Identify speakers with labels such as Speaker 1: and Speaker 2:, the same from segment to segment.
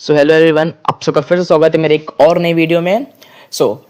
Speaker 1: So hello everyone, आप सबका फिर से स्वागत है मेरे एक और नई वीडियो में।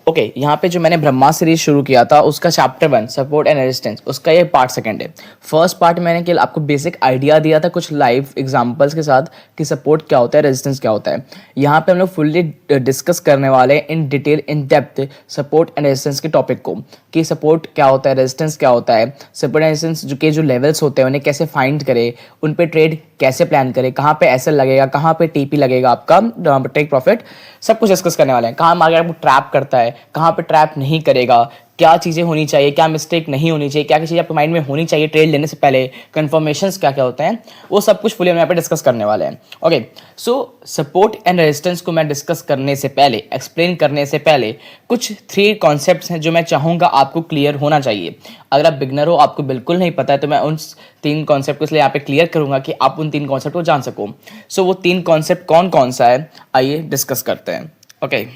Speaker 1: ओके, यहाँ पे जो मैंने ब्रह्मा सीरीज शुरू किया था उसका चैप्टर 1 सपोर्ट एंड रेजिस्टेंस, उसका ये पार्ट सेकंड है। फर्स्ट पार्ट मैंने केवल आपको बेसिक आइडिया दिया था कुछ लाइव एग्जांपल्स के साथ कि सपोर्ट क्या होता है, रेजिस्टेंस क्या होता है। यहाँ पे हम लोग फुल्ली डिस्कस करने वाले हैं in detail in depth support and resistance के टॉपिक को, कि सपोर्ट क्या होता है, रेजिस्टेंस क्या होता है, सपोर्ट एंड रेजिस्टेंस जो लेवल्स होते हैं उन्हें कैसे फाइंड करें, उन पे ट्रेड कैसे प्लान करें, कहाँ पे एसएल लगेगा, कहाँ पे टीपी लगेगा, आपका टेक प्रॉफिट, सब कुछ डिस्कस करने वाले हैं। कहाँ मार्केट आपको ट्रैप करता है, कहाँ पे ट्रैप नहीं करेगा, क्या चीज़ें होनी चाहिए, क्या मिस्टेक नहीं होनी चाहिए, क्या क्या चीज़ें आपके माइंड में होनी चाहिए ट्रेड लेने से पहले, कन्फर्मेशंस क्या क्या होते हैं, वो सब कुछ फुली हम यहाँ पे डिस्कस करने वाले हैं। Okay, so support and resistance को मैं डिस्कस करने से पहले, एक्सप्लेन करने से पहले कुछ 3 कॉन्सेप्ट्स हैं जो मैं चाहूँगा आपको क्लियर होना चाहिए। अगर आप बिगनर हो, आपको बिल्कुल नहीं पता है, तो मैं उन 3 कॉन्सेप्ट को इसलिए यहाँ पे क्लियर करूँगा कि आप उन 3 कॉन्सेप्ट को जान सको। सो वो 3 कॉन्सेप्ट कौन कौन सा है, आइए डिस्कस करते हैं। ओके,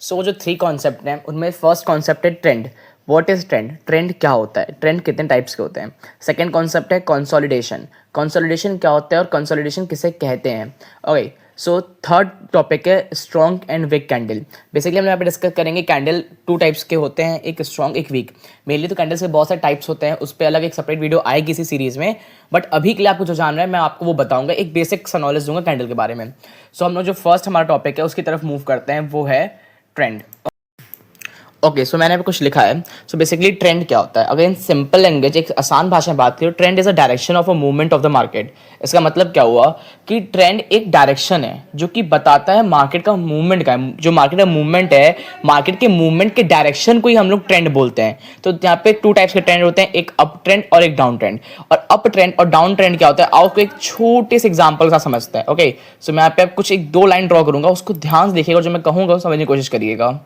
Speaker 1: सो जो 3 कॉन्सेप्ट हैं उनमें फर्स्ट कॉन्सेप्ट है trend. What is trend? Trend क्या होता है, ट्रेंड कितने टाइप्स के होते हैं। सेकंड कॉन्सेप्ट है कंसोलिडेशन। कंसोलिडेशन क्या होता है और कंसोलिडेशन किसे कहते हैं। ओके, सो थर्ड टॉपिक है strong and weak candle. Basically हम यहाँ पे डिस्कस करेंगे कैंडल 2 टाइप्स के होते हैं, एक स्ट्रॉन्ग एक वीक। मेनली तो कैंडल्स के बहुत सारे टाइप्स होते हैं, उस पर अलग एक सेपरेट वीडियो आएगी इसी सीरीज में, बट अभी के लिए आपको जो जानना है मैं आपको वो बताऊंगा, एक बेसिक सा नॉलेज दूंगा कैंडल के बारे में। सो हम लोग जो फर्स्ट हमारा टॉपिक है उसकी तरफ मूव करते हैं, वो है ट्रेंड। ओके, सो मैंने अभी कुछ लिखा है। सो बेसिकली ट्रेंड क्या होता है, अगर इन सिंपल लैंग्वेज, एक आसान भाषा में बात करें, trend is a direction of a movement of the market. इसका मतलब क्या हुआ कि ट्रेंड एक डायरेक्शन है जो कि बताता है मार्केट का मूवमेंट का, जो मार्केट का मूवमेंट है, मार्केट के मूवमेंट के डायरेक्शन को ही हम लोग ट्रेंड बोलते हैं। तो यहाँ पे 2 टाइप्स के ट्रेंड होते हैं, एक अप ट्रेंड और एक डाउन ट्रेंड। और अप ट्रेंड और डाउन ट्रेंड क्या होता है, आपको एक छोटे से एग्जाम्पल का समझता है। ओके, सो मैं यहाँ पे कुछ 1-2 लाइन ड्रॉ करूंगा, उसको ध्यान से देखिएगा और जो मैं कहूँगा समझने की कोशिश करिएगा।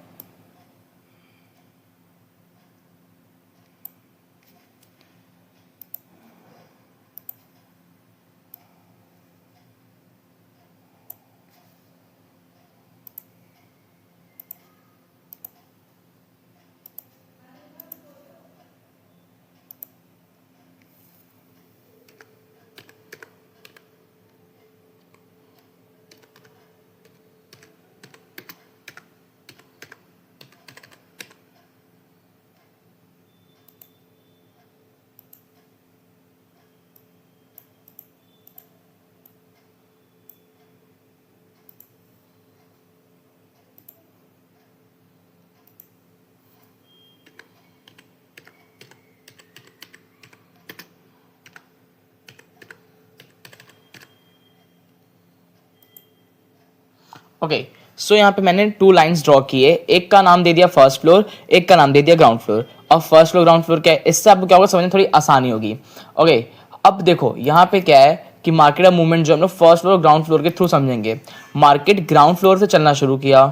Speaker 1: ओके, सो यहाँ पे मैंने 2 लाइंस ड्रॉ किए, एक का नाम दे दिया फर्स्ट फ्लोर, एक का नाम दे दिया ग्राउंड फ्लोर। अब फर्स्ट फ्लोर ग्राउंड फ्लोर क्या है, इससे आपको क्या होगा समझने थोड़ी आसानी होगी। ओके, अब देखो यहाँ पे क्या है कि मार्केट का मूवमेंट जो हम लोग फर्स्ट फ्लोर ग्राउंड फ्लोर के थ्रू समझेंगे। मार्केट ग्राउंड फ्लोर से चलना शुरू किया।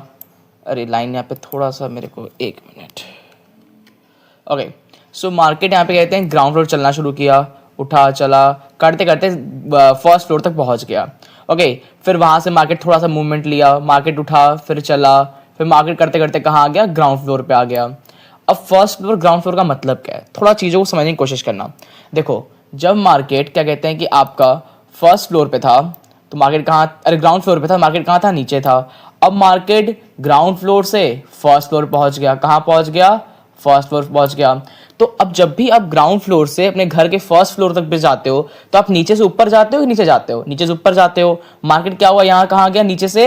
Speaker 1: अरे लाइन यहाँ पे थोड़ा सा मेरे को 1 मिनट। ओके, सो मार्केट यहाँ पे कहते हैं ग्राउंड फ्लोर चलना शुरू किया, उठा चला करते करते फर्स्ट फ्लोर तक पहुंच गया। ओके, फिर वहां से मार्केट थोड़ा सा मूवमेंट लिया, मार्केट उठा फिर चला, फिर मार्केट करते करते कहाँ आ गया, ग्राउंड फ्लोर पे आ गया। अब फर्स्ट फ्लोर ग्राउंड फ्लोर का मतलब क्या है, थोड़ा चीज़ों को समझने की कोशिश करना। देखो, जब मार्केट क्या कहते हैं कि आपका फर्स्ट फ्लोर पे था, तो मार्केट कहाँ, अरे ग्राउंड फ्लोर पे था, मार्केट कहाँ था, नीचे था। अब मार्केट ग्राउंड फ्लोर से फर्स्ट फ्लोर पहुंच गया, कहाँ पहुंच गया, फर्स्ट फ्लोर पहुंच गया। तो अब जब भी आप ग्राउंड फ्लोर से अपने घर के फर्स्ट फ्लोर तक भी जाते हो, तो आप नीचे से ऊपर जाते हो कि नीचे जाते हो, नीचे से ऊपर जाते हो। मार्केट क्या हुआ, यहाँ कहाँ गया, नीचे से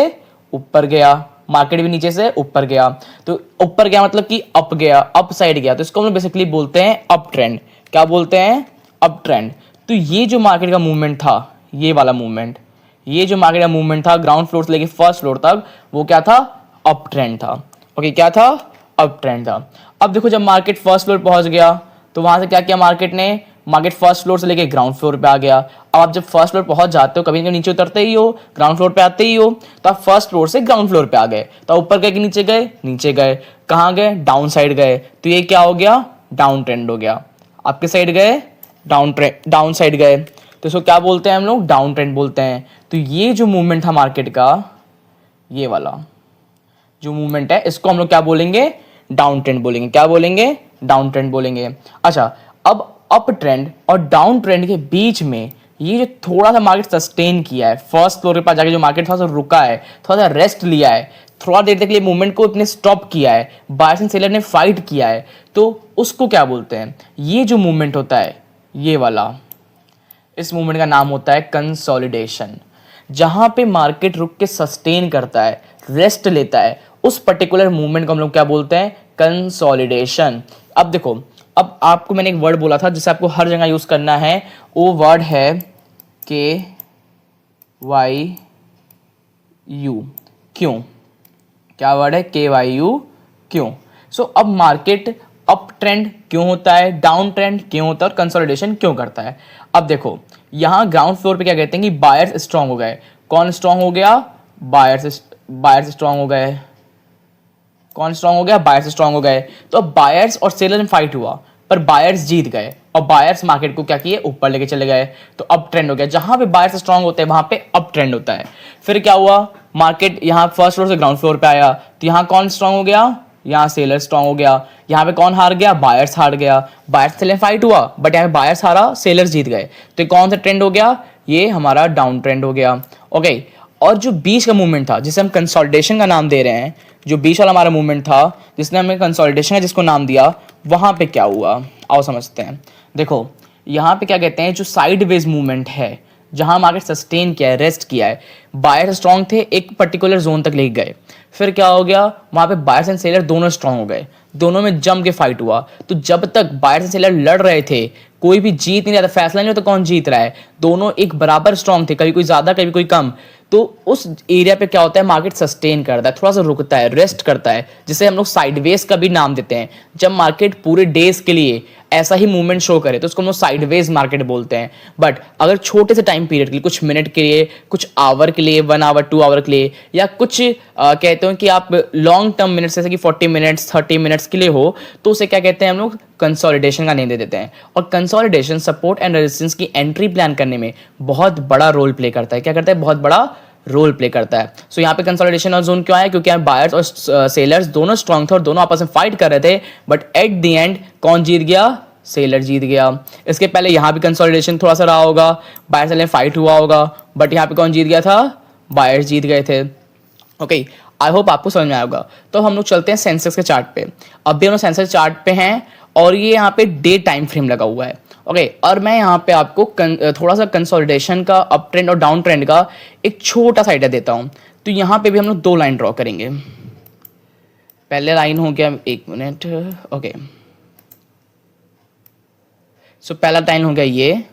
Speaker 1: ऊपर गया, मार्केट भी नीचे से ऊपर गया। तो ऊपर गया मतलब कि अप गया, अप साइड गया, तो इसको हम लोग बेसिकली बोलते हैं अप ट्रेंड। क्या बोलते हैं, अप ट्रेंड। तो ये जो मार्केट का मूवमेंट था, ये वाला मूवमेंट, ये जो मार्केट का मूवमेंट था ग्राउंड फ्लोर से लेके फर्स्ट फ्लोर तक, वो क्या था, अप ट्रेंड था। ओके, क्या था, अप ट्रेंड था। अब देखो, जब मार्केट फर्स्ट फ्लोर पहुंच गया तो वहां से क्या किया मार्केट ने, मार्केट फर्स्ट फ्लोर से लेके ग्राउंड फ्लोर पे आ गया। अब आप जब फर्स्ट फ्लोर पहुंच जाते हो, कभी कभी नीचे उतरते ही हो, ग्राउंड फ्लोर पे आते ही हो, तो आप फर्स्ट फ्लोर से ग्राउंड फ्लोर पे आ गए। तो ऊपर गए कि नीचे गए, नीचे गए, कहाँ गए, डाउन साइड गए। तो ये क्या हो गया, डाउन ट्रेंड हो गया। आपके साइड गए, डाउन ट्रेंड, डाउन साइड गए, तो इसको क्या बोलते हैं हम लोग, डाउन ट्रेंड बोलते हैं। तो ये जो मूवमेंट था मार्केट का, ये वाला जो मूवमेंट है, इसको हम लोग क्या बोलेंगे, डाउन ट्रेंड बोलेंगे। क्या बोलेंगे, डाउन ट्रेंड बोलेंगे। अच्छा, अब अप ट्रेंड और डाउन ट्रेंड के बीच में ये जो थोड़ा सा मार्केट सस्टेन किया है, फर्स्ट फ्लोर के पास जाके जो मार्केट थोड़ा सा रुका है, थोड़ा सा रेस्ट लिया है, थोड़ा देर तक ये मूवमेंट को अपने स्टॉप किया है, बायर्स एंड सेलर ने फाइट किया है, तो उसको क्या बोलते हैं? ये जो मूवमेंट होता है ये वाला, इस मूवमेंट का नाम होता है कंसोलिडेशन। जहां पे मार्केट रुक के सस्टेन करता है, रेस्ट लेता है, उस पर्टिकुलर मूवमेंट को हम लोग क्या बोलते हैं? कंसोलिडेशन। अब देखो, अब आपको मैंने एक वर्ड बोला था जिसे आपको हर जगह यूज करना है, वो वर्ड है KYU। क्यों? क्या वर्ड है? KYU। क्यों? सो अब मार्केट अप ट्रेंड क्यों होता है, डाउन ट्रेंड क्यों होता है और कंसोलिडेशन क्यों करता है? अब देखो, यहां ग्राउंड फ्लोर पे क्या कहते हैं कि बायर्स स्ट्रांग हो गए। कौन स्ट्रांग हो गया? बायर्स स्ट्रांग हो गए। कौन स्ट्रांग हो गया? बायर्स स्ट्रांग हो गए। तो अब बायर्स और सेलर में फाइट हुआ, पर बायर्स जीत गए और बायर्स मार्केट को क्या किए? ऊपर लेके चले गए, तो अप ट्रेंड हो गया। जहां पे बायर्स स्ट्रांग होते हैं वहां पे अप ट्रेंड होता है। फिर क्या हुआ? मार्केट यहाँ फर्स्ट फ्लोर से ग्राउंड फ्लोर पे आया, तो यहाँ कौन स्ट्रांग हो गया? यहाँ सेलर स्ट्रांग हो गया। यहाँ पे कौन हार गया? बायर्स हार गया। बायर्स सेलर फाइट हुआ, बट यहाँ पे बायर्स हारा, सेलर्स जीत गए। तो कौन सा ट्रेंड हो गया? ये हमारा डाउन ट्रेंड हो गया। ओके, और जो बीच का मूवमेंट था जिसे हम कंसोलिडेशन का नाम दे रहे हैं, जो बीच वाला हमारा मूवमेंट था जिसने हमें कंसोलिडेशन का जिसको नाम दिया, वहां पे क्या हुआ? आओ समझते हैं। देखो, यहाँ पे क्या कहते हैं, जो साइडवेज मूवमेंट है, जहां मार्केट सस्टेन किया है, रेस्ट किया है, बायर्स स्ट्रांग थे, एक पर्टिकुलर जोन तक ले गए, फिर क्या हो गया? वहां पे बायर्स एंड सेलर दोनों स्ट्रांग हो गए, दोनों में जम के फाइट हुआ। तो जब तक बायर्स एंड सेलर लड़ रहे थे, कोई भी जीत नहीं रहा था, फैसला नहीं होता कौन जीत रहा है, दोनों एक बराबर स्ट्रांग थे, कभी कोई ज्यादा कभी कोई कम। तो उस एरिया पे क्या होता है? मार्केट सस्टेन करता है, थोड़ा सा रुकता है, रेस्ट करता है, जिसे हम लोग साइडवेज का भी नाम देते हैं। जब मार्केट पूरे डेज के लिए ऐसा ही मूवमेंट शो करे तो उसको हम लोग साइडवेज मार्केट बोलते हैं। बट अगर छोटे से टाइम पीरियड के लिए, कुछ मिनट के लिए, कुछ आवर के लिए, 1 आवर 2 आवर के लिए, या कुछ कहते हो कि आप लॉन्ग टर्म मिनट्स जैसे कि 40 मिनट्स 30 मिनट्स के लिए हो, तो उसे क्या कहते हैं? हम लोग कंसोलिडेशन का नेम दे देते हैं। और कंसोलिडेशन सपोर्ट एंड रेजिस्टेंस की एंट्री प्लान करने में बहुत बड़ा रोल प्ले करता है। क्या करता है? बहुत बड़ा रोल प्ले करता है। सो यहाँ पे कंसोलिडेशन और जोन क्यों आया? क्योंकि यहाँ बायर्स और सेलर्स दोनों स्ट्रांग थे और दोनों आपस में फाइट कर रहे थे, बट एट द एंड कौन जीत गया? सेलर जीत गया। इसके पहले यहाँ भी कंसोलिडेशन थोड़ा सा रहा होगा, बायर्स सेलर फाइट हुआ होगा, बट यहाँ पे कौन जीत गया था? बायर्स जीत गए थे। ओके, आई होप आपको समझ में आया होगा। तो हम लोग चलते हैं सेंसेक्स के चार्ट पे। अब भी हम लोग सेंसेक्स चार्ट पे हैं और ये यहाँ पे डे टाइम फ्रेम लगा हुआ है। ओके, और मैं यहाँ पे आपको थोड़ा सा कंसोलिडेशन का, अप ट्रेंड और डाउन ट्रेंड का एक छोटा सा आइडिया देता हूँ। तो यहाँ पे भी हम लोग 2 लाइन ड्रॉ करेंगे। पहले लाइन हो गया, 1 मिनट। ओके, सो पहला लाइन हो गया ये,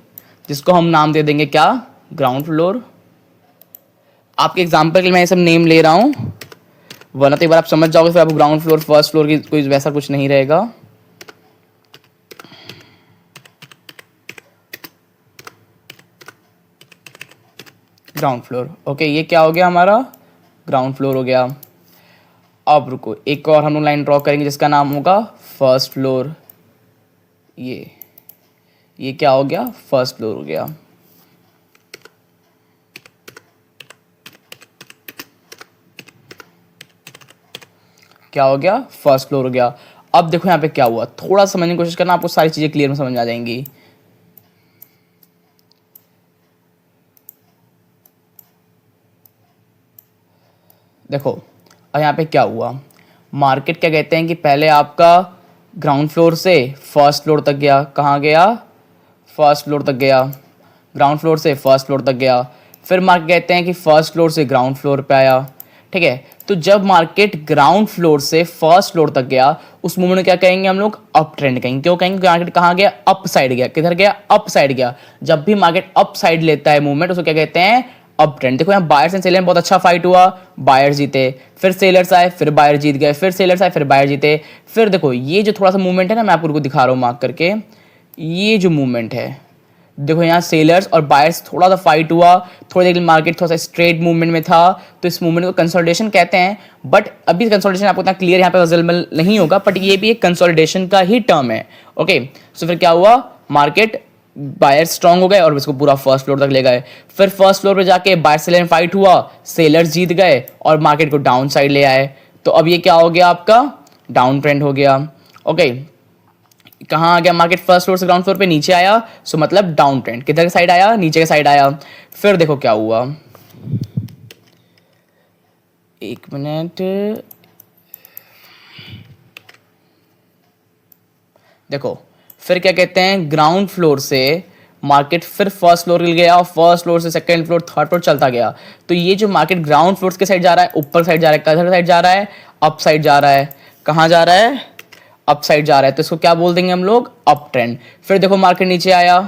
Speaker 1: जिसको हम नाम दे देंगे क्या? Ground floor. आपके एग्जाम्पल के लिए मैं ये सब नेम ले रहा हूँ, वरना तो एक बार आप समझ जाओगे, फिर आपको ग्राउंड फ्लोर फर्स्ट फ्लोर की कोई वैसा कुछ नहीं रहेगा। Ground floor. ओके, ये क्या हो गया? हमारा ग्राउंड फ्लोर हो गया। अब रुको, एक और हम लोग लाइन ड्रॉ करेंगे जिसका नाम होगा फर्स्ट फ्लोर। ये क्या हो गया? फर्स्ट फ्लोर हो गया। क्या हो गया? फर्स्ट फ्लोर हो गया। अब देखो यहाँ पे क्या हुआ, थोड़ा समझने की कोशिश करना, आपको सारी चीजें क्लियर में समझ में आ जाएंगी। देखो, अब यहाँ पे क्या हुआ, मार्केट क्या कहते हैं कि पहले आपका ग्राउंड फ्लोर से फर्स्ट फ्लोर तक गया। कहाँ गया? फर्स्ट फ्लोर तक गया। ग्राउंड फ्लोर से फर्स्ट फ्लोर तक गया। फिर मार्केट कहते हैं कि फर्स्ट फ्लोर से ग्राउंड फ्लोर पे आया। ठीक है, तो जब मार्केट ग्राउंड फ्लोर से फर्स्ट फ्लोर तक गया, उस मूवमेंट में क्या कहेंगे हम लोग? अप ट्रेंड कहेंगे। क्यों कहेंगे? मार्केट कहाँ गया? अप साइड गया। किधर गया? अप साइड गया। जब भी मार्केट अप साइड लेता है मूवमेंट, उसको क्या कहते हैं? Up trend. देखो यहाँ बायर्स एंड सेलर में बहुत अच्छा फाइट हुआ, बायर जीते, फिर सेलर्स आए, फिर बायर जीत गए, फिर सेलर्स आए, फिर बायर जीते। फिर देखो ये जो थोड़ा सा मूवमेंट है ना, मैं आपको दिखा रहा हूँ मार्क करके, ये जो मूवमेंट है, देखो यहाँ सेलर्स और बायर्स थोड़ा सा फाइट हुआ, थोड़ी देर के लिए मार्केट थोड़ा सा स्ट्रेट मूवमेंट में था, तो इस मूवमेंट को कंसोलिडेशन कहते हैं। बट अभी कंसोलिडेशन आपको इतना क्लियर यहाँ पे विजिबल नहीं होगा, बट ये भी एक कंसोलिडेशन का ही टर्म है। ओके, सो फिर क्या हुआ, मार्केट बायर स्ट्रांग हो गए और इसको पूरा फर्स्ट फ्लोर तक ले गए। फिर फर्स्ट फ्लोर पे जाके बायर सेलर में फाइट हुआ, सेलर्स जीत गए और मार्केट को डाउन साइड ले आए। तो अब ये क्या हो गया? आपका डाउन ट्रेंड हो गया। ओके, कहाँ आ गया मार्केट, फर्स्ट फ्लोर से ग्राउंड फ्लोर पे नीचे आया, सो मतलब डाउन ट्रेंड, किधर के साइड आया, नीचे के साइड आया। फिर देखो क्या हुआ, एक मिनट, देखो फिर क्या कहते हैं, ग्राउंड फ्लोर से मार्केट फिर फर्स्ट फ्लोर गया और फर्स्ट फ्लोर से सेकंड फ्लोर, थर्ड फ्लोर चलता गया। तो ये जो मार्केट ग्राउंड फ्लोर के साइड जा रहा है, ऊपर साइड जा रहा है, किधर साइड जा रहा है, अप साइड जा रहा है। कहाँ जा रहा है, अप साइड जा रहा है, तो इसको क्या बोल देंगे हम लोग, अप ट्रेंड। फिर देखो मार्केट नीचे आया,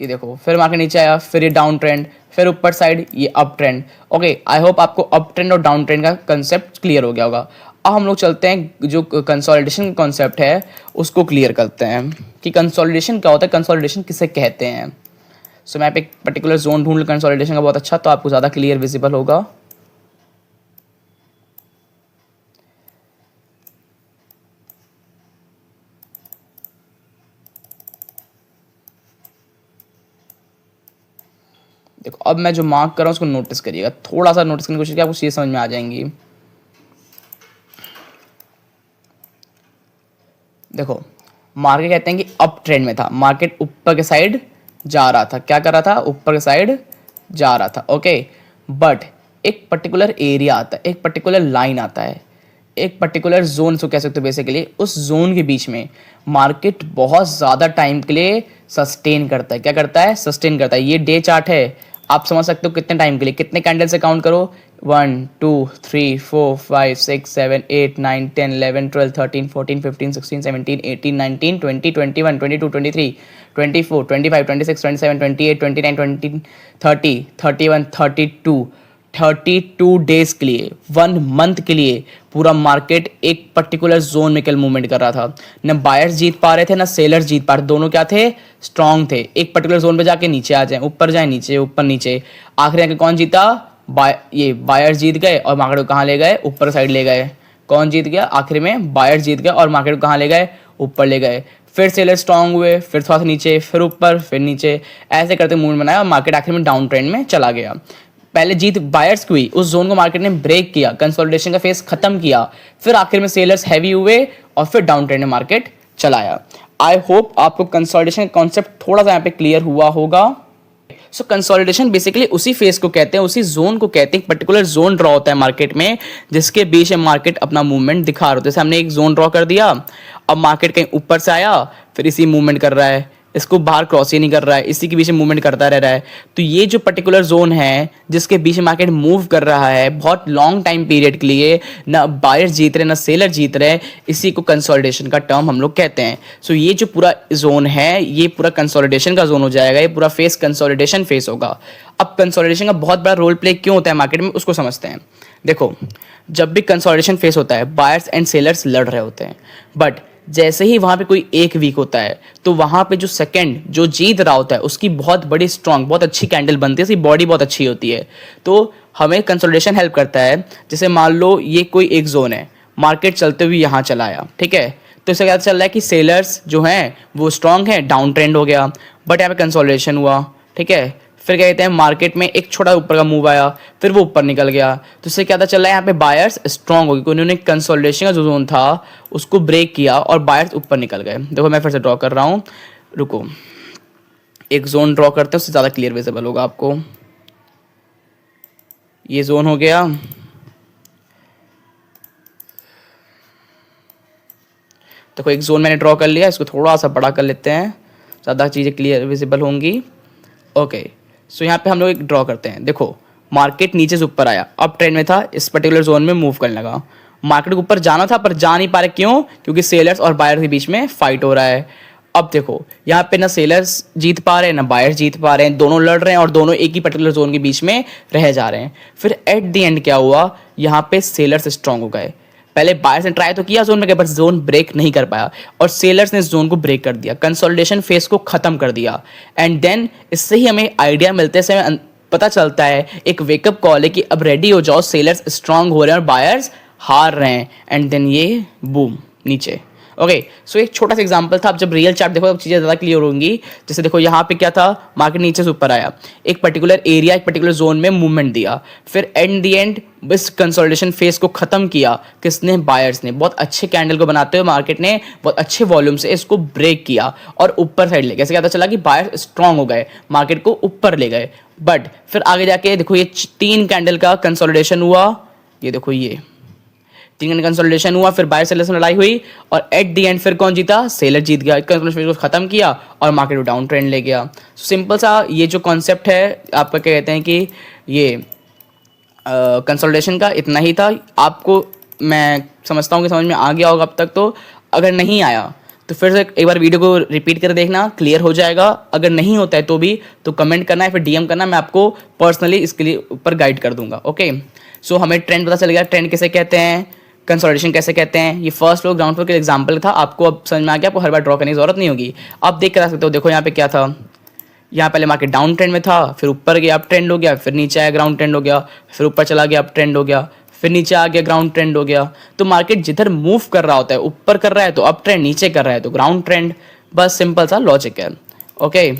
Speaker 1: ये देखो फिर मार्केट नीचे आया, फिर ये डाउन ट्रेंड, फिर ऊपर साइड ये up trend. Okay, I hope आपको अप ट्रेंड और डाउन ट्रेंड का कंसेप्ट क्लियर हो गया होगा। अब हम लोग चलते हैं, जो कंसोलिडेशन का कॉन्सेप्ट है उसको क्लियर करते हैं कि कंसोलिडेशन क्या होता है, कंसोलिडेशन किसे कहते हैं। सो मैं एक पर्टिकुलर जोन ढूंढ लूँ कंसोलिडेशन का बहुत अच्छा, तो आपको ज़्यादा क्लियर विजिबल होगा। देखो अब मैं जो मार्क कर रहा हूँ उसको नोटिस करिएगा, थोड़ा सा नोटिस करने की कोशिश किया, आपको चीज़ समझ में आ जाएंगी। देखो मार्केट कहते हैं कि अप ट्रेंड में था, मार्केट ऊपर के साइड जा रहा था, क्या कर रहा था, ऊपर के साइड जा रहा था। ओके, बट एक पर्टिकुलर एरिया आता है, एक पर्टिकुलर लाइन आता है, एक पर्टिकुलर जोन को कह सकते हो बेसिकली, उस जोन के बीच में मार्केट बहुत ज़्यादा टाइम के लिए सस्टेन करता है। क्या करता है, सस्टेन करता है। ये डे चार्ट है, आप समझ सकते हो कितने टाइम के लिए, कितने कैंडल से काउंट करो, 1 2 3 4 5 6 7 8 9 10 11 12 13 14 15 16 17 18 19 20 21 22 23 24 25 26 27 28 29 20 30 31 32 32 डेज के लिए, 1 मंथ के लिए पूरा मार्केट एक पर्टिकुलर जोन में कल मूवमेंट कर रहा था। न बायर्स जीत पा रहे थे ना सेलर्स जीत पा रहे थे, दोनों क्या थे, स्ट्रांग थे। एक पर्टिकुलर जोन पे जाके नीचे आ जाए, ऊपर जाए नीचे, ऊपर नीचे, आखिर आके कौन जीता, ये बायर्स जीत गए और मार्केट को कहाँ ले गए, ऊपर साइड ले गए। कौन जीत गया, आखिर में बायर्स जीत गए और मार्केट को कहाँ ले गए, ऊपर ले गए। फिर सेलर स्ट्रांग हुए, फिर थोड़ा सा नीचे, फिर ऊपर, फिर नीचे, ऐसे करते मूवमेंट बनाया और मार्केट आखिर में डाउन ट्रेंड में चला गया। पहले जीत बायर्स की हुई, उस जोन को मार्केट ने ब्रेक किया, कंसोलिडेशन का फेस खत्म किया, फिर आखिर में सेलर्स हैवी हुए और फिर डाउन ट्रेंड में मार्केट चलाया। आई होप आपको कंसोलिडेशन का कॉन्सेप्ट थोड़ा सा यहाँ पे क्लियर हुआ होगा। सो कंसोलिडेशन बेसिकली उसी फेस को कहते हैं, उसी जोन को कहते हैं, पर्टिकुलर जोन ड्रॉ होता है मार्केट में जिसके बीच में मार्केट अपना मूवमेंट दिखा रहा होता है। जैसे हमने एक जोन ड्रॉ कर दिया, अब मार्केट कहीं ऊपर से आया, फिर इसी मूवमेंट कर रहा है, इसको बाहर क्रॉस ही नहीं कर रहा है, इसी के बीच में मूवमेंट करता रह रहा है। तो ये जो पर्टिकुलर जोन है जिसके बीच में मार्केट मूव कर रहा है बहुत लॉन्ग टाइम पीरियड के लिए, ना बायर जीत रहे ना सेलर जीत रहे, इसी को कंसोलिडेशन का टर्म हम लोग कहते हैं। सो ये जो पूरा जोन है ये पूरा कंसोलिडेशन का जोन हो जाएगा, ये पूरा फेस कंसोलिडेशन फेस होगा। अब कंसोलिडेशन का बहुत बड़ा रोल प्ले क्यों होता है मार्केट में, उसको समझते हैं। देखो जब भी कंसोलिडेशन फेस होता है बायर्स एंड सेलर्स लड़ रहे होते हैं, बट जैसे ही वहां पे कोई एक वीक होता है तो वहां पे जो सेकंड जो जीत रहा होता है उसकी बहुत बड़ी स्ट्रांग बहुत अच्छी कैंडल बनती है, उसकी बॉडी बहुत अच्छी होती है। तो हमें कंसोलिडेशन हेल्प करता है। जैसे मान लो ये कोई एक जोन है, मार्केट चलते हुए यहाँ चला आया, ठीक है, तो इससे क्या चल रहा है कि सेलर्स जो हैं वो स्ट्रांग है, डाउन ट्रेंड हो गया, बट यहाँ पे कंसोलिडेशन हुआ, ठीक है। फिर क्या कहते हैं मार्केट में एक छोटा ऊपर का मूव आया, फिर वो ऊपर निकल गया, तो इससे क्या था चल रहा है यहाँ पे बायर्स स्ट्रांग हो गए, उन्होंने कंसोलिडेशन का जो जोन था उसको ब्रेक किया और बायर्स ऊपर निकल गए। देखो मैं फिर से ड्रॉ कर रहा हूँ, रुको एक जोन ड्रॉ करते हैं उससे ज़्यादा क्लियर विजिबल होगा आपको। ये जोन हो गया, देखो एक जोन मैंने ड्रॉ कर लिया, इसको थोड़ा सा बड़ा कर लेते हैं, ज़्यादा चीज़ें क्लियर विजिबल होंगी। ओके सो यहाँ पे हम लोग एक ड्रॉ करते हैं। देखो मार्केट नीचे से ऊपर आया, अब ट्रेंड में था, इस पर्टिकुलर जोन में मूव करने लगा, मार्केट को ऊपर जाना था पर जा नहीं पा रहे, क्यों, क्योंकि सेलर्स और बायर्स के बीच में फाइट हो रहा है। अब देखो यहाँ पे ना सेलर्स जीत पा रहे हैं ना बायर्स जीत पा रहे हैं, दोनों लड़ रहे हैं और दोनों एक ही पर्टिकुलर जोन के बीच में रह जा रहे हैं। फिर एट द एंड क्या हुआ, यहाँ पे सेलर्स स्ट्रांग हो गए। पहले बायर्स ने ट्राई तो किया जोन में गए, बट जोन ब्रेक नहीं कर पाया और सेलर्स ने इस जोन को ब्रेक कर दिया, कंसोलिडेशन फेस को खत्म कर दिया। एंड देन इससे ही हमें आइडिया मिलते से हमें पता चलता है, एक वेकअप कॉल है कि अब रेडी हो जाओ, सेलर्स स्ट्रांग हो रहे हैं और बायर्स हार रहे हैं। एंड देन ये बूम नीचे, ओके, सो एक छोटा सा एग्जांपल था। अब जब रियल चार्ट देखो, अब चीज़ें ज़्यादा क्लियर होंगी। जैसे देखो यहाँ पे क्या था, मार्केट नीचे से ऊपर आया, एक पर्टिकुलर एरिया, एक पर्टिकुलर जोन में मूवमेंट दिया, फिर एंड दी एंड इस कंसोलिडेशन फेज को खत्म किया किसने, बायर्स ने। बहुत अच्छे कैंडल को बनाते हुए मार्केट ने बहुत अच्छे वॉल्यूम से इसको ब्रेक किया और ऊपर साइड ले गए। ऐसे क्या पता चला कि बायर स्ट्रांग हो गए, मार्केट को ऊपर ले गए। बट फिर आगे जाके देखो ये 3 कैंडल का कंसोलिडेशन हुआ, ये देखो ये 3 कैंडल कंसोलिडेशन हुआ, फिर बायर सेलर से लड़ाई हुई और एट द एंड फिर कौन जीता, सेलर जीत गया। कंसोलिडेशन को खत्म किया और मार्केट को डाउन ट्रेंड ले गया। सिंपल सा ये जो कॉन्सेप्ट है आपका, क्या कहते हैं कि ये कंसोलिडेशन का इतना ही था। आपको मैं समझता हूँ कि समझ में आ गया होगा अब तक। तो अगर नहीं आया तो फिर से एक बार वीडियो को रिपीट कर देखना, क्लियर हो जाएगा। अगर नहीं होता है तो भी तो कमेंट करना है, फिर डीएम करना, मैं आपको पर्सनली इसके लिए ऊपर गाइड कर दूंगा। ओके, सो हमें ट्रेंड पता चल गया, ट्रेंड कैसे कहते हैं, कंसोलिडेशन कैसे कहते हैं। ये फर्स्ट फ्लोर ग्राउंड फ्लोर के एग्जाम्पल था, आपको अब समझ में आ गया, आपको हर बार ड्रॉ करने की जरूरत नहीं होगी। आप देख कर आ सकते हो। देखो यहाँ पे क्या था, यहाँ पहले मार्केट डाउन ट्रेंड में था, फिर ऊपर गया अप ट्रेंड हो गया, फिर नीचे आया ग्राउंड ट्रेंड हो गया, फिर ऊपर चला गया अप ट्रेंड हो गया, फिर नीचे आ गया ग्राउंड ट्रेंड हो गया। तो मार्केट जिधर मूव कर रहा होता है, ऊपर कर रहा है तो अप ट्रेंड, नीचे कर रहा है तो ग्राउंड ट्रेंड। बस सिंपल सा लॉजिक है। ओके,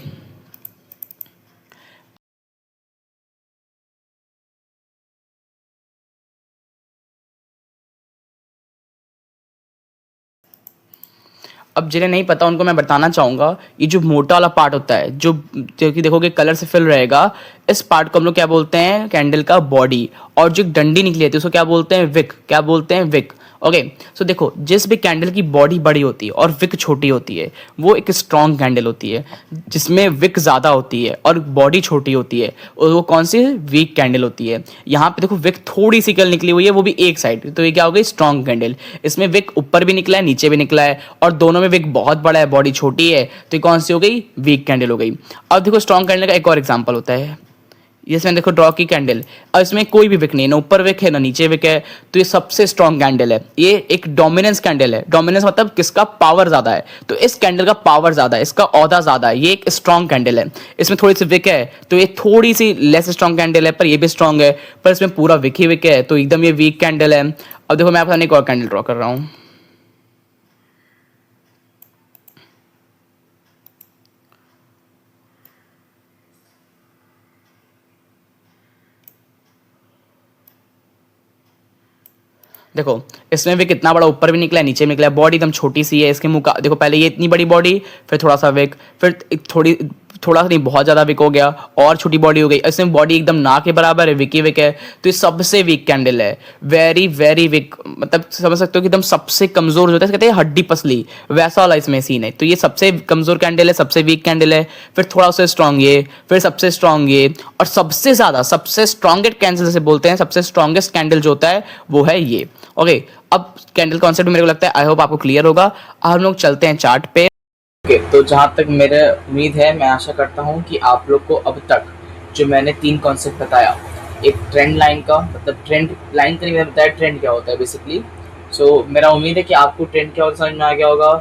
Speaker 1: अब जिन्हें नहीं पता उनको मैं बताना चाहूँगा, ये जो मोटा वाला पार्ट होता है, जो कि देखोगे कलर से फिल रहेगा, इस पार्ट को हम लोग क्या बोलते हैं, कैंडल का बॉडी। और जो डंडी निकली है उसको क्या बोलते हैं, विक। क्या बोलते हैं, विक। ओके, सो देखो जिस भी कैंडल की बॉडी बड़ी होती है और विक छोटी होती है, वो एक स्ट्रॉन्ग कैंडल होती है। जिसमें विक ज़्यादा होती है और बॉडी छोटी होती है, और वो कौन सी, वीक कैंडल होती है। यहाँ पे देखो विक थोड़ी सी कल निकली हुई है, वो भी एक साइड, तो ये क्या हो गई, स्ट्रॉन्ग कैंडल। इसमें विक ऊपर भी निकला है, नीचे भी निकला है, और दोनों में विक बहुत बड़ा है, बॉडी छोटी है, तो ये कौन सी हो गई, वीक कैंडल हो गई। अब देखो स्ट्रॉन्ग कैंडल का एक और एग्जाम्पल होता है, इसमें देखो ड्रॉ की कैंडल, और इसमें कोई भी विक नहीं है, ना ऊपर विक है ना नीचे विक है, तो ये सबसे स्ट्रॉन्ग कैंडल है। ये एक डोमिनेंस कैंडल है। डोमिनेंस मतलब किसका, पावर ज्यादा है, तो इस कैंडल का पावर ज्यादा है, इसका औहदा ज्यादा है, ये एक स्ट्रॉन्ग कैंडल है। इसमें थोड़ी सी विक है तो ये थोड़ी सी लेस स्ट्रॉन्ग कैंडल है, पर ये भी स्ट्रॉन्ग है, पर इसमें पूरा विक ही विक है, तो एकदम ये वीक कैंडल है। अब देखो मैं आपको एक और कैंडल ड्रॉ कर रहा हूँ। देखो इसमें भी कितना बड़ा ऊपर भी निकला है, नीचे भी निकला है, बॉडी एकदम छोटी सी है इसके मुंह का। देखो पहले ये इतनी बड़ी बॉडी, फिर थोड़ा सा विक, फिर थोड़ा सा नहीं, बहुत ज़्यादा विक हो गया, और छोटी बॉडी हो गई। इसमें बॉडी एकदम ना के बराबर है, विकी विक है, तो ये सबसे वीक कैंडल है। वेरी वेरी वीक, मतलब समझ सकते हो कि एकदम सबसे कमज़ोर जो होता है, कहते हैं हड्डी पसली, वैसा वाला इसमें सीन है। तो ये सबसे कमज़ोर कैंडल है, सबसे वीक कैंडल है, फिर थोड़ा सा स्ट्रॉन्ग ये, फिर सबसे स्ट्रॉन्ग ये, और सबसे ज़्यादा सबसे स्ट्रॉन्गेस्ट कैंडल जैसे बोलते हैं, सबसे स्ट्रॉन्गेस्ट कैंडल जो होता है वो है ये। ओके, अब कैंडल कॉन्सेप्ट मेरे को लगता है आई होप आपको क्लियर होगा। अब हम लोग चलते हैं चार्ट पे। ओके, तो जहाँ तक मेरा उम्मीद है, मैं आशा करता हूँ कि आप लोग को अब तक जो मैंने 3 कॉन्सेप्ट बताया, एक ट्रेंड लाइन का, मतलब ट्रेंड लाइन का नहीं मैंने बताया, ट्रेंड क्या होता है बेसिकली। सो मेरा उम्मीद है कि आपको ट्रेंड क्या होता है समझ में आ गया होगा,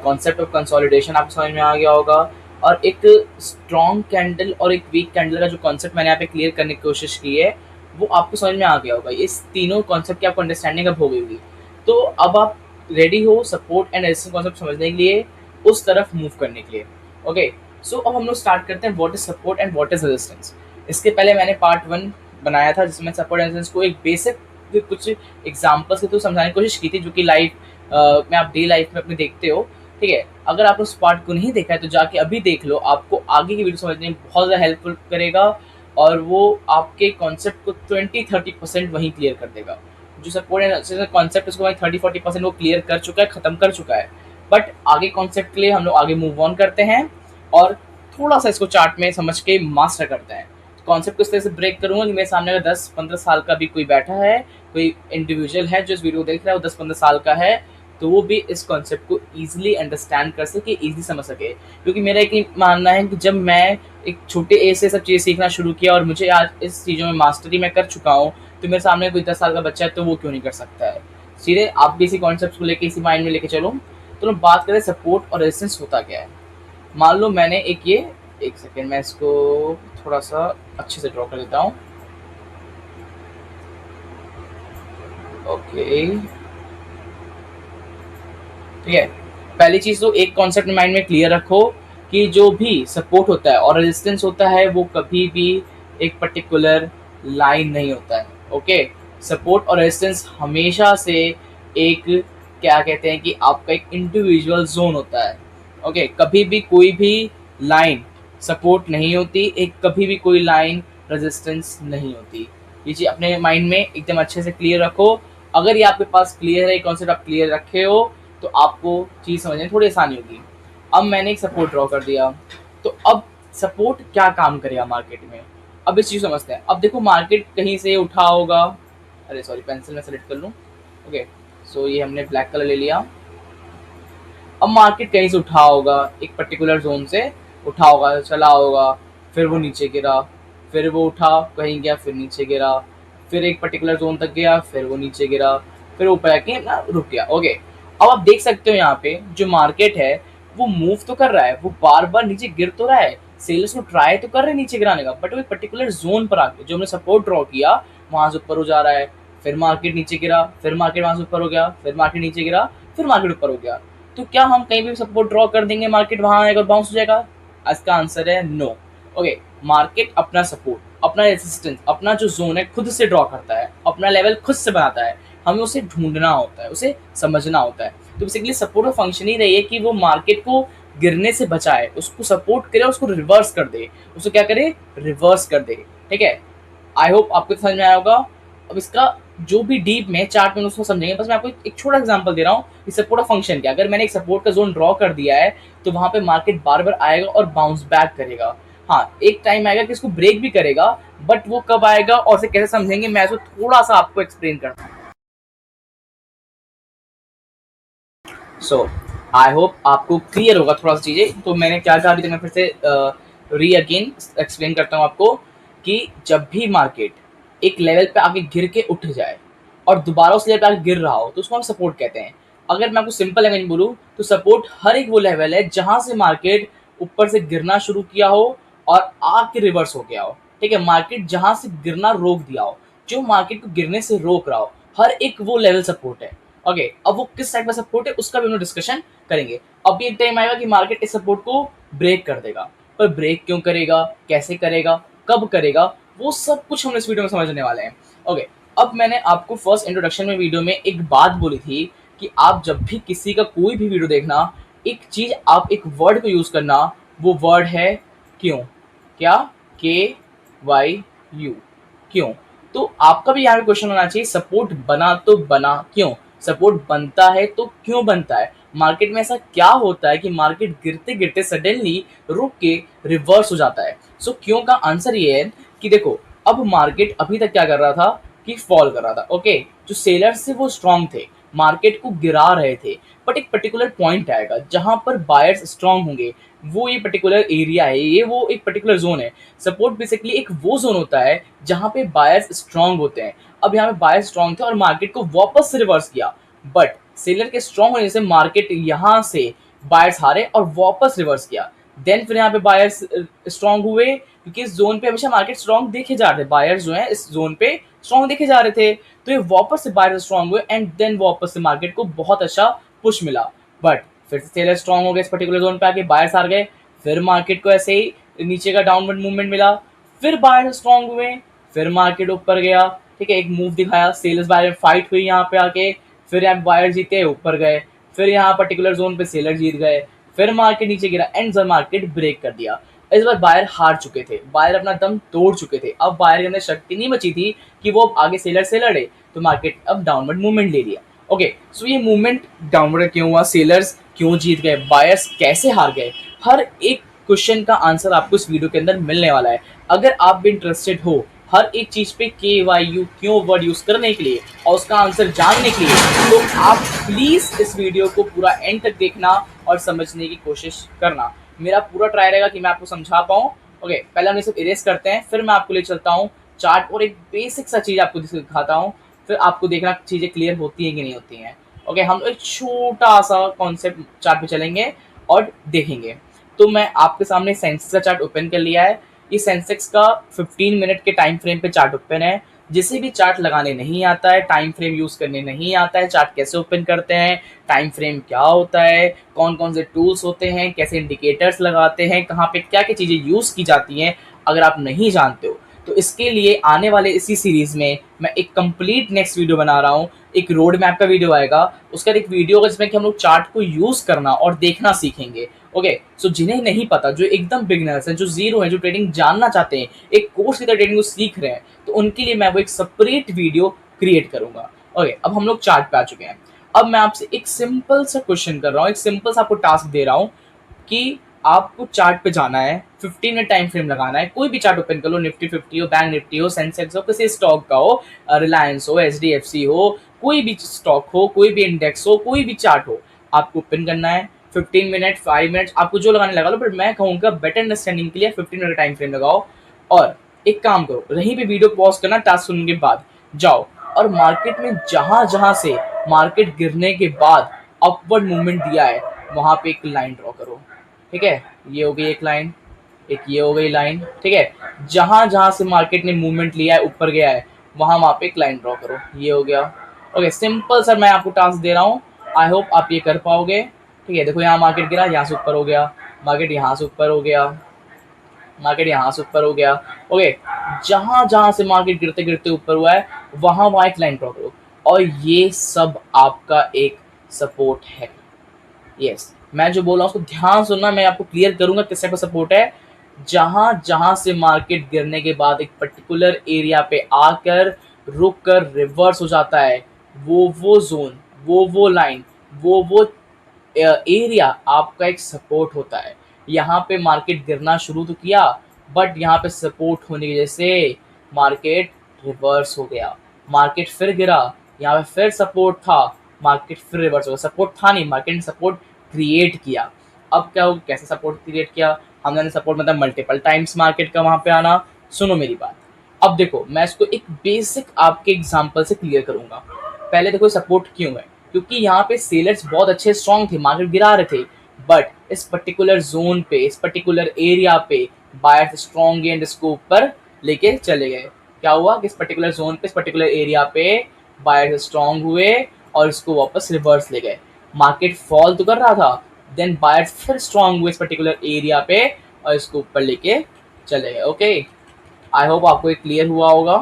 Speaker 1: कॉन्सेप्ट ऑफ कंसोलिडेशन आपको समझ में आ गया होगा, और एक स्ट्रॉन्ग कैंडल और एक वीक कैंडल का जो कॉन्सेप्ट मैंने यहाँ पे क्लियर करने की कोशिश की है, वो आपको समझ में आ गया होगा। इस तीनों कॉन्सेप्ट की आपको अंडरस्टैंडिंग अब हो गई होगी। तो अब आप रेडी हो सपोर्ट एंड रेजिस्टेंस कॉन्सेप्ट समझने के लिए, उस तरफ मूव करने के लिए। ओके, सो अब हम लोग स्टार्ट करते हैं what is support and what is resistance. इसके पहले मैंने पार्ट 1 बनाया था, जिसमें सपोर्ट एंड रेजिस्टेंस को एक बेसिक कुछ एग्जांपल्स के थ्रू समझाने की कोशिश की थी, जो कि लाइफ में आप डे लाइफ में अपने देखते हो। ठीक है, अगर आप उस पार्ट को नहीं देखा है तो जाके अभी देख लो, आपको आगे की वीडियो समझने में बहुत ज़्यादा हेल्पफुल करेगा, और वो आपके कॉन्सेप्ट को 20-30% वहीं क्लियर कर देगा। जो सपोर्ट एंड कॉन्सेप्ट उसको वहीं 30-40% वो क्लियर कर चुका है, ख़त्म कर चुका है। बट आगे कॉन्सेप्ट के लिए हम लोग आगे मूव ऑन करते हैं, और थोड़ा सा इसको चार्ट में समझ के मास्टर करते हैं। कॉन्सेप्ट को इस तरह से ब्रेक करूंगा कि मेरे सामने अगर 10-15 साल का भी कोई बैठा है, कोई इंडिविजुअल है जो इस वीडियो को देख रहा है, वो 10-15 साल का है, तो वो भी इस कॉन्सेप्ट को ईजिली अंडरस्टैंड कर सके, ईजिली समझ सके। क्योंकि मेरा एक मानना है कि जब मैं एक छोटे एज से सब चीज़ें सीखना शुरू किया, और मुझे आज इस चीज़ों में मास्टरी मैं कर चुका हूँ, तो मेरे सामने कोई 10 साल का बच्चा है तो वो क्यों नहीं कर सकता है। सीधे आप भी इसी कॉन्सेप्ट को लेके, इसी माइंड में लेके चलो। तो हम बात करें सपोर्ट और रेजिस्टेंस होता क्या है। मान लो मैंने एक सेकेंड, मैं इसको थोड़ा सा अच्छे से ड्रॉ कर देता हूँ। ओके, ठीक है। पहली चीज़ तो एक कॉन्सेप्ट माइंड में क्लियर रखो कि जो भी सपोर्ट होता है और रेजिस्टेंस होता है वो कभी भी एक पर्टिकुलर लाइन नहीं होता है। ओके, सपोर्ट और रेजिस्टेंस हमेशा से एक, क्या कहते हैं कि आपका एक इंडिविजुअल जोन होता है। ओके, कभी भी कोई भी लाइन सपोर्ट नहीं होती, एक कभी भी कोई लाइन रेजिस्टेंस नहीं होती। ये चीज़ अपने माइंड में एकदम अच्छे से क्लियर रखो। अगर ये आपके पास क्लियर है, कॉन्सेप्ट आप क्लियर रखे हो, तो आपको चीज़ समझने में थोड़ी आसानी होगी। अब मैंने एक सपोर्ट ड्रॉ कर दिया, तो अब सपोर्ट क्या काम करेगा मार्केट में, अब इस चीज़ समझते हैं। अब देखो मार्केट कहीं से उठा होगा, अरे सॉरी पेंसिल में सेलेक्ट कर लूँ। ओके, सो ये हमने ब्लैक कलर ले लिया। अब मार्केट कहीं से उठा होगा, एक पर्टिकुलर जोन से उठा होगा, चला होगा, फिर वो नीचे गिरा, फिर वो उठा कहीं गया, फिर नीचे गिरा, फिर एक पर्टिकुलर जोन तक गया, फिर वो नीचे गिरा, फिर ऊपर आके ना रुक गया। ओके, अब आप देख सकते हो यहाँ पे जो मार्केट है वो मूव तो कर रहा है, वो बार बार नीचे गिर तो रहा है, सेल्स को ट्राई तो कर रहे हैं नीचे गिराने का, बट वो एक पर्टिकुलर जोन पर आके जो हमने सपोर्ट ड्रॉ किया वहां से ऊपर हो जा रहा है। फिर मार्केट नीचे गिरा, फिर मार्केट वहां से ऊपर हो गया, फिर मार्केट नीचे गिरा, फिर मार्केट ऊपर हो गया। तो क्या हम कहीं भी सपोर्ट ड्रॉ कर देंगे मार्केट वहां आएगा और बाउंस हो जाएगा? इसका आंसर है नो। ओके, मार्केट अपना सपोर्ट, अपना रेजिस्टेंस, अपना जो जोन है खुद से ड्रॉ करता है, अपना लेवल खुद से बनाता है, हमें उसे ढूंढना होता है, उसे समझना होता है। तो बेसिकली सपोर्ट का फंक्शन ही रही है कि वो मार्केट को गिरने से बचाए, उसको सपोर्ट करे, उसको रिवर्स कर दे, उसको क्या करे, रिवर्स कर दे। ठीक है, आई होप आपको समझ में आया होगा। अब इसका जो भी डीप में चार्ट में उसको समझेंगे, बस मैं आपको एक छोटा एग्जांपल दे रहा हूँ कि सपोर्ट का फंक्शन क्या। अगर मैंने एक सपोर्ट का जोन ड्रॉ कर दिया है तो वहां पे मार्केट बार बार आएगा और बाउंस बैक करेगा। हाँ, एक टाइम आएगा कि इसको ब्रेक भी करेगा, बट वो कब आएगा और उसे कैसे समझेंगे मैं इसको थोड़ा सा आपको एक्सप्लेन करता हूँ। सो आई होप आपको क्लियर होगा थोड़ा सा चीज़ें। तो मैंने क्या कहा अभी तक, मैं फिर से री अगेन एक्सप्लेन करता हूँ आपको कि जब भी मार्केट एक लेवल पे आके गिर के उठ जाए और दोबारा उस लेवल पे आके गिर रहा हो तो उसको हम सपोर्ट कहते हैं। अगर मैं आपको सिंपल लैंग्वेज में बोलूँ तो सपोर्ट हर एक वो लेवल है जहाँ से मार्केट ऊपर से गिरना शुरू किया हो और आके रिवर्स हो गया हो। ठीक है, मार्केट जहाँ से गिरना रोक दिया हो, जो मार्केट को गिरने से रोक रहा हो, हर एक वो लेवल सपोर्ट है। ओके, अब वो किस टाइप का सपोर्ट है उसका भी हम लोग डिस्कशन करेंगे। अब भी एक टाइम आएगा कि मार्केट इस सपोर्ट को ब्रेक कर देगा, पर ब्रेक क्यों करेगा, कैसे करेगा, कब करेगा, वो सब कुछ हम इस वीडियो में समझने वाले हैं। ओके, अब मैंने आपको फर्स्ट इंट्रोडक्शन में वीडियो में एक बात बोली थी कि आप जब भी किसी का कोई भी वीडियो देखना, एक चीज आप एक वर्ड को यूज करना, वो वर्ड है क्यों। क्या? KYU, क्यों। तो आपका भी यहाँ पे क्वेश्चन होना चाहिए, सपोर्ट बना तो बना क्यों, सपोर्ट बनता है तो क्यों बनता है, मार्केट में ऐसा क्या होता है कि मार्केट गिरते गिरते सडनली रुक के रिवर्स हो जाता है। सो क्यों का आंसर ये है कि देखो, अब मार्केट अभी तक क्या कर रहा था कि फॉल कर रहा था। ओके, जो सेलर्स थे वो स्ट्रांग थे, मार्केट को गिरा रहे थे, बट एक पर्टिकुलर पॉइंट आएगा जहां पर बायर्स स्ट्रांग होंगे। वो ये पर्टिकुलर एरिया है, ये वो एक पर्टिकुलर जोन है। सपोर्ट बेसिकली एक वो जोन होता है जहां पे बायर्स स्ट्रांग होते हैं। अब यहाँ पे बायर्स स्ट्रांग थे और मार्केट को वापस से रिवर्स किया, बट सेलर के स्ट्रांग होने से मार्केट यहाँ से बायर्स हारे और वापस रिवर्स किया। देन फिर यहाँ पे बायर्स स्ट्रांग हुए क्योंकि इस जोन पे हमेशा मार्केट स्ट्रांग देखे जा रहे थे, बायर्स जो है इस जोन पे स्ट्रांग देखे जा रहे थे, तो ये वापस से बायर्स स्ट्रांग हुए एंड देन वापस से मार्केट को बहुत अच्छा पुश मिला। बट फिर से सेलर स्ट्रांग हो गए इस पर्टिकुलर जोन पे आके, बायर्स हार गए, फिर मार्केट को ऐसे ही नीचे का डाउनवर्ड मूवमेंट मिला, फिर बायर्स स्ट्रांग हुए, फिर मार्केट ऊपर गया। ठीक है, एक मूव दिखाया, सेलर्स बायर में फाइट हुई यहाँ पे आके, फिर यहाँ बायर जीते ऊपर गए, फिर यहाँ पर्टिकुलर जोन पे सेलर जीत गए, फिर मार्केट नीचे गिरा एंड जब मार्केट ब्रेक कर दिया। इस बार बायर हार चुके थे, बायर अपना दम तोड़ चुके थे, अब बायर के अंदर शक्ति नहीं बची थी कि वो अब आगे सेलर से लड़े, तो मार्केट अब डाउनवर्ड मूवमेंट ले लिया। ओके, सो ये मूवमेंट डाउनवर्ड क्यों हुआ, सेलर्स क्यों जीत गए, बायर्स कैसे हार गए, हर एक क्वेश्चन का आंसर आपको इस वीडियो के अंदर मिलने वाला है। अगर आप भी इंटरेस्टेड हो हर एक चीज पे KYU क्यों वर्ड यूज करने के लिए और उसका आंसर जानने के लिए, तो आप प्लीज इस वीडियो को पूरा एंड तक देखना और समझने की कोशिश करना। मेरा पूरा ट्राई रहेगा कि मैं आपको समझा पाऊँ। ओके, पहले हम ये सब इरेज करते हैं, फिर मैं आपको ले चलता हूँ चार्ट और एक बेसिक सा चीज आपको दिखाता हूँ, फिर आपको देखना चीजें क्लियर होती हैं कि नहीं होती हैं। ओके, हम एक छोटा सा कॉन्सेप्ट चार्ट पे चलेंगे और देखेंगे। तो मैं आपके सामने सेंसेक्स का चार्ट ओपन कर लिया है। ये सेंसेक्स का 15 मिनट के टाइम फ्रेम पे चार्ट ओपन है, जिसे भी चार्ट लगाने नहीं आता है, टाइम फ्रेम यूज़ करने नहीं आता है, चार्ट कैसे ओपन करते हैं, टाइम फ्रेम क्या होता है, कौन-कौन से टूल्स होते हैं, कैसे इंडिकेटर्स लगाते हैं, कहाँ पे क्या-क्या चीज़ें यूज़ की जाती हैं, अगर आप नहीं जानते हो, तो इसके लिए आने वाले इसी सीरीज़ में मैं एक कंप्लीट नेक्स्ट वीडियो बना रहा हूँ। एक रोड मैप का वीडियो आएगा, उसके बाद एक वीडियो होगा जिसमें कि हम लोग चार्ट को यूज़ करना और देखना सीखेंगे। ओके, सो जिन्हें नहीं पता, जो एकदम बिगिनर्स हैं, जो ज़ीरो हैं, जो ट्रेडिंग जानना चाहते हैं, एक कोर्स की तरह ट्रेडिंग को सीख रहे हैं, तो उनके लिए मैं वो एक सेपरेट वीडियो क्रिएट करूँगा। ओके, अब हम लोग चार्ट पे आ चुके हैं। अब मैं आपसे एक सिंपल सा क्वेश्चन कर रहा हूँ, एक सिंपल सा आपको टास्क दे रहा हूँ कि आपको चार्ट पे जाना है, 15 मिनट टाइम फ्रेम लगाना है, कोई भी चार्ट ओपन कर लो, निफ्टी 50 हो, बैंक निफ्टी हो, सेंसेक्स हो, किसी स्टॉक का हो, रिलायंस हो, एचडीएफसी हो, कोई भी स्टॉक हो, कोई भी इंडेक्स हो, कोई भी चार्ट हो, आपको ओपन करना है। 15 मिनट, 5 मिनट, आपको जो लगाने लगा लो, बट मैं कहूँगा बेटर अंडरस्टैंडिंग के लिए 15 मिनट टाइम फ्रेम लगाओ। और एक काम करो, यहीं पे वीडियो पॉज करना, टास्क सुनने के बाद जाओ और मार्केट में जहां जहां से मार्केट गिरने के बाद अपवर्ड मूवमेंट दिया है, वहां पे एक लाइन ड्रॉ करो। ठीक है, ये हो गई एक लाइन, एक ये हो गई लाइन। ठीक है, जहां जहां से मार्केट ने मूवमेंट लिया है, ऊपर गया है, वहां पे एक लाइन ड्रॉ करो। ये हो गया। ओके, सिंपल सर, मैं आपको टास्क दे रहा हूँ, आई होप आप ये कर पाओगे। ठीक है, देखो यहाँ मार्केट गिरा, यहाँ से ऊपर हो गया, मार्केट यहाँ से ऊपर हो गया, मार्केट यहाँ से ऊपर हो गया। ओके, जहां जहां से मार्केट गिरते गिरते ऊपर हुआ है, वहां वहां एक लाइन ड्रॉ करो, और ये सब आपका एक सपोर्ट है। यस, मैं जो बोल रहा हूँ उसको ध्यान सुनना, मैं आपको क्लियर करूंगा किस टाइप का सपोर्ट है। जहां जहां से मार्केट गिरने के बाद एक पर्टिकुलर एरिया पे आकर रुक कर रिवर्स हो जाता है, वो जोन, वो लाइन, वो एरिया आपका एक सपोर्ट होता है। यहाँ पे मार्केट गिरना शुरू तो किया, बट यहाँ पे सपोर्ट होने की वजह से मार्केट रिवर्स हो गया, मार्केट फिर गिरा, यहाँ पे फिर सपोर्ट था, मार्केट फिर रिवर्स हो गया। सपोर्ट था नहीं, मार्केट ने सपोर्ट क्रिएट किया। अब क्या हो, कैसे सपोर्ट क्रिएट किया हमने? सपोर्ट मतलब मल्टीपल टाइम्स मार्केट का वहां पे आना। सुनो मेरी बात, अब देखो मैं इसको एक बेसिक आपके एग्जांपल से क्लियर करूंगा। पहले देखो सपोर्ट क्यों है, क्योंकि यहाँ पे सेलर्स बहुत अच्छे स्ट्रॉन्ग थे, मार्केट गिरा रहे थे, बट इस पर्टिकुलर जोन पे, इस पर्टिकुलर एरिया पे बायर्स स्ट्रॉन्ग एंड इसको ऊपर लेके चले गए। क्या हुआ कि इस पर्टिकुलर जोन पे, इस पर्टिकुलर एरिया पे बायर्स स्ट्रॉन्ग हुए और इसको वापस रिवर्स ले गए। मार्केट फॉल तो कर रहा था, देन बायर्स फिर स्ट्रॉन्ग हुए इस पर्टिकुलर एरिया पे और इसको ऊपर लेके चले गए। ओके, आई होप आपको ये क्लियर हुआ होगा।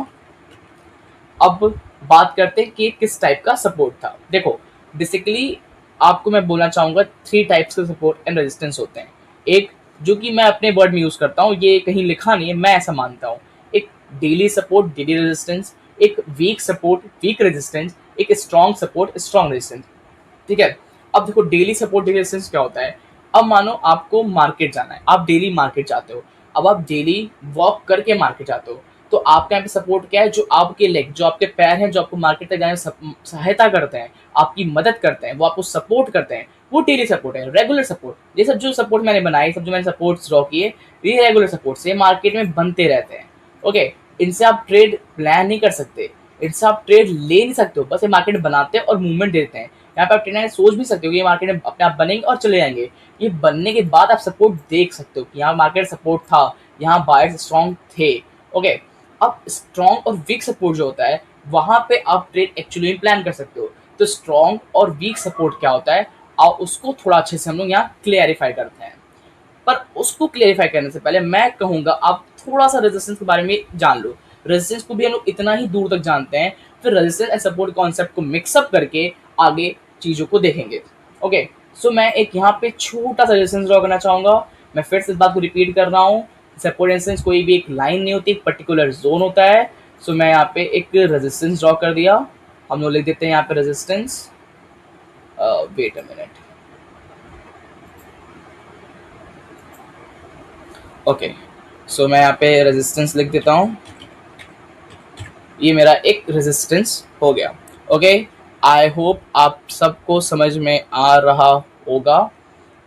Speaker 1: अब बात करते हैं कि किस टाइप का सपोर्ट था। देखो, बेसिकली आपको मैं बोलना चाहूँगा 3 टाइप्स के सपोर्ट एंड रेजिस्टेंस होते हैं। एक जो कि मैं अपने वर्ड में यूज़ करता हूँ, ये कहीं लिखा नहीं है, मैं ऐसा मानता हूँ। एक डेली सपोर्ट, डेली रेजिस्टेंस, एक वीक सपोर्ट, वीक रेजिस्टेंस, एक स्ट्रॉन्ग सपोर्ट, स्ट्रॉन्ग रेजिस्टेंस। ठीक है, अब देखो डेली सपोर्ट, डेली रेजिस्टेंस क्या होता है। अब मानो आपको मार्केट जाना है, आप डेली मार्केट जाते हो, अब आप डेली वॉक करके मार्केट जाते हो, तो आपका यहाँ पे सपोर्ट क्या है? जो आपके लेग, जो आपके पैर हैं, जो आपको मार्केट तक जाने में सहायता करते हैं, आपकी मदद करते हैं, वो आपको सपोर्ट करते हैं, वो डेली सपोर्ट है। रेगुलर सपोर्ट, ये सब जो सपोर्ट मैंने बनाए, सब जो मैंने सपोर्ट्स ड्रॉ किए, ये रेगुलर सपोर्ट से मार्केट में बनते रहते हैं। ओके, इनसे आप ट्रेड प्लान नहीं कर सकते, इनसे आप ट्रेड ले नहीं सकते हो, बस ये मार्केट बनाते हैं और मूवमेंट देते हैं। यहाँ पे आप ट्रेड सोच भी सकते हो कि ये मार्केट में अपने आप बनेंगे और चले जाएंगे। ये बनने के बाद आप सपोर्ट देख सकते हो कि यहाँ मार्केट सपोर्ट था, यहाँ बायर्स स्ट्रॉन्ग थे। ओके, अब स्ट्रॉन्ग और वीक सपोर्ट जो होता है, वहां पे आप ट्रेड एक्चुअली प्लान कर सकते हो। तो स्ट्रॉन्ग और वीक सपोर्ट क्या होता है, और उसको थोड़ा अच्छे से हम लोग यहाँ क्लियरिफाई करते हैं। पर उसको क्लियरिफाई करने से पहले मैं कहूंगा आप थोड़ा सा रेजिस्टेंस के बारे में जान लो। रेजिस्टेंस को भी हम लोग इतना ही दूर तक जानते हैं, फिर रेजिस्टेंस एंड सपोर्ट कॉन्सेप्ट को मिक्सअप करके आगे चीजों को देखेंगे। ओके, सो मैं एक यहाँ पे छोटा सा रेजिस्टेंस ड्रॉ करना चाहूंगा। मैं फिर से इस बात को रिपीट कर रहा हूँ, सपोर्ट रेजिस्टेंस कोई भी एक लाइन नहीं होती, एक पर्टिकुलर जोन होता है। सो मैं यहाँ पे एक रेजिस्टेंस ड्रॉ कर दिया। हम लोग लिख देते हैं यहाँ पे resistance, wait a minute. Okay, so मैं यहाँ पे रेजिस्टेंस लिख देता हूँ, ये मेरा एक रेजिस्टेंस हो गया। ओके, आई होप आप सबको समझ में आ रहा होगा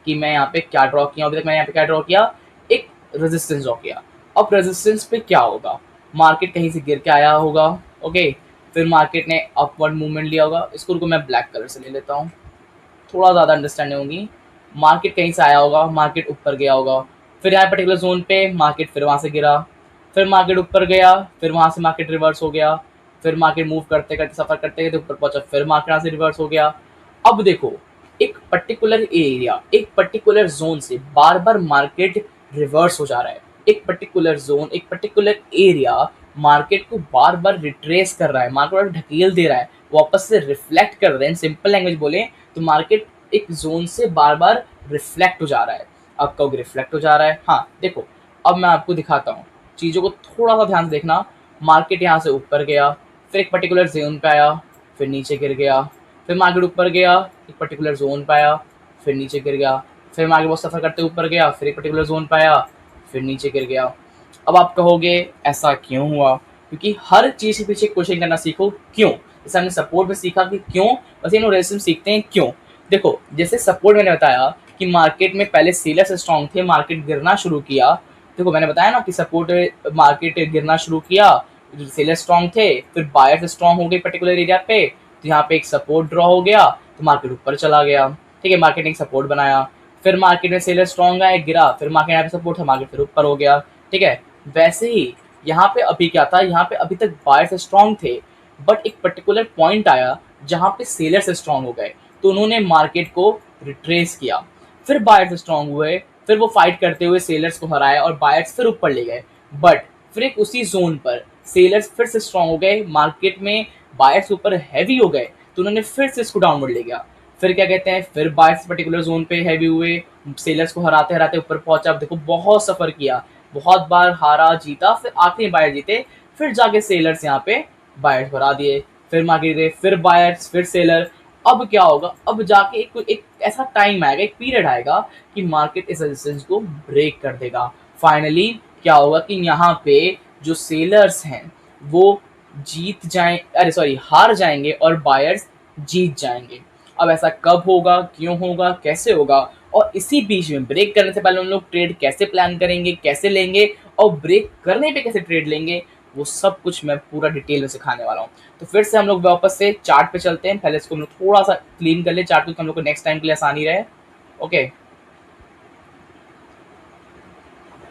Speaker 1: कि मैं यहाँ पे क्या ड्रॉ किया। अभी तक मैंने यहाँ पे क्या ड्रॉ किया, एक रेजिस्टेंस ड्रॉ किया। अब रेजिस्टेंस पे क्या होगा, मार्केट कहीं से गिर के आया होगा। ओके, फिर मार्केट ने अपवर्ड मूवमेंट लिया होगा, इसको रुको मैं ब्लैक कलर से ले लेता हूँ, थोड़ा ज़्यादा अंडरस्टैंडिंग होगी। मार्केट कहीं से आया होगा, मार्केट ऊपर गया होगा, फिर यहाँ पर्टिकुलर जोन पे मार्केट फिर वहाँ से गिरा, फिर मार्केट ऊपर गया, फिर वहाँ से मार्केट रिवर्स हो गया, फिर मार्केट मूव करते करते सफर करते करते ऊपर पहुंचा, फिर मार्केट यहाँ से रिवर्स हो गया। अब देखो एक पर्टिकुलर एरिया, एक पर्टिकुलर जोन से बार बार मार्केट रिवर्स हो जा रहा है। एक पर्टिकुलर जोन, एक पर्टिकुलर एरिया मार्केट को बार बार रिट्रेस कर रहा है, मार्केट ढकेल दे रहा है, वापस से रिफ्लेक्ट कर रहे हैं। सिंपल लैंग्वेज बोले तो मार्केट एक जोन से बार बार रिफ्लेक्ट हो जा रहा है। अब कब रिफ्लेक्ट हो जा रहा है, हाँ देखो अब मैं आपको दिखाता हूँ, चीज़ों को थोड़ा सा ध्यान से देखना। मार्केट यहाँ से ऊपर गया, फिर एक पर्टिकुलर जोन पे आया, फिर नीचे गिर गया, फिर मार्केट ऊपर गया, एक पर्टिकुलर जोन पे आया, फिर नीचे गिर गया, फिर मार्केट बहुत सफ़र करते ऊपर गया, फिर एक पर्टिकुलर जोन पे आया, फिर नीचे गिर गया। अब आप कहोगे ऐसा क्यों हुआ, क्योंकि हर चीज़ के पीछे क्वेश्चन करना सीखो क्यों। जैसे हमने सपोर्ट में सीखा कि क्यों, वैसे हम रेजिस्टेंस सीखते हैं क्यों। देखो जैसे सपोर्ट मैंने बताया कि मार्केट में पहले सेलर्स स्ट्रॉन्ग थे, मार्केट गिरना शुरू किया। देखो मैंने बताया ना कि सपोर्ट मार्केट गिरना शुरू किया, सेलर स्ट्रॉन्ग थे, फिर बायर्स स्ट्रॉन्ग हो गए पर्टिकुलर एरिया पे, तो यहाँ पे एक सपोर्ट ड्रॉ हो गया, तो मार्केट ऊपर चला गया। ठीक है, मार्केट ने एक सपोर्ट बनाया, फिर मार्केट में सेलर स्ट्रॉन्ग आए, गिरा, फिर मार्केट यहाँ पे सपोर्ट था, मार्केट फिर ऊपर हो गया। ठीक है, वैसे ही यहाँ पे अभी क्या था, यहाँ पे अभी तक बायर्स स्ट्रॉन्ग थे, बट एक पर्टिकुलर पॉइंट आया जहाँ पे सेलर्स स्ट्रॉन्ग हो गए, तो उन्होंने मार्केट को रिट्रेस किया। फिर बायर्स स्ट्रॉन्ग हुए, फिर वो फाइट करते हुए सेलर्स को हराया और बायर्स फिर ऊपर ले गए। बट फिर एक उसी जोन पर सेलर्स फिर से स्ट्रॉन्ग हो गए, मार्केट में बायर्स ऊपर हैवी हो गए, तो उन्होंने फिर से इसको डाउनवर्ड ले गया। फिर क्या कहते हैं, फिर बायर्स पर्टिकुलर जोन पे हैवी हुए, सेलर्स को हराते हराते ऊपर पहुंचा। अब देखो बहुत सफर किया, बहुत बार हारा जीता, फिर आखिरी बायर जीते, फिर जाके सेलर्स यहाँ पे बायर्स भरा दिए, फिर मार्केट गए, फिर बायर्स, फिर सेलर। अब क्या होगा, अब जाके एक ऐसा टाइम आएगा, एक पीरियड आएगा कि मार्केट इस रेजिस्टेंस को ब्रेक कर देगा। फाइनली क्या होगा कि यहाँ पे जो सेलर्स हैं वो जीत जाए, अरे सॉरी हार जाएंगे और बायर्स जीत जाएंगे। अब ऐसा कब होगा, क्यों होगा, कैसे होगा, और इसी बीच में ब्रेक करने से पहले हम लोग ट्रेड कैसे प्लान करेंगे, कैसे लेंगे, और ब्रेक करने पे कैसे ट्रेड लेंगे, वो सब कुछ मैं पूरा डिटेल में सिखाने वाला हूँ। तो फिर से हम लोग वापस से चार्ट पे चलते हैं। पहले इसको हम लोग थोड़ा सा क्लीन कर ले चार्ट को, तो हम लोग को नेक्स्ट टाइम के लिए आसानी रहे। ओके,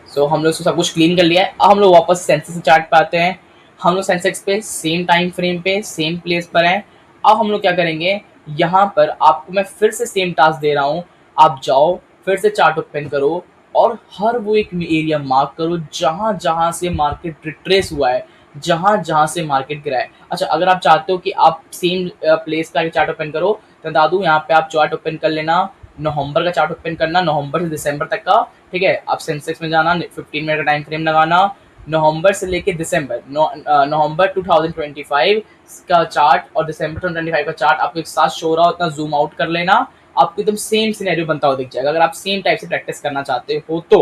Speaker 1: सो हम लोग सब कुछ क्लीन कर लिया है। अब हम लोग वापस सेंसेक्स चार्ट पे आते हैं। हम लोग सेंसेक्स पे सेम टाइम फ्रेम पे सेम प्लेस पर हैं। अब हम लोग क्या करेंगे, यहाँ पर आपको मैं फिर से सेम टास्क दे रहा हूँ। आप जाओ, फिर से चार्ट ओपन करो और हर वो एक एरिया मार्क करो जहाँ जहाँ से मार्केट रिट्रेस हुआ है, जहाँ जहाँ से मार्केट गिरा है। अच्छा, अगर आप चाहते हो कि आप सेम प्लेस का चार्ट ओपन करो, तो बता दूँ यहाँ पे आप चार्ट ओपन कर लेना, नवंबर का चार्ट ओपन करना, नवंबर से दिसंबर तक का। ठीक है, आप सेंसेक्स में जाना, 15 मिनट का टाइम फ्रेम लगाना, नवंबर से लेके दिसंबर, नवंबर 2025 का चार्ट और दिसंबर 2025 का चार्ट आपको एक साथ शो रहा हो, उतना जूम आउट कर लेना, आपको एकदम सेम सिनेरियो बनता हुआ दिख जाएगा, अगर आप सेम टाइप से प्रैक्टिस करना चाहते हो तो।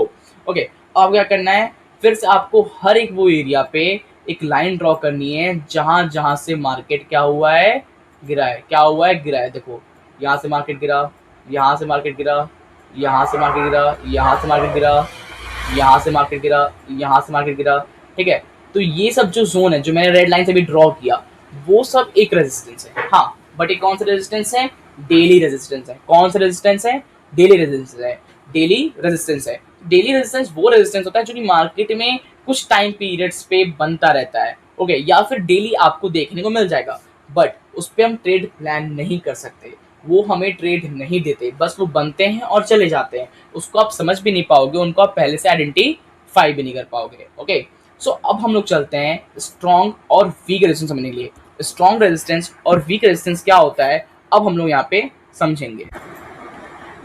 Speaker 1: ओके, अब क्या करना है, फिर से आपको हर एक वो एरिया पे एक लाइन ड्रॉ करनी है जहां जहां से मार्केट क्या हुआ है, गिरा है, क्या हुआ है, गिरा है। देखो यहाँ से मार्केट गिरा, यहाँ से मार्केट गिरा, यहाँ से मार्केट गिरा, यहाँ से मार्केट गिरा, यहाँ से मार्केट गिरा, यहाँ से मार्केट गिरा। ठीक है, तो ये सब जो जोन है जो मैंने रेड लाइन से भी ड्रॉ किया, वो सब एक रेजिस्टेंस है। हाँ, बट ये कौन सा रेजिस्टेंस है, डेली रेजिस्टेंस है। कौन सा रेजिस्टेंस है, डेली रेजिस्टेंस है। डेली रेजिस्टेंस है, डेली रेजिस्टेंस वो रेजिस्टेंस होता है जो कि मार्केट में कुछ टाइम पीरियड्स पे बनता रहता है। ओके, या फिर डेली आपको देखने को मिल जाएगा, बट उस पर हम ट्रेड प्लान नहीं कर सकते, वो हमें ट्रेड नहीं देते, बस वो बनते हैं और चले जाते हैं, उसको आप समझ भी नहीं पाओगे, उनको आप पहले से आइडेंटिफाई भी नहीं कर पाओगे। ओके, सो अब हम लोग चलते हैं स्ट्रॉन्ग और वीक रेजिस्टेंस समझने के लिए। स्ट्रॉन्ग रेजिस्टेंस और वीक रेजिस्टेंस क्या होता है, अब हम लोग यहाँ पे समझेंगे।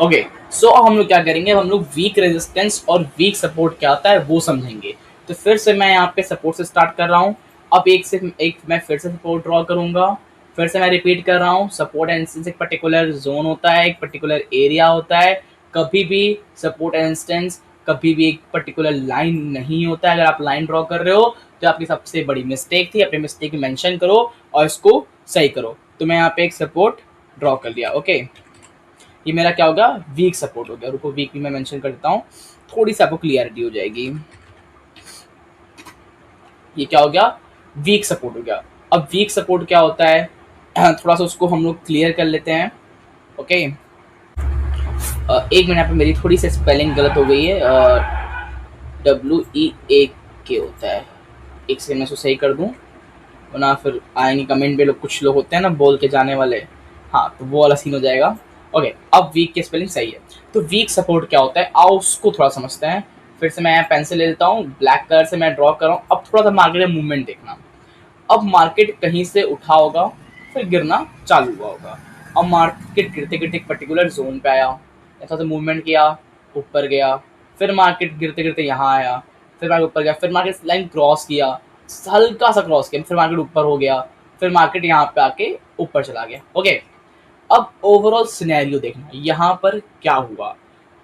Speaker 1: ओके, सो अब हम लोग क्या करेंगे, अब हम लोग वीक रेजिस्टेंस और वीक सपोर्ट क्या होता है वो समझेंगे। तो फिर से मैं यहाँ पे सपोर्ट से स्टार्ट कर रहा हूँ। अब एक से एक मैं फिर से सपोर्ट ड्रॉ करूंगा, फिर से मैं रिपीट कर रहा हूँ। सपोर्ट एंड रेजिस्टेंस एक पर्टिकुलर जोन होता है, एक पर्टिकुलर एरिया होता है। कभी भी सपोर्ट एंड रेजिस्टेंस कभी भी एक पर्टिकुलर लाइन नहीं होता है। अगर आप लाइन ड्रॉ कर रहे हो तो आपकी सबसे बड़ी मिस्टेक थी, अपनी मिस्टेक मेंशन करो और इसको सही करो। तो मैं यहाँ पे एक सपोर्ट ड्रॉ कर लिया। ओके, ये मेरा क्या होगा, वीक सपोर्ट हो गया। रुको, वीक भी मैं मेंशन कर देता हूँ, थोड़ी सी आपको क्लियरिटी हो जाएगी। ये क्या हो गया, वीक सपोर्ट हो गया। अब वीक सपोर्ट क्या होता है, थोड़ा सा उसको हम लोग क्लियर कर लेते हैं। ओके, एक मिनट, यहाँ पे मेरी थोड़ी सी स्पेलिंग गलत हो गई है, WEAK होता है। एक सेकंड में इसको सही कर दूँ। वरना फिर आएंगे कमेंट पे लोग, कुछ लोग होते हैं ना बोल के जाने वाले। हाँ, तो वो वाला सीन हो जाएगा। ओके, अब वीक की स्पेलिंग सही है। तो वीक सपोर्ट क्या होता है, आओ उसको थोड़ा समझते हैं। फिर से मैं पेंसिल ले लेता हूँ, ब्लैक कलर से मैं ड्रॉ कर रहा हूँ। अब थोड़ा सा मार्केट में मूवमेंट देखना। अब मार्केट कहीं से उठा होगा, फिर गिरना चालू हुआ होगा। अब मार्केट गिरते गिरते एक पर्टिकुलर जोन पे आया, ऐसा तो मूवमेंट किया, ऊपर गया। फिर मार्केट गिरते गिरते यहाँ आया, फिर मार्केट ऊपर गया, फिर मार्केट लाइन क्रॉस किया, हल्का सा क्रॉस किया, फिर मार्केट ऊपर हो गया, फिर मार्केट यहाँ पे आके ऊपर चला गया। ओके, अब ओवरऑल सिनेरियो देखना यहाँ पर क्या हुआ।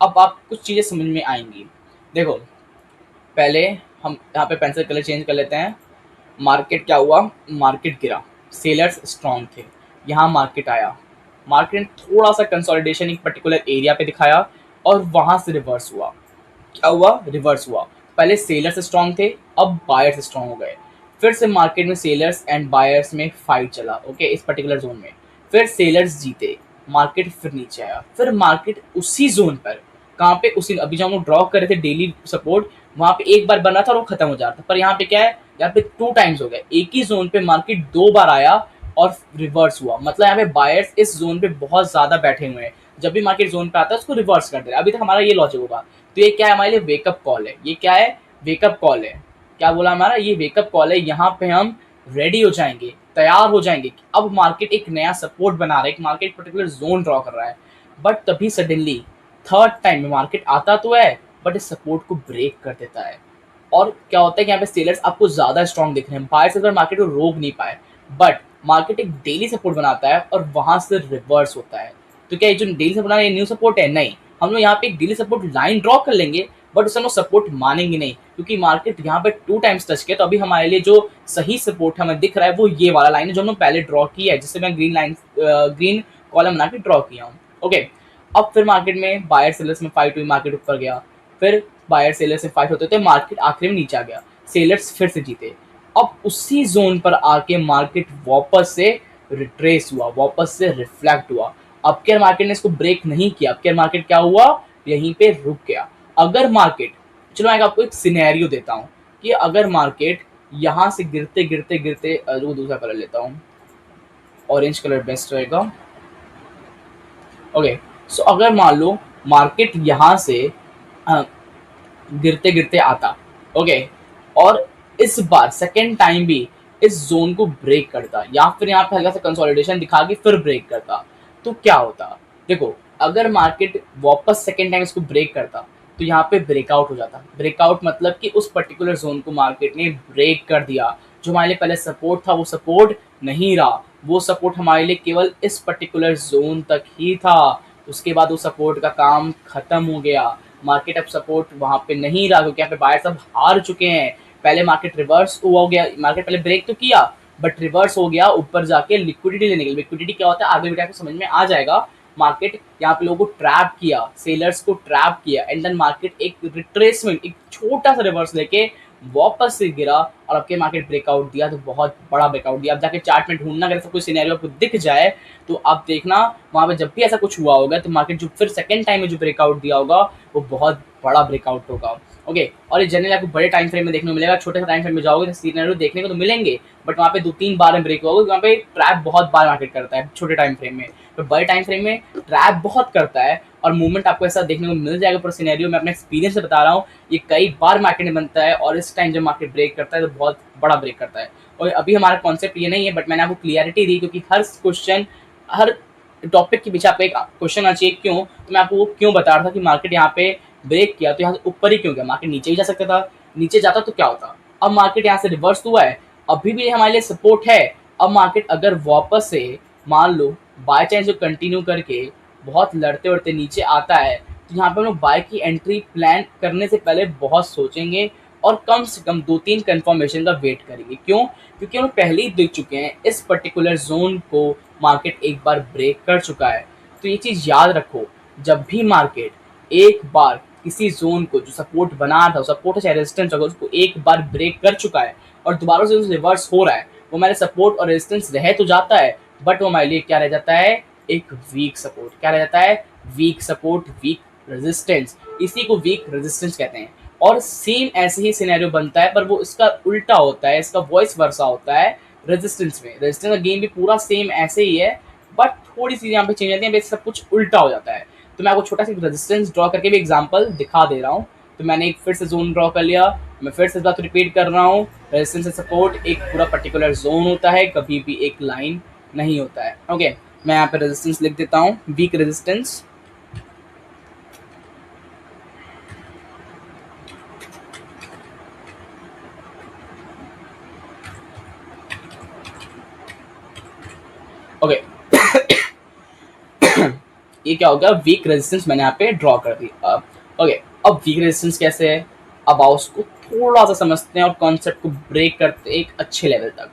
Speaker 1: अब आप कुछ चीज़ें समझ में आएंगी। देखो, पहले हम यहाँ पे पेंसिल कलर चेंज कर लेते हैं। मार्केट क्या हुआ, मार्केट गिरा, सेलर्स स्ट्रॉन्ग थे। यहाँ मार्केट आया, मार्केट ने थोड़ा सा कंसोलिडेशन एक पर्टिकुलर एरिया पे दिखाया और वहां से रिवर्स हुआ। क्या हुआ, रिवर्स हुआ। पहले सेलर्स स्ट्रॉन्ग थे, अब बायर्स स्ट्रॉन्ग हो गए। फिर से मार्केट में सेलर्स एंड बायर्स में फाइट चला, ओके, इस पर्टिकुलर जोन में। फिर सेलर्स जीते, मार्केट फिर नीचे आया, फिर मार्केट उसी जोन पर, कहाँ पे, उसी अभी जो हम लोग ड्रॉ कर रहे थे डेली सपोर्ट, वहां पे एक बार बना था और वो खत्म हो जाता था। पर यहाँ पे क्या है, यहाँ पे 2 टाइम्स हो गया, एक ही जोन पे मार्केट 2 बार आया और रिवर्स हुआ। मतलब यहाँ पे बायर्स इस जोन पे बहुत ज्यादा बैठे हुए हैं, जब भी मार्केट जोन पे आता है उसको रिवर्स कर दे रहा है। अभी तक हमारा ये लॉजिक होगा। तो ये क्या है, हमारे लिए वेकअप कॉल है। ये क्या है, वेकअप कॉल है। क्या बोला हमारा, ये वेकअप कॉल है। यहाँ पे हम रेडी हो जाएंगे, तैयार हो जाएंगे कि अब मार्केट एक नया सपोर्ट बना रहा है, एक मार्केट पर्टिकुलर जोन ड्रॉ कर रहा है। बट तभी सडनली थर्ड टाइम में मार्केट आता तो है, बट इस सपोर्ट को ब्रेक कर देता है। और क्या होता है कि यहाँ पे सेलर्स आपको ज्यादा स्ट्रॉन्ग दिख रहे हैं, बायर्स अगर मार्केट को रोक नहीं पाए। बट मार्केट एक डेली सपोर्ट बनाता है और वहां से रिवर्स होता है। तो क्या ये जो डेली सपोर्ट है, ये न्यू सपोर्ट है? नहीं, हम लोग यहाँ पे एक डेली सपोर्ट लाइन ड्रॉ कर लेंगे, बट उसे हम लोग सपोर्ट मानेंगे नहीं, क्योंकि मार्केट यहाँ पे 2 टाइम्स टच किया। तो अभी हमारे लिए जो सही सपोर्ट हमें दिख रहा है वो ये वाला लाइन है, जो हमने पहले ड्रॉ किया है, जिससे मैं ग्रीन लाइन, ग्रीन कॉलम बना के ड्रॉ किया हूँ। ओके, अब फिर मार्केट में बायर सेलर्स में फाइट हुई, मार्केट ऊपर गया। फिर बायर सेलर से फाइट होते होते मार्केट आखिर में नीचे आ गया, सेलर्स फिर से जीते। अब उसी जोन पर आके मार्केट वापस से रिट्रेस हुआ, वापस से रिफ्लेक्ट हुआ। अब क्या मार्केट ने इसको ब्रेक नहीं किया, अब क्या मार्केट क्या हुआ, यहीं पे रुक गया। अगर मार्केट, चलो मैं आपको एक सिनेरियो देता हूँ कि अगर मार्केट यहाँ से गिरते गिरते गिरते, वो दूसरा कलर लेता हूँ, ऑरेंज कलर बेस्ट रहेगा। ओके, सो अगर मान लो मार्केट यहाँ से गिरते गिरते आता, ओके, और इस बार सेकेंड टाइम भी इस जोन को ब्रेक करता, या फिर यहाँ पे हल्का सा कंसोलिडेशन दिखा के फिर ब्रेक करता, तो क्या होता। देखो, अगर मार्केट वापस सेकेंड टाइम इसको ब्रेक करता, तो यहाँ पे ब्रेकआउट हो जाता। ब्रेकआउट मतलब कि उस पर्टिकुलर जोन को मार्केट ने ब्रेक कर दिया। जो हमारे लिए पहले सपोर्ट था वो सपोर्ट नहीं रहा, वो सपोर्ट हमारे लिए केवल इस पर्टिकुलर जोन तक ही था। उसके बाद उस सपोर्ट का काम खत्म हो गया। मार्केट अब सपोर्ट वहां पे नहीं रहा, क्योंकि यहाँ पे बायर सब हार चुके हैं। पहले मार्केट रिवर्स हुआ हो गया, मार्केट पहले ब्रेक तो किया बट रिवर्स हो गया ऊपर जाके लिक्विडिटी लेने के लिए। लिक्विडिटी क्या होता है आगे बेटा को समझ में आ जाएगा। मार्केट यहाँ पे लोगों को ट्रैप किया, सेलर्स को ट्रैप किया, एंड देन मार्केट एक रिट्रेसमेंट, एक छोटा सा रिवर्स लेके वापस से गिरा और आपके मार्केट ब्रेकआउट दिया, तो बहुत बड़ा ब्रेकआउट दिया। अब जाके चार्ट में ढूंढना, अगर ऐसा कोई सिनेरियो आपको दिख जाए तो आप देखना वहां पे जब भी ऐसा कुछ हुआ होगा तो मार्केट जो फिर सेकंड टाइम में जो ब्रेकआउट दिया होगा वो बहुत बड़ा ब्रेकआउट होगा। ओके, और ये जनरली आपको बड़े टाइम फ्रेम में देखने को मिलेगा। छोटे से टाइम फ्रेम में जाओगे तो सिनेरियो देखने को तो मिलेंगे, बट वहाँ पे 2-3 बार में ब्रेक होगा। वहाँ पे ट्रैप बहुत बार मार्केट करता है छोटे टाइम फ्रेम में, तो बड़े टाइम फ्रेम में ट्रैप बहुत करता है और मूवमेंट आपको ऐसा देखने को मिल जाएगा। पर सिनेरियो में अपने एक्सपीरियंस से बता रहा हूँ, ये कई बार मार्केट में बनता है और इस टाइम जब मार्केट ब्रेक करता है तो बहुत बड़ा ब्रेक करता है। और अभी हमारा कॉन्सेप्ट ये नहीं है, बट मैंने आपको क्लियरिटी दी, क्योंकि हर क्वेश्चन, हर टॉपिक के पीछे आपको एक क्वेश्चन आना चाहिए क्यों, तो मैं आपको वो क्यों बता रहा था कि मार्केट यहाँ पे ब्रेक किया तो यहाँ से ऊपर ही क्यों गया, मार्केट नीचे भी जा सकता था, नीचे जाता तो क्या होता। अब मार्केट यहाँ से रिवर्स हुआ है, अभी भी हमारे लिए सपोर्ट है। अब मार्केट अगर वापस से मान लो बाय चांस जो कंटिन्यू करके बहुत लड़ते उड़ते नीचे आता है, तो यहाँ पे हम लोग बाय की एंट्री प्लान करने से पहले बहुत सोचेंगे और कम से कम 2-3 कंफर्मेशन का वेट करेंगे। क्यों? क्योंकि हम पहले ही देख चुके हैं इस पर्टिकुलर जोन को मार्केट एक बार ब्रेक कर चुका है। तो ये चीज़ याद रखो, जब भी मार्केट एक बार किसी जोन को जो सपोर्ट बना था, सपोर्ट चाहे रेजिस्टेंस होगा, उसको एक बार ब्रेक कर चुका है और दोबारा से रिवर्स हो रहा है, वो हमारे सपोर्ट और रेजिस्टेंस रह तो जाता है, बट वो हमारे लिए क्या रह जाता है, एक वीक सपोर्ट। क्या रह जाता है? Weak support, weak resistance. इसी को वीक रेजिस्टेंस कहते हैं। और सेम ऐसे ही सिनेरियो बनता है, पर वो इसका उल्टा होता है, इसका वॉइस वर्सा होता है। रेजिस्टेंस में। रेजिस्टेंस का गेम भी पूरा सेम ऐसे ही है, बट थोड़ी सी यहाँ पे चेंज आती है, सब कुछ उल्टा हो जाता है। तो मैं आपको छोटा सा रेजिस्टेंस ड्रॉ करके भी एग्जांपल दिखा दे रहा हूँ। तो मैंने एक फिर से जोन ड्रॉ कर लिया, मैं फिर से इस बात रिपीट कर रहा हूँ। रेजिस्टेंस एंड सपोर्ट एक पूरा पर्टिकुलर जोन होता है, कभी भी एक लाइन नहीं होता है। ओके, मैं यहाँ पे रेजिस्टेंस लिख देता हूँ, वीक रेजिस्टेंस। ओके, ये क्या हो गया, वीक रेजिस्टेंस मैंने यहाँ पे ड्रॉ कर दी। ओके, अब वीक रेजिस्टेंस कैसे है, अब आओ उसको थोड़ा सा समझते हैं और कॉन्सेप्ट को ब्रेक करते हैं एक अच्छे लेवल तक।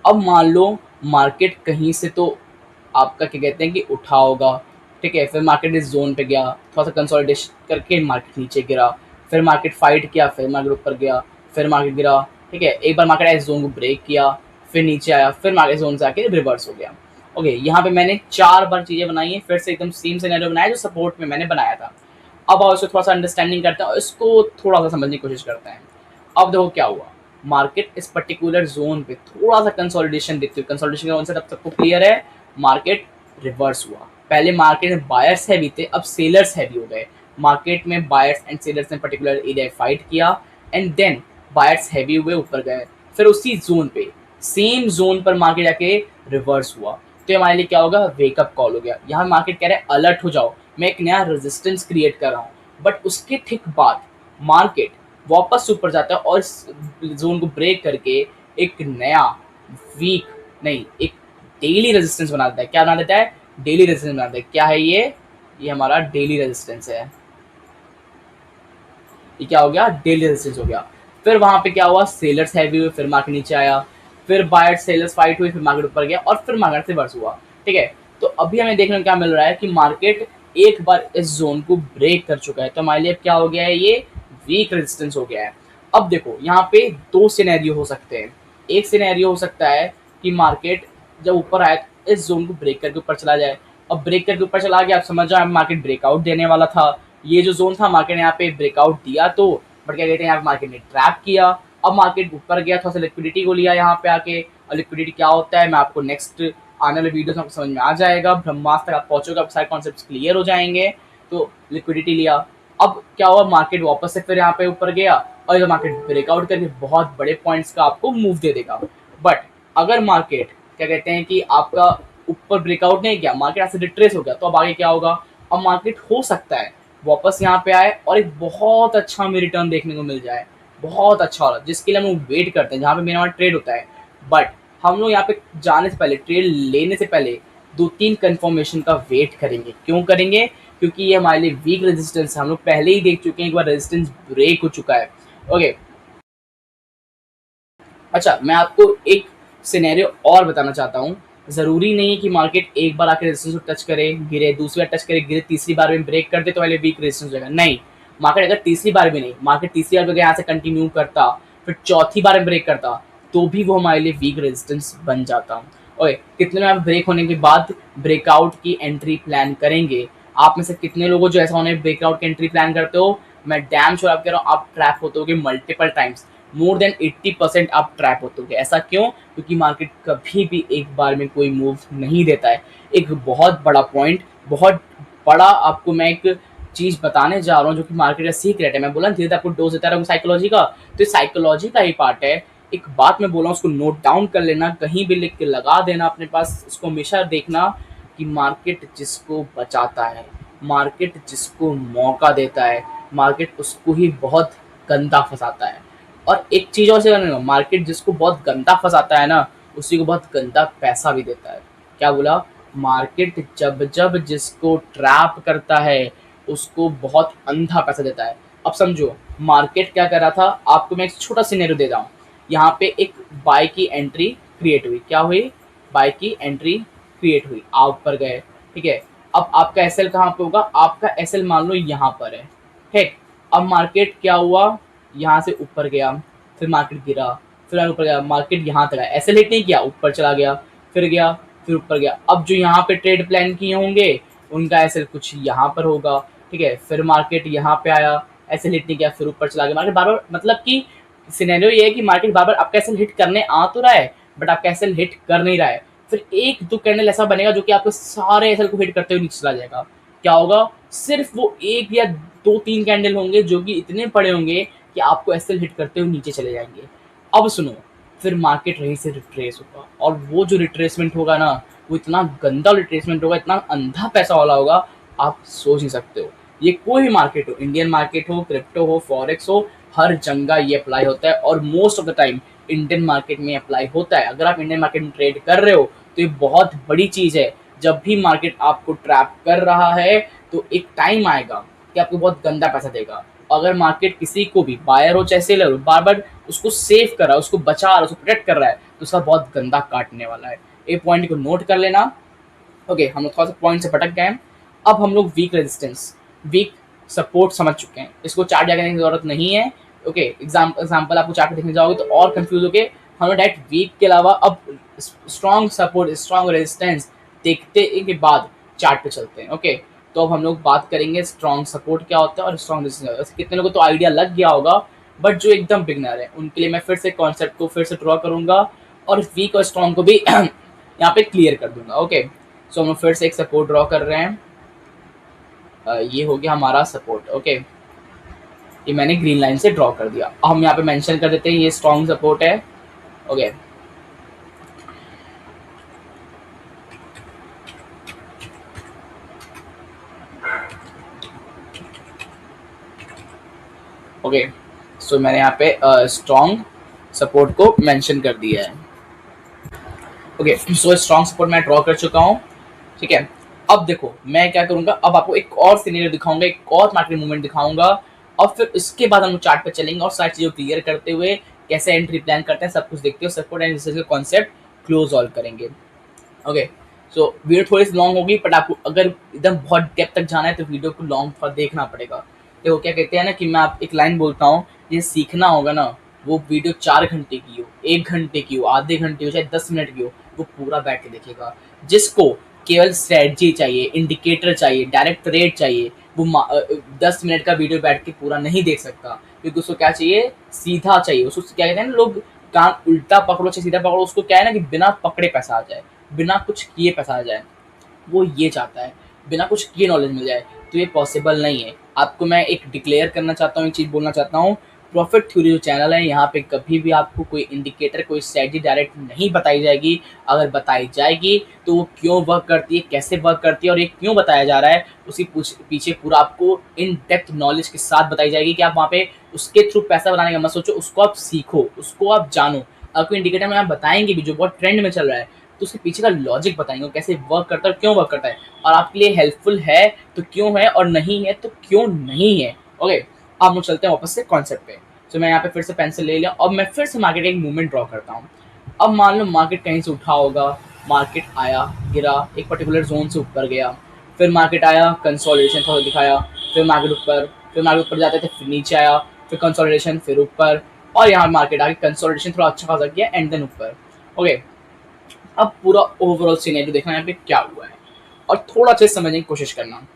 Speaker 1: अब मान लो मार्केट कहीं से तो आपका क्या कहते हैं कि उठा होगा, ठीक है, फिर मार्केट इस जोन पे गया, थोड़ा सा कंसोलिडेशन करके मार्केट नीचे गिरा, फिर मार्केट फाइट किया, फिर मार्केट ऊपर गया, फिर मार्केट गिरा, ठीक है, एक बार मार्केट इस जोन को ब्रेक किया, फिर नीचे आया, फिर मार्केट जोन से आके रिवर्स हो गया। ओके, यहाँ पे मैंने 4 बार चीज़ें बनाई हैं, फिर से एकदम सेम सिनेरियो बनाया जो सपोर्ट में मैंने बनाया था। अब आओ इसको थोड़ा सा अंडरस्टैंडिंग करते हैं और इसको थोड़ा सा समझने की कोशिश करते हैं। अब देखो क्या हुआ, मार्केट इस पर्टिकुलर जोन पे थोड़ा सा कंसोलिडेशन देखते हो, कंसोलिडेशन का कॉन्सेप्ट अब सबको क्लियर है। मार्केट रिवर्स हुआ, पहले मार्केट में बायर्स हैवी थे, अब सेलर्स हैवी हो गए। मार्केट में बायर्स एंड सेलर्स ने पर्टिकुलर एरिया फाइट किया एंड देन बायर्स हैवी हुए, ऊपर गए, फिर उसी जोन पे सेम जोन पर मार्केट जाके रिवर्स हुआ। तो हमारे लिए क्या होगा, वेकअप कॉल हो गया। यहाँ मार्केट कह रहा है अलर्ट हो जाओ, मैं एक नया रेजिस्टेंस क्रिएट कर रहा हूँ। बट उसके ठीक बाद मार्केट वापस ऊपर जाता है और इस जोन को ब्रेक करके एक नया वीक नहीं, एक डेली रेजिस्टेंस बना देता है। क्या बना देता है, डेली रेजिस्टेंस बना देता है। क्या है ये हमारा डेली रेजिस्टेंस है। ये क्या हो गया, डेली रेजिस्टेंस हो गया। फिर वहां पे क्या हुआ, सेलर्स हैवी हुए, फिर मार्केट नीचे आया, फिर बायर सेलर्स फाइट हुई, फिर मार्केट ऊपर गया और फिर मार्केट रिवर्स हुआ। ठीक है, तो अभी हमें देखने को क्या मिल रहा है कि मार्केट एक बार इस जोन को ब्रेक कर चुका है। तो हमारे लिए क्या हो गया है, ये वीक रेजिस्टेंस हो गया है। अब देखो यहाँ पे 2 सिनेरियो हो सकते हैं। एक सिनेरियो हो सकता है कि मार्केट जब ऊपर आए तो इस जोन को ब्रेक करके ऊपर चला जाए। अब ब्रेक करके ऊपर चला गया, आप समझ जाओ मार्केट ब्रेकआउट देने वाला था। ये जो जोन था मार्केट ने यहाँ पे ब्रेकआउट दिया, तो बट क्या कहते हैं यहाँ पे मार्केट ने ट्रैप किया। अब मार्केट ऊपर गया, थोड़ा सा लिक्विडिटी को लिया यहाँ पे आके। और लिक्विडिटी क्या होता है मैं आपको नेक्स्ट आने वाले वीडियोस में आपको समझ में आ जाएगा। ब्रह्मास्त्र तक आप पहुंचोगे, आप सारे कॉन्सेप्ट्स क्लियर हो जाएंगे। तो लिक्विडिटी लिया, अब क्या हुआ, मार्केट वापस से फिर यहाँ पे ऊपर गया और ये मार्केट ब्रेकआउट करके बहुत बड़े पॉइंट्स का आपको मूव दे देगा। बट अगर मार्केट क्या कहते हैं कि आपका ऊपर ब्रेकआउट नहीं किया, मार्केट ऐसे रिट्रेस हो गया, तो अब आगे क्या होगा, अब मार्केट हो सकता है वापस यहाँ पे आए और एक बहुत अच्छा हमें रिटर्न देखने को मिल जाए, बहुत अच्छा वाला, जिसके लिए हम लोग वेट करते हैं, जहाँ पे मेरा वहाँ ट्रेड होता है। बट हम लोग यहाँ पे जाने से पहले, ट्रेड लेने से पहले 2-3 कंफर्मेशन का वेट करेंगे। क्यों करेंगे, क्योंकि ये हमारे लिए वीक रेजिस्टेंस है, हम लोग पहले ही देख चुके हैं, एक बार रेजिस्टेंस ब्रेक हो चुका है। ओके, अच्छा मैं आपको एक सिनेरियो और बताना चाहता हूँ। ज़रूरी नहीं है कि मार्केट एक बार आकर रेजिस्टेंस को टच करे, गिरे, दूसरी बार टच करे, गिरे, तीसरी बार में ब्रेक कर दे तो पहले वीक रेजिस्टेंस हो जाएगा। नहीं, मार्केट अगर तीसरी बार भी नहीं, मार्केट तीसरी बार भी यहाँ से कंटिन्यू करता, फिर चौथी बार में ब्रेक करता, तो भी वो हमारे लिए वीक रेजिस्टेंस बन जाता। ओके, कितने में आप ब्रेक होने के बाद ब्रेकआउट की एंट्री प्लान करेंगे? आप में से कितने लोगों जो ऐसा होने ब्रेकआउट की एंट्री प्लान करते हो? मैं डैम श्योर आप कह रहा हूँ, आप ट्रैप होते होगे मल्टीपल टाइम्स, मोर देन 80% आप ट्रैप होते हो। ऐसा क्यों? क्योंकि मार्केट कभी भी एक बार में कोई मूव नहीं देता है। एक बहुत बड़ा पॉइंट, बहुत बड़ा आपको मैं एक चीज़ बताने जा रहा हूँ जो कि मार्केट का सीक्रेट है। मैं बोला धीरे धीरे आपको डोज देता रहूँगा साइकोलॉजी का, तो ये साइकोलॉजी का ही पार्ट है। एक बात मैं बोल रहा हूँ, उसको नोट डाउन कर लेना, कहीं भी लिख के लगा देना अपने पास। इसको हमेशा देखना कि मार्केट जिसको बचाता है, मार्केट जिसको मौका देता है, मार्केट उसको ही बहुत गंदा फंसाता है। और एक चीज़ और से करने को, मार्केट जिसको बहुत गंदा फंसाता है ना, उसी को बहुत गंदा पैसा भी देता है। क्या बोला? मार्केट जब जब जिसको ट्रैप करता है उसको बहुत अंधा पैसा देता है। अब समझो मार्केट क्या कर रहा था, आपको मैं एक छोटा सिनेरियो दे रहा हूँ। यहाँ पे एक बाय की एंट्री क्रिएट हुई, क्या हुई, बाय की एंट्री क्रिएट हुई, आप ऊपर गए, ठीक है। अब आपका एसएल कहाँ पे होगा, आपका एसएल मान लो यहाँ पर है, ठीक। अब मार्केट क्या हुआ, यहाँ से ऊपर गया, फिर मार्केट गिरा, फिर ऊपर गया, मार्केट यहाँ तक आया, ऐसे लेट नहीं किया, ऊपर चला गया, फिर गया, फिर ऊपर गया। अब जो यहाँ पे ट्रेड प्लान किए होंगे उनका ऐसे कुछ यहाँ पर होगा, ठीक है। फिर मार्केट यहाँ पे आया, ऐसे हिट नहीं किया, फिर ऊपर चला गया। मार्केट बार बार, मतलब कि सिनेरियो ये है कि मार्केट बार बार आपका ऐसे हिट करने आ तो रहा है, बट आपका एसएल हिट कर नहीं रहा है, फिर एक दो कैंडल ऐसा बनेगा जो कि आपके सारे एसएल को हिट करते हुए नीचे चला जाएगा। क्या होगा? सिर्फ वो एक या दो तीन कैंडल होंगे जो कि इतने बड़े होंगे कि आपको एसएल हिट करते हुए नीचे चले जाएंगे। अब सुनो, फिर मार्केट रही से रिट्रेस होगा, और वो जो रिट्रेसमेंट होगा ना, वो इतना गंदा रिट्रेसमेंट होगा, इतना अंधा पैसा वाला होगा, आप सोच नहीं सकते हो। ये कोई भी मार्केट हो, इंडियन मार्केट हो, क्रिप्टो हो, फॉरेक्स हो, हर जगह ये अप्लाई होता है, और most of the time Indian market में अप्लाई होता है। अगर आप इंडियन मार्केट में ट्रेड कर रहे हो तो ये बहुत बड़ी चीज़ है। जब भी मार्केट आपको ट्रैप कर रहा है तो एक टाइम आएगा कि आपको बहुत गंदा पैसा देगा। अगर मार्केट किसी को भी, बायर हो चाहे सेलर हो, बार बार उसको सेव कर रहा है, उसको बचा रहा है, उसको प्रोटेक्ट कर रहा है, तो उसका बहुत गंदा काटने वाला है। ये पॉइंट को नोट कर लेना। ओके, हम लोग थोड़ा सा पॉइंट से भटक गए हैं। अब हम लोग वीक रेजिस्टेंस, वीक सपोर्ट समझ चुके हैं, इसको चार्ट देखने की जरूरत नहीं है। ओके, एग्जाम्पल आपको चार्ट देखने जाओगे तो और कंफ्यूज हो गए। हम लोग डायरेक्ट वीक के अलावा अब स्ट्रॉन्ग सपोर्ट, स्ट्रॉन्ग रेजिस्टेंस देखते के बाद चार्ट पे चलते हैं। ओके, तो अब हम लोग बात करेंगे स्ट्रॉन्ग सपोर्ट क्या होता है और स्ट्रॉन्ग रेजिस्टेंस। कितने लोगों को तो आइडिया लग गया होगा, बट जो एकदम बिगनर है उनके लिए मैं फिर से कॉन्सेप्ट को फिर से ड्रॉ करूंगा और वीक और स्ट्रॉन्ग को भी यहाँ पे क्लियर कर दूंगा। ओके, सो हम फिर से एक सपोर्ट ड्रॉ कर रहे हैं। ये हो गया हमारा सपोर्ट। ओके, ये मैंने ग्रीन लाइन से ड्रॉ कर दिया। हम यहाँ पे मेंशन कर देते हैं ये स्ट्रॉन्ग सपोर्ट है। ओके, ओके, सो मैंने यहाँ पे स्ट्रॉन्ग सपोर्ट को मेंशन कर दिया है। ओके, सो स्ट्रॉन्ग सपोर्ट मैं ड्रॉ कर चुका हूँ। ठीक है, अब देखो मैं क्या करूंगा, अब आपको एक और सिनेरियो दिखाऊंगा, एक और मार्केट मूवमेंट दिखाऊंगा, और फिर उसके बाद हम लोग चार्ट पे चलेंगे और सारी चीज़ों क्लियर करते हुए कैसे एंट्री प्लान करते हैं सब कुछ देखते हुए सपोर्ट एंड रेजिस्टेंस का कॉन्सेप्ट क्लोज ऑल करेंगे। ओके, सो वीडियो थोड़ी सी लॉन्ग होगी, बट आपको अगर एकदम बहुत डेप्थ तक जाना है तो वीडियो को लॉन्ग थोड़ा देखना पड़ेगा। देखो क्या कहते हैं ना कि मैं आप एक लाइन बोलता हूँ, ये सीखना होगा ना, वो वीडियो 4 घंटे की हो, 1 घंटे की हो, आधे घंटे हो, चाहे 10 मिनट की हो, वो पूरा बैठ के देखेगा। जिसको केवल स्ट्रेटजी चाहिए, इंडिकेटर चाहिए, डायरेक्ट रेट चाहिए, वो 10 मिनट का वीडियो बैठ के पूरा नहीं देख सकता, क्योंकि उसको क्या चाहिए, सीधा चाहिए। उसको क्या कहते हैं ना लोग, कान उल्टा पकड़ो चाहे सीधा पकड़ो, उसको क्या है ना कि बिना पकड़े पैसा आ जाए, बिना कुछ किए पैसा आ जाए, वो ये चाहता है, बिना कुछ किए नॉलेज मिल जाए। तो ये पॉसिबल नहीं है। आपको मैं एक डिक्लेयर करना चाहता हूँ, एक चीज़ बोलना चाहता हूँ, प्रॉफिट थ्योरी जो चैनल है, यहाँ पे कभी भी आपको कोई इंडिकेटर, कोई स्ट्रेटजी डायरेक्ट नहीं बताई जाएगी। अगर बताई जाएगी तो वो क्यों वर्क करती है, कैसे वर्क करती है और ये क्यों बताया जा रहा है, उसकी पीछे पूरा आपको इन डेप्थ नॉलेज के साथ बताई जाएगी कि आप वहाँ पे उसके थ्रू पैसा बनाने का मत सोचो, उसको आप सीखो, उसको आप जानो। आपको इंडिकेटर में आप बताएंगे भी जो बहुत ट्रेंड में चल रहा है, तो उसके पीछे का लॉजिक बताएंगे, कैसे वर्क करता है और क्यों वर्क करता है, और आपके लिए हेल्पफुल है तो क्यों है, और नहीं है तो क्यों नहीं है। ओके, अब हम लोग चलते हैं वापस से कॉन्सेप्ट पे। तो मैं यहाँ पे फिर से पेंसिल ले लिया और मैं फिर से मार्केट एक मूवमेंट ड्रॉ करता हूँ। अब मान लो मार्केट कहीं से उठा होगा, मार्केट आया, गिरा, एक पर्टिकुलर जोन से ऊपर गया, फिर मार्केट आया, कंसोलिडेशन थोड़ा दिखाया, फिर मार्केट ऊपर, फिर मार्केट ऊपर जाते थे, फिर नीचे आया, फिर कंसोलिडेशन, फिर ऊपर, और यहाँ मार्केट आगे कंसोलिडेशन थोड़ा अच्छा खासा किया एंड देन ऊपर। ओके, अब पूरा ओवरऑल सीनेरियो देखना यहाँ पे क्या हुआ है और थोड़ा अच्छे से समझने की कोशिश करना।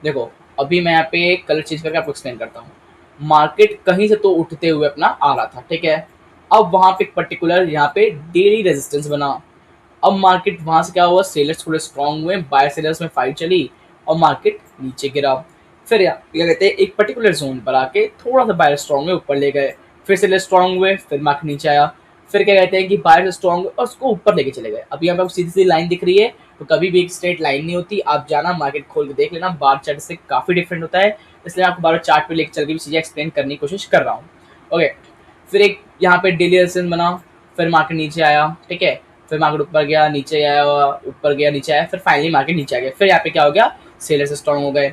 Speaker 1: देखो, अभी मैं यहाँ पे कलर चेंज करके आपको एक्सप्लेन करता हूँ। मार्केट कहीं से तो उठते हुए अपना आ रहा था, ठीक है। अब वहाँ पे एक पर्टिकुलर यहाँ पे डेली रेजिस्टेंस बना। अब मार्केट वहाँ से क्या हुआ, सेलर्स थोड़े स्ट्रांग हुए, बायर सेलर्स में फाइट चली और मार्केट नीचे गिरा। फिर क्या कहते हैं, एक पर्टिकुलर जोन पर आके थोड़ा सा बायर स्ट्रांग हुए, ऊपर ले गए, फिर सेलर स्ट्रांग हुए, फिर मार्केट नीचे आया, फिर क्या कहते हैं कि बायर स्ट्रांग हुए और उसको ऊपर लेके चले गए। अब यहाँ पे सीधी सीधी लाइन दिख रही है, तो कभी भी एक स्ट्रेट लाइन नहीं होती, आप जाना मार्केट खोल के देख लेना, बार चार्ट से काफ़ी डिफरेंट होता है, इसलिए आपको बार चार्ट पे लेके चल के भी चीज़ें एक्सप्लेन करने की कोशिश कर रहा हूँ। ओके, फिर एक यहाँ पे डेली रेजिस्टेंस बना, फिर मार्केट नीचे आया, ठीक है, फिर मार्केट ऊपर गया, नीचे आया, ऊपर गया, नीचे आया, फिर फाइनली मार्केट नीचे आ गया। फिर यहाँ पे क्या हो गया, सेलर्स स्ट्रांग हो गए।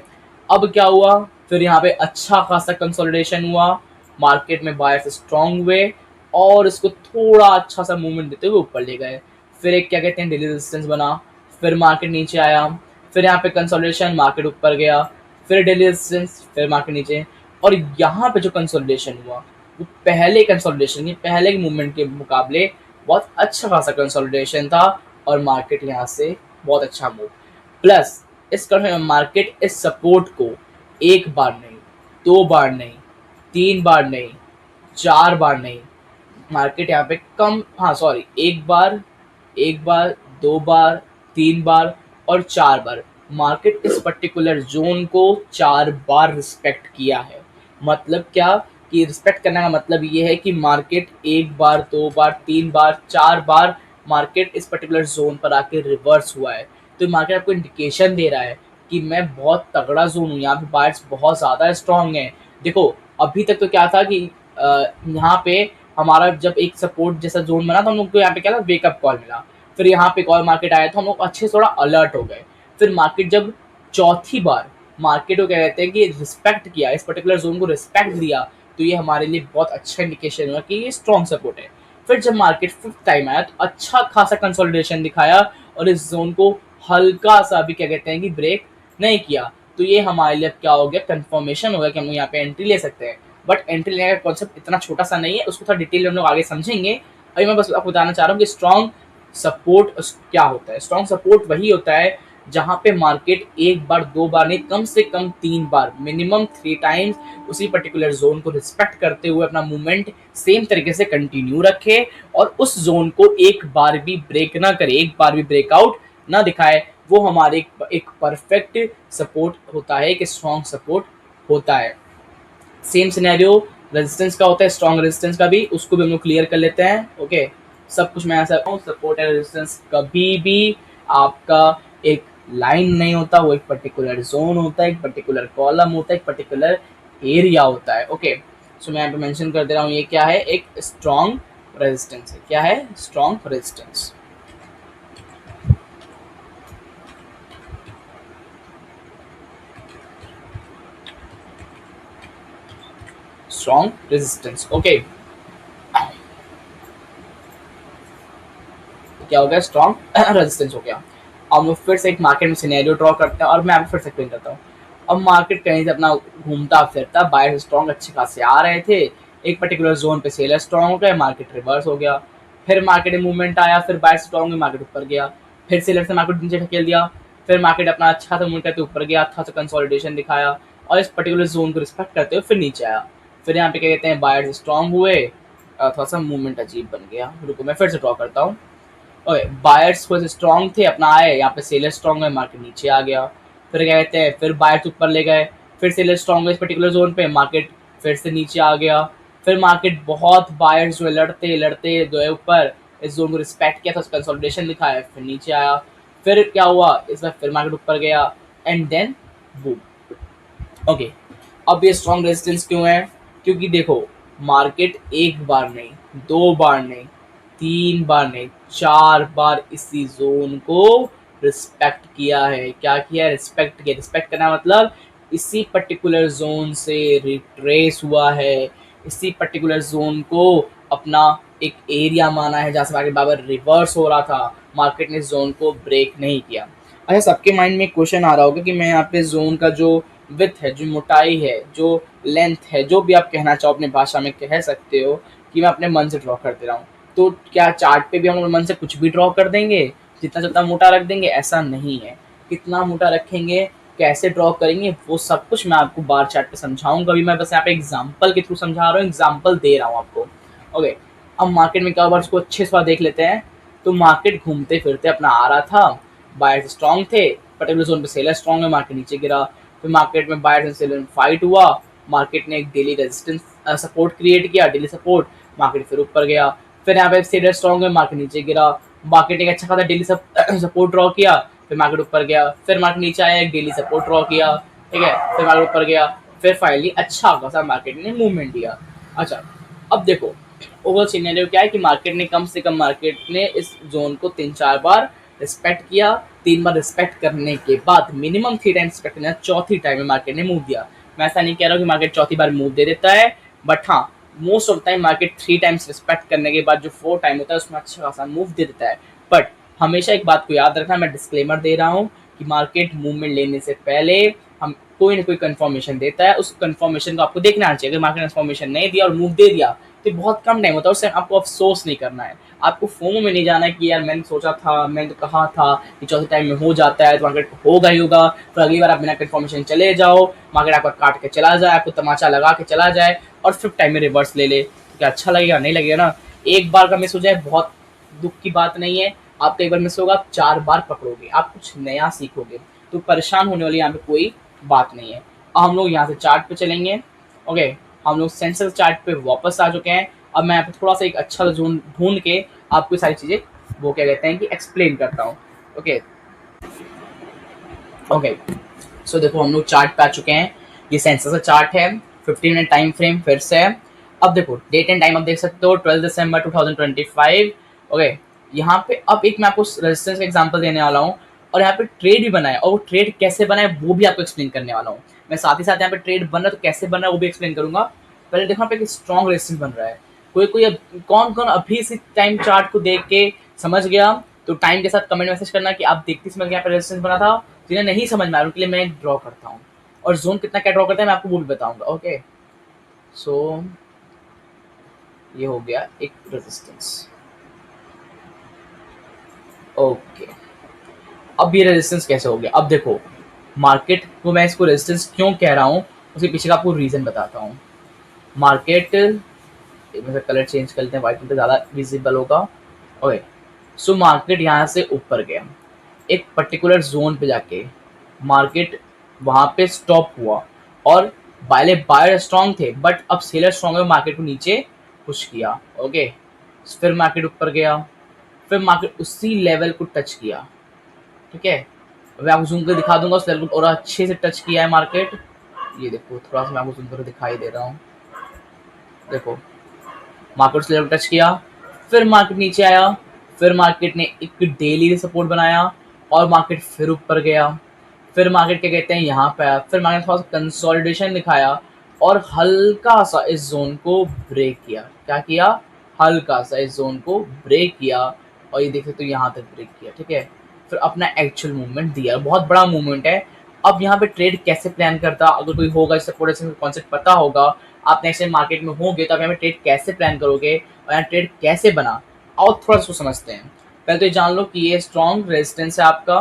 Speaker 1: अब क्या हुआ, फिर यहाँ पे अच्छा खासा कंसोलिडेशन हुआ, मार्केट में बायर्स स्ट्रांग हुए और इसको थोड़ा अच्छा सा मूवमेंट देते हुए ऊपर ले गए। फिर एक क्या कहते हैं डेली रेजिस्टेंस बना, फिर मार्केट नीचे आया, फिर यहाँ पे कंसोलिडेशन, मार्केट ऊपर गया, फिर डेली रेजिस्टेंस, फिर मार्केट नीचे, और यहाँ पे जो कंसोलिडेशन हुआ वो पहले कंसोलिडेशन, ये पहले के मूवमेंट के मुकाबले बहुत अच्छा खासा कंसोलिडेशन था और मार्केट यहाँ से बहुत अच्छा मूव। प्लस इस मार्केट इस सपोर्ट को एक बार नहीं, 2 बार नहीं, 3 बार नहीं, 4 बार नहीं, मार्केट यहाँ पे कम, हाँ सॉरी, एक बार, दो बार, तीन बार और चार बार मार्केट इस पर्टिकुलर जोन को चार बार रिस्पेक्ट किया है। मतलब क्या, कि रिस्पेक्ट करने का मतलब ये है कि मार्केट एक बार, दो बार, तीन बार, चार बार मार्केट इस पर्टिकुलर जोन पर आके रिवर्स हुआ है। तो मार्केट आपको इंडिकेशन दे रहा है कि मैं बहुत तगड़ा जोन हूँ, यहाँ पे बायर्स बहुत ज़्यादा स्ट्रांग है। देखो, अभी तक तो क्या था कि यहाँ पे हमारा जब एक सपोर्ट जैसा जोन बना तो हम लोग को यहाँ पे क्या था, वेकअप कॉल मिला। फिर यहाँ पे कॉल मार्केट आया तो हम लोग अच्छे से थोड़ा अलर्ट हो गए। फिर मार्केट जब चौथी बार मार्केट को क्या कहते हैं कि रिस्पेक्ट किया, इस पर्टिकुलर जोन को रिस्पेक्ट दिया, तो ये हमारे लिए बहुत अच्छा इंडिकेशन हुआ कि ये स्ट्रॉन्ग सपोर्ट है। फिर जब मार्केट फिफ्थ टाइम आया तो अच्छा खासा कंसोलिडेशन दिखाया और इस जोन को हल्का सा भी क्या कहते हैं कि ब्रेक नहीं किया। तो ये हमारे लिए क्या हो गया, कंफर्मेशन हो गया कि हम लोग यहाँ पे एंट्री ले सकते हैं। बट एंट्री लेने का कॉन्सेप्ट इतना छोटा सा नहीं है, उसको थोड़ा डिटेल में हम लोग आगे समझेंगे। अभी मैं बस आपको बताना चाह रहा हूँ कि स्ट्रॉन्ग सपोर्ट क्या होता है। स्ट्रॉन्ग सपोर्ट वही होता है जहाँ पे मार्केट एक बार, दो बार नहीं, कम से कम तीन बार, मिनिमम थ्री टाइम्स उसी पर्टिकुलर जोन को रिस्पेक्ट करते हुए अपना मूवमेंट सेम तरीके से कंटिन्यू रखे और उस जोन को एक बार भी ब्रेक ना करे, एक बार भी ब्रेकआउट ना दिखाए। वो हमारे एक परफेक्ट सपोर्ट होता है, एक स्ट्रॉन्ग सपोर्ट होता है। सेम सिनेरियो रेजिस्टेंस का होता है, स्ट्रॉन्ग रेजिस्टेंस का भी, उसको भी हम लोग क्लियर कर लेते हैं। ओके, सब कुछ मैं ऐसा हूँ, सपोर्ट एंड रेजिस्टेंस कभी भी आपका एक लाइन नहीं होता, वो एक पर्टिकुलर जोन होता है, एक पर्टिकुलर कॉलम होता है, एक पर्टिकुलर एरिया होता है। ओके, सो मैं यहाँ पे मेंशन कर दे रहा हूँ, ये क्या है, एक स्ट्रॉन्ग रेजिस्टेंस है। क्या है, strong resistance. Strong resistance. Okay, क्या हो गया, स्ट्रॉन्ग रेजिस्टेंस हो गया। अब हम लोग फिर से एक मार्केट में सिनेरियो ड्रॉ करते हैं और मैं आपको फिर से एक्सप्लेन करता हूँ। अब मार्केट कहीं से अपना घूमता फिरता, बायर स्ट्रॉन्ग अच्छे खासे आ रहे थे, एक पर्टिकुलर जोन पे सेलर स्ट्रॉन्ग हो गए, मार्केट रिवर्स हो गया। फिर मार्केट में मूवमेंट आया, फिर बायर स्ट्रॉन्ग हुई, मार्केट ऊपर गया। फिर सेलर से मार्केट नीचे ढकेल दिया। फिर मार्केट अपना अच्छा सा मूवमेंट करते ऊपर गया, अच्छा सा कंसोलिडेशन दिखाया और इस पर्टिकुलर जोन को रिस्पेक्ट करते हुए फिर नीचे आया। फिर यहाँ पे क्या कहते हैं, बायर्स स्ट्रॉन्ग हुए, थोड़ा सा मूवमेंट अजीब बन गया। रुको मैं फिर से ड्रॉ करता हूँ। ओके, बायर्स थोड़े से स्ट्रॉन्ग थे, अपना आए, यहाँ पे सेलर स्ट्रॉन्ग है, मार्केट नीचे आ गया। फिर क्या कहते हैं, फिर बायर्स ऊपर ले गए, फिर सेलर स्ट्रॉन्ग है इस पर्टिकुलर जोन पे, मार्केट फिर से नीचे आ गया। फिर मार्केट बहुत बायर्स जो है लड़ते लड़ते गए ऊपर, इस जोन को रिस्पेक्ट किया था, कंसोलिडेशन दिखाया, फिर नीचे आया। फिर क्या हुआ, इस बार फिर मार्केट ऊपर गया एंड देन बूम। ओके, अब ये स्ट्रॉन्ग रेजिस्टेंस क्यों है, क्योंकि देखो मार्केट एक बार नहीं, दो बार नहीं, तीन बार नहीं, चार बार इसी जोन को रिस्पेक्ट किया है। क्या किया, रिस्पेक्ट किया। रिस्पेक्ट करना मतलब इसी पर्टिकुलर जोन से रिट्रेस हुआ है, इसी पर्टिकुलर जोन को अपना एक एरिया माना है जहाँ से मार्केट बार रिवर्स हो रहा था। मार्केट ने जोन को ब्रेक नहीं किया। अच्छा, सबके माइंड में क्वेश्चन आ रहा होगा कि मैं यहाँ पे जोन का जो विथ है, जो मोटाई है, जो लेंथ है, जो भी आप कहना चाहो अपने भाषा में कह सकते हो, कि मैं अपने मन से ड्रॉ कर दे रहा हूँ। तो क्या चार्ट पे भी हम अपने मन से कुछ भी ड्रॉ कर देंगे, जितना जितना मोटा रख देंगे? ऐसा नहीं है। कितना मोटा रखेंगे, कैसे ड्रॉ करेंगे, वो सब कुछ मैं आपको बार चार्ट पे समझाऊंगा। अभी मैं बस यहाँ पे एग्जाम्पल के थ्रू समझा रहा हूँ, एग्जाम्पल दे रहा हूँ आपको। ओके, अब मार्केट में क्या हुआ उसको अच्छे से देख लेते हैं। तो मार्केट घूमते फिरते अपना आ रहा था, बायर्स स्ट्रॉन्ग थे, पर्टिकुलर जोन पे सेलर स्ट्रॉन्ग है, मार्केट नीचे गिरा। फिर मार्केट में बायर्स एंड सेलर फाइट हुआ, मार्केट ने एक डेली रेजिस्टेंस सपोर्ट क्रिएट किया, डेली सपोर्ट, मार्केट फिर ऊपर गया। फिर यहाँ पे सेलर स्ट्रॉन्ग है, मार्केट नीचे गिरा, मार्केट एक अच्छा खासा डेली सपोर्ट ड्रॉ किया, फिर मार्केट ऊपर गया। फिर मार्केट नीचे आया, एक डेली सपोर्ट ड्रॉ किया, ठीक है, फिर मार्केट ऊपर गया। फिर फाइनली अच्छा खासा मार्केट ने मूवमेंट दिया। अच्छा, अब देखो ओवरऑल सिनेरियो क्या है कि मार्केट ने कम से कम, मार्केट ने इस जोन को तीन चार बार रिस्पेक्ट किया। तीन बार रिस्पेक्ट करने के बाद मिनिमम थ्री टाइम रिस्पेक्ट करना, चौथी टाइम में मार्केट ने मूव दिया। मैं ऐसा नहीं कह रहा हूँ कि मार्केट चौथी बार मूव दे देता है, बट हाँ, most of time market three times respect करने के बाद जो फोर टाइम होता है उसमें अच्छा खासा मूव दे देता है। बट हमेशा एक बात को याद रखना, मैं डिस्क्लेमर दे रहा हूँ कि मार्केट मूवमेंट लेने से पहले हम कोई ना कोई कंफर्मेशन देता है, उस कंफर्मेशन को आपको देखना चाहिए। अगर मार्केट कंफर्मेशन नहीं दिया और मूव दे दिया तो बहुत कम टाइम होता है, उससे आपको अफसोस नहीं करना है। आपको फोमो में नहीं जाना है कि यार मैंने सोचा था, मैंने तो कहा था कि चौथे टाइम में हो जाता है, तो मार्केट होगा ही होगा। फिर अगली बार आप बिना कंफर्मेशन चले जाओ, मार्केट आपका काट के चला जाए, आपको तमाचा लगा के चला जाए और फिफ्थ टाइम में रिवर्स ले ले, तो क्या अच्छा लगेगा? नहीं लगेगा ना। एक बार का मिस हो जाए बहुत दुख की बात नहीं है, आपका एक बार मिस होगा, आप 4 बार पकड़ोगे, आप कुछ नया सीखोगे, तो परेशान होने वाली यहाँ पे कोई बात नहीं है। अब हम लोग यहाँ से चार्ट पे चलेंगे। ओके, हम लोग सेंसर चार्ट पे वापस आ चुके हैं। अब मैं यहाँ पे थोड़ा सा एक अच्छा जोन ढूंढ के आपको सारी चीज़ें वो क्या कहते हैं कि एक्सप्लेन करता हूँ। ओके ओके, सो देखो हम लोग चार्ट पे आ चुके हैं। ये सेंसर का चार्ट है, 15 मिनट टाइम फ्रेम फिर से है। अब देखो डेट एंड टाइम आप देख सकते हो, 12 दिसंबर 2025। ओके, यहाँ पे अब एक मैं आपको रेजिस्टेंस का एग्जांपल देने वाला हूँ, और यहाँ पे ट्रेड भी बना है, और वो ट्रेड कैसे बना है वो भी आपको एक्सप्लेन करने वाला हूँ। मैं साथ ही साथ यहाँ पे ट्रेड बन रहा है तो कैसे बन रहा है वो भी एक्सप्लेन करूंगा। पहले देखो यहाँ पे एक स्ट्रॉन्ग रेजिस्टेंस बन रहा है। कोई कोई अब कौन कौन अभी इसी टाइम चार्ट को देख के समझ गया, तो टाइम के साथ कमेंट मैसेज करना कि आप देखते समझ यहाँ पे रेजिस्टेंस बना था। जिन्हें नहीं समझ में आ रहा उनके लिए मैं ड्रॉ करता हूँ, और जोन कितना क्या ड्रॉ करता है मैं आपको वो भी बताऊंगा। ओके, सो ये हो गया एक रेजिस्टेंस। ओके, अब ये रेजिस्टेंस कैसे हो गया, अब देखो मार्केट को मैं इसको रेजिस्टेंस क्यों कह रहा हूँ उसके पीछे का आपको रीजन बताता हूँ। मार्केट में कलर चेंज कर लेते हैं, व्हाइट में तो ज़्यादा विजिबल होगा। ओके, सो मार्केट यहाँ से ऊपर गया, एक पर्टिकुलर जोन पे जाके मार्केट वहाँ पे स्टॉप हुआ, और पहले बायर स्ट्रॉन्ग थे बट अब सेलर स्ट्रॉन्ग है, मार्केट को नीचे पुश किया। ओके, फिर मार्केट ऊपर गया, फिर मार्केट उसी लेवल को टच किया। ठीक है, मैं आपको जूम कर दिखा दूंगा उस लेवल को, और अच्छे से टच किया है मार्केट। ये देखो थोड़ा सा मैं आपको जूम कर दिखाई दे रहा हूँ। देखो मार्केट उस लेवल टच किया, फिर मार्केट नीचे आया, फिर मार्केट ने एक डेली सपोर्ट बनाया, और मार्केट फिर ऊपर गया, फिर मार्केट क्या कहते हैं यहाँ पे आया, फिर मार्केट थोड़ा सा कंसोलिडेशन दिखाया, और हल्का सा इस जोन को ब्रेक किया। क्या किया, हल्का सा इस जोन को ब्रेक किया, और ये देख सकते हो यहाँ तक ब्रेक किया। ठीक है, फिर अपना एक्चुअल मूवमेंट दिया, बहुत बड़ा मूवमेंट है। अब यहाँ पे ट्रेड कैसे प्लान करता, अगर कोई होगा सपोर्ट कॉन्सेप्ट पता होगा, आप नेक्स्ट टाइम मार्केट में होंगे तो आप यहाँ पे ट्रेड कैसे प्लान करोगे और यहाँ ट्रेड कैसे बना, और थोड़ा सा समझते हैं। पहले तो ये जान लो कि ये स्ट्रॉन्ग रेजिस्टेंस है आपका,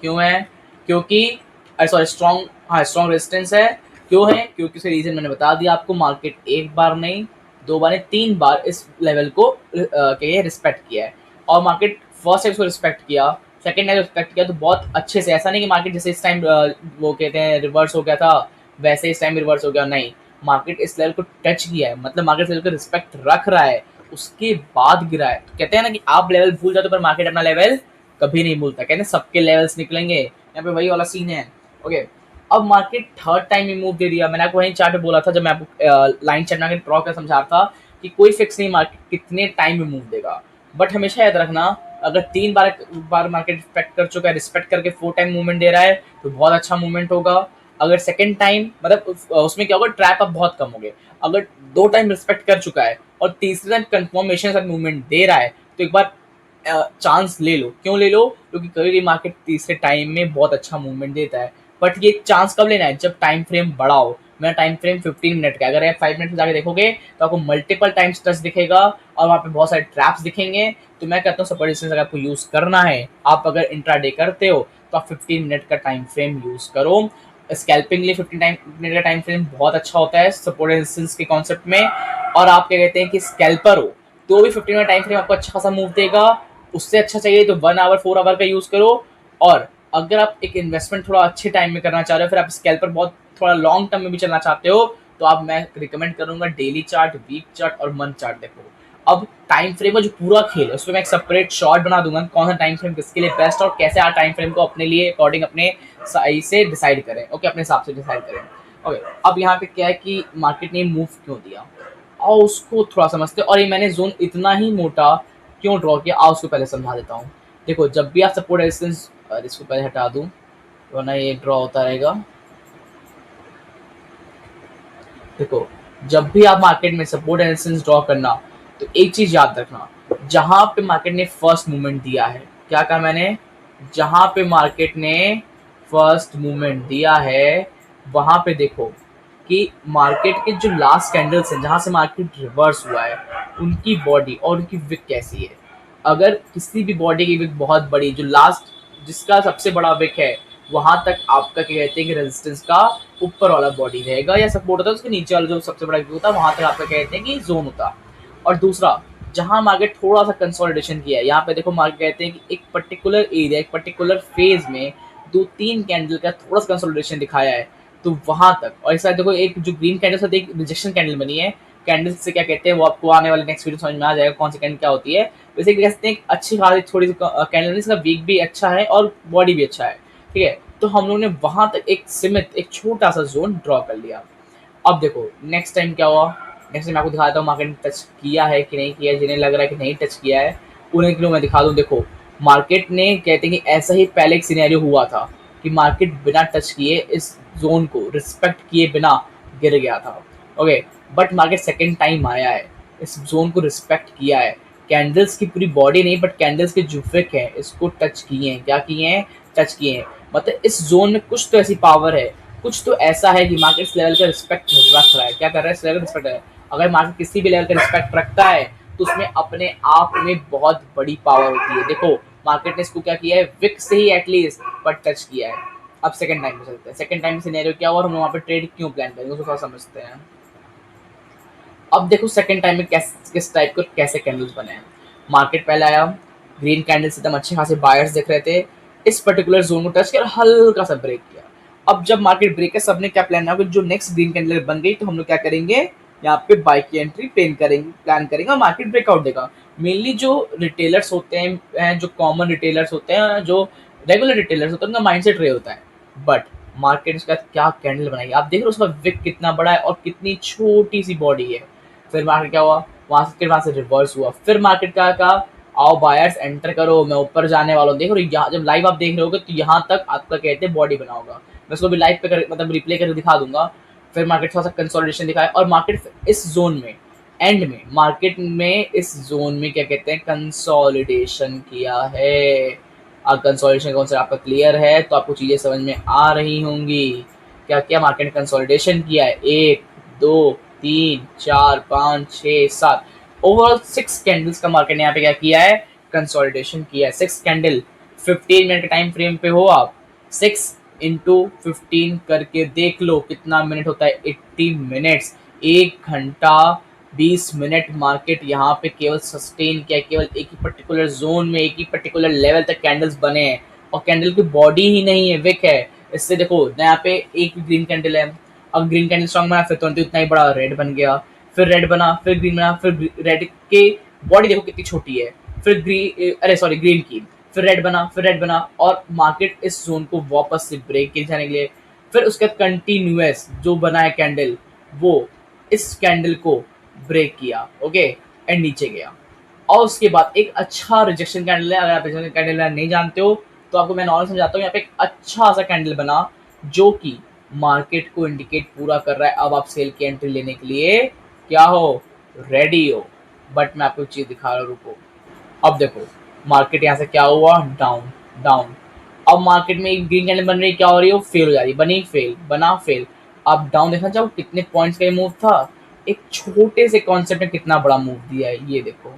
Speaker 1: क्यों है, क्योंकि सॉरी स्ट्रॉन्ग, हाँ स्ट्रॉन्ग रेजिस्टेंस है। क्यों है, क्योंकि उसका रीजन मैंने बता दिया आपको, मार्केट एक बार नहीं, दो बार नहीं, 3 बार इस लेवल को क्या रिस्पेक्ट किया है, और मार्केट फर्स्ट टाइम इसको रिस्पेक्ट किया, सेकंड टाइम रिस्पेक्ट किया, तो बहुत अच्छे से। ऐसा नहीं कि मार्केट जैसे इस टाइम वो कहते हैं रिवर्स हो गया था वैसे इस टाइम रिवर्स हो गया, नहीं, मार्केट इस लेवल को टच किया है, मतलब मार्केट इस लेवल को रिस्पेक्ट रख रहा है, उसके बाद गिरा है। तो कहते हैं ना कि आप लेवल भूल जाते हो पर मार्केट अपना लेवल कभी नहीं भूलता, कहते हैं सबके लेवल्स निकलेंगे, यहाँ पे वही वाला सीन है। ओके, अब मार्केट थर्ड टाइम में मूव दे दिया। मैंने आपको वहीं चार्ट पे बोला था जब मैं आपको लाइन चार्ट में ड्रॉ कर समझा रहा था कि कोई फिक्स नहीं मार्केट कितने टाइम में मूव देगा, बट हमेशा याद रखना अगर 3 बार मार्केट रिस्पेक्ट कर चुका है, रिस्पेक्ट करके 4 टाइम मूवमेंट दे रहा है तो बहुत अच्छा मूवमेंट होगा। अगर सेकंड टाइम मतलब उसमें क्या होगा, ट्रैप अब बहुत कम हो गए। अगर 2 टाइम रिस्पेक्ट कर चुका है और तीसरे टाइम कंफर्मेशन साथ मूवमेंट दे रहा है तो एक बार चांस ले लो। क्यों ले लो, क्योंकि कभी भी मार्केट तीसरे टाइम में बहुत अच्छा मूवमेंट देता है, बट ये चांस कब लेना है, जब टाइम फ्रेम बड़ा हो। मेरा टाइम फ्रेम 15 मिनट का, अगर आप 5 मिनट में जाके देखोगे तो आपको मल्टीपल टाइम्स टच दिखेगा और वहाँ पे बहुत सारे ट्रैप्स दिखेंगे। तो मैं कहता हूँ सपोर्ट रेजिस्टेंस अगर आपको यूज़ करना है, आप अगर इंट्राडे करते हो तो आप 15 मिनट का टाइम फ्रेम यूज़ करो। स्कैल्पिंग लिए 15 मिनट का टाइम फ्रेम बहुत अच्छा होता है सपोर्ट रेजिस्टेंस के कॉन्सेप्ट में। और आप क्या कहते हैं कि स्कैल्पर हो तो भी 15 मिनट टाइम फ्रेम आपको अच्छा खासा मूव देगा। उससे अच्छा चाहिए तो 1 आवर 4 आवर का यूज़ करो। और अगर आप एक इन्वेस्टमेंट थोड़ा अच्छे टाइम में करना चाह रहे हो, फिर आप स्कैल्पर बहुत थोड़ा लॉन्ग टर्म में भी चलना चाहते हो, तो आप मैं रिकमेंड करूंगा डेली चार्ट, वीक चार्ट और मंथ चार्ट देखो। अब टाइम फ्रेम का जो पूरा खेल है उसमें मैं एक सेपरेट शॉर्ट बना दूंगा कौन सा टाइम फ्रेम किसके लिए बेस्ट और कैसे आप टाइम फ्रेम को अपने लिए अकॉर्डिंग अपने सही से डिसाइड करें। ओके, अपने हिसाब से डिसाइड करें। ओके, अब यहाँ पे क्या है कि मार्केट ने मूव क्यों दिया और उसको थोड़ा समझते हैं, और ये मैंने जोन इतना ही मोटा क्यों ड्रॉ किया आओ उसको पहले समझा देता हूँ। देखो जब भी आप सपोर्ट रेजिस्टेंस, इसको पहले हटा दूँ वरना ये ड्रॉ होता रहेगा। देखो जब भी आप मार्केट में सपोर्ट एंड रेजिस्टेंस ड्रॉ करना तो एक चीज याद रखना, जहां पे मार्केट ने फर्स्ट मूवमेंट दिया है, क्या कहा मैंने, जहां पे मार्केट ने फर्स्ट मूवमेंट दिया है वहां पे देखो कि मार्केट के जो लास्ट कैंडल्स हैं जहां से मार्केट रिवर्स हुआ है उनकी बॉडी और उनकी विक कैसी है। अगर किसी भी बॉडी की विक बहुत बड़ी, जो लास्ट जिसका सबसे बड़ा विक है वहां तक आपका क्या कहते हैं कि रेजिस्टेंस का ऊपर वाला बॉडी रहेगा या सपोर्ट होता है, उसके नीचे वाला जो सबसे बड़ा व्यू होता है वहां तक आपका कहते हैं कि जोन होता। और दूसरा, जहाँ मार्केट थोड़ा सा कंसोलिडेशन किया है, यहाँ पे देखो मार्केट कहते हैं कि एक पर्टिकुलर एरिया, एक पर्टिकुलर फेज में 2-3 कैंडल का थोड़ा सा कंसोलिडेशन दिखाया है, तो वहां तक। और इस साथ देखो एक जो ग्रीन कैंडल साथ एक रिजेक्शन कैंडल बनी है, कैंडल से क्या कहते हैं वो आपको आने वाले नेक्स्ट वीडियो समझ में आ जाएगा कौन सी कैंडल क्या होती है। वैसे कह सकते हैं अच्छी खासी थोड़ी सी कैंडल, इसका वीक भी अच्छा है और बॉडी भी अच्छा है, ठीक है। तो हम लोगों ने वहां तक एक सीमित, एक छोटा सा जोन ड्रॉ कर लिया। अब देखो नेक्स्ट टाइम क्या हुआ, नेक्स्ट टाइम आपको दिखाता हूँ मार्केट ने टच किया है कि नहीं किया है। जिन्हें लग रहा है कि नहीं टच किया है उन्हें के लिए मैं दिखा दूँ। देखो मार्केट ने कहते हैं कि ऐसा ही पहले एक सिनेरियो हुआ था कि मार्केट बिना टच किए इस जोन को रिस्पेक्ट किए बिना गिर गया था, okay. But market second time आया है, इस जोन को रिस्पेक्ट किया है, कैंडल्स की पूरी बॉडी नहीं बट कैंडल्स के जो विक है इसको टच किए हैं। क्या किए हैं? टच किए हैं। मतलब इस जोन में कुछ तो ऐसी पावर है, कुछ तो ऐसा है कि मार्केट इस लेवल का रिस्पेक्ट रख रहा है। क्या कर रहा है? इस लेवल का रिस्पेक्ट है। अगर मार्केट किसी भी लेवल का रिस्पेक्ट रखता है तो उसमें अपने आप में बहुत बड़ी पावर होती है। देखो मार्केट ने इसको क्या किया है, विक से ही एटलीस्ट बट टच किया है। अब सेकंड टाइम में चलते हैं। सेकंड टाइम सिनेरियो क्या हुआ और हम वहाँ पे ट्रेड क्यों प्लान करेंगे उसको थोड़ा समझते हैं। अब देखो सेकंड टाइम में किस टाइप के कैसे कैंडल्स बने हैं। मार्केट पहले आया, ग्रीन कैंडल से एकदम अच्छे खासे बायर्स दिख रहे थे, इस पर्टिकुलर जोन को टच कर हल्का सा ब्रेक किया। अब जब मार्केट ब्रेक है सबने क्या प्लान किया, जो नेक्स्ट ग्रीन कैंडल बन गई तो हम लोग क्या करेंगे, यहाँ पे बाई की एंट्री प्लान करेंगे और मार्केट ब्रेकआउट देगा। मेनली जो रिटेलर्स होते हैं, जो कॉमन रिटेलर्स होते हैं, जो रेगुलर रिटेलर्स होते हैं, उनका माइंडसेट रहे होता है। बट मार्केट उसके बाद क्या कैंडल बनाई आप देख रहे हो, उसका विक कितना बड़ा है और कितनी छोटी सी बॉडी है। फिर मार्केट क्या हुआ, वहां से रिवर्स हुआ। फिर मार्केट क्या कहा, आओ बायर्स एंटर करो, मैं ऊपर जाने वाला हूँ। देखो यहाँ जब लाइव आप देख रहे होगे तो यहाँ तक आपका कहते हैं बॉडी बना होगा। मैं उसको भी लाइव पे मतलब रिप्ले करके दिखा दूंगा। फिर मार्केट थोड़ा सा कंसोलिडेशन दिखाया और मार्केट इस जोन में एंड में मार्केट में इस जोन में क्या कहते हैं कंसोलिडेशन किया है। अब कंसोलिडेशन कॉन्सेप्ट आपका क्लियर है तो आपको चीजें समझ में आ रही होंगी। क्या क्या मार्केट ने कंसोलिडेशन किया है, 1 2 3 4 5 6 7 ओवरऑल 6 कैंडल्स का मार्केट ने यहाँ पे क्या किया है, कंसोलिडेशन किया है। 6 कैंडल 15 मिनट के टाइम फ्रेम पे हो आप, 6 × 15 करके देख लो कितना मिनट होता है, 80 मिनट्स। 1 घंटा 20 मिनट मार्केट यहाँ पे केवल सस्टेन किया, केवल एक ही पर्टिकुलर जोन में एक ही पर्टिकुलर लेवल तक कैंडल्स बने हैं और कैंडल की बॉडी ही नहीं है, विक है। इससे देखो यहाँ पे एक ग्रीन कैंडल है, अब ग्रीन कैंडल स्ट्रॉन्ग बना, फिर तुरंत उतना ही बड़ा रेड बन गया, फिर रेड बना, फिर ग्रीन बना, फिर रेड के बॉडी देखो कितनी छोटी है, फिर ग्रीन की, फिर रेड बना, फिर रेड बना और मार्केट इस जोन को वापस से ब्रेक किए जाने के लिए। फिर उसके बाद कंटिन्यूअस जो बना है कैंडल वो इस कैंडल को ब्रेक किया, ओके, एंड नीचे गया। और उसके बाद एक अच्छा रिजेक्शन कैंडल है। अगर आप रिजेक्शन कैंडल नहीं जानते हो तो आपको मैं नॉर्मल समझाता हूँ। यहाँ पे एक अच्छा सा कैंडल बना जो कि मार्केट को इंडिकेट पूरा कर रहा है अब आप सेल की एंट्री लेने के लिए क्या हो, रेडी हो। बट मैं आपको चीज दिखा रहा हूँ, रुको। अब देखो मार्केट यहाँ से क्या हुआ, डाउन डाउन। अब मार्केट में एक ग्रीन कैंडल बन रही है, क्या हो रही है, वो फेल हो जा रही है, बनी फेल, बना फेल। अब डाउन देखना चाहो कितने पॉइंट्स का ये मूव था, एक छोटे से कॉन्सेप्ट में कितना बड़ा मूव दिया है, ये देखो।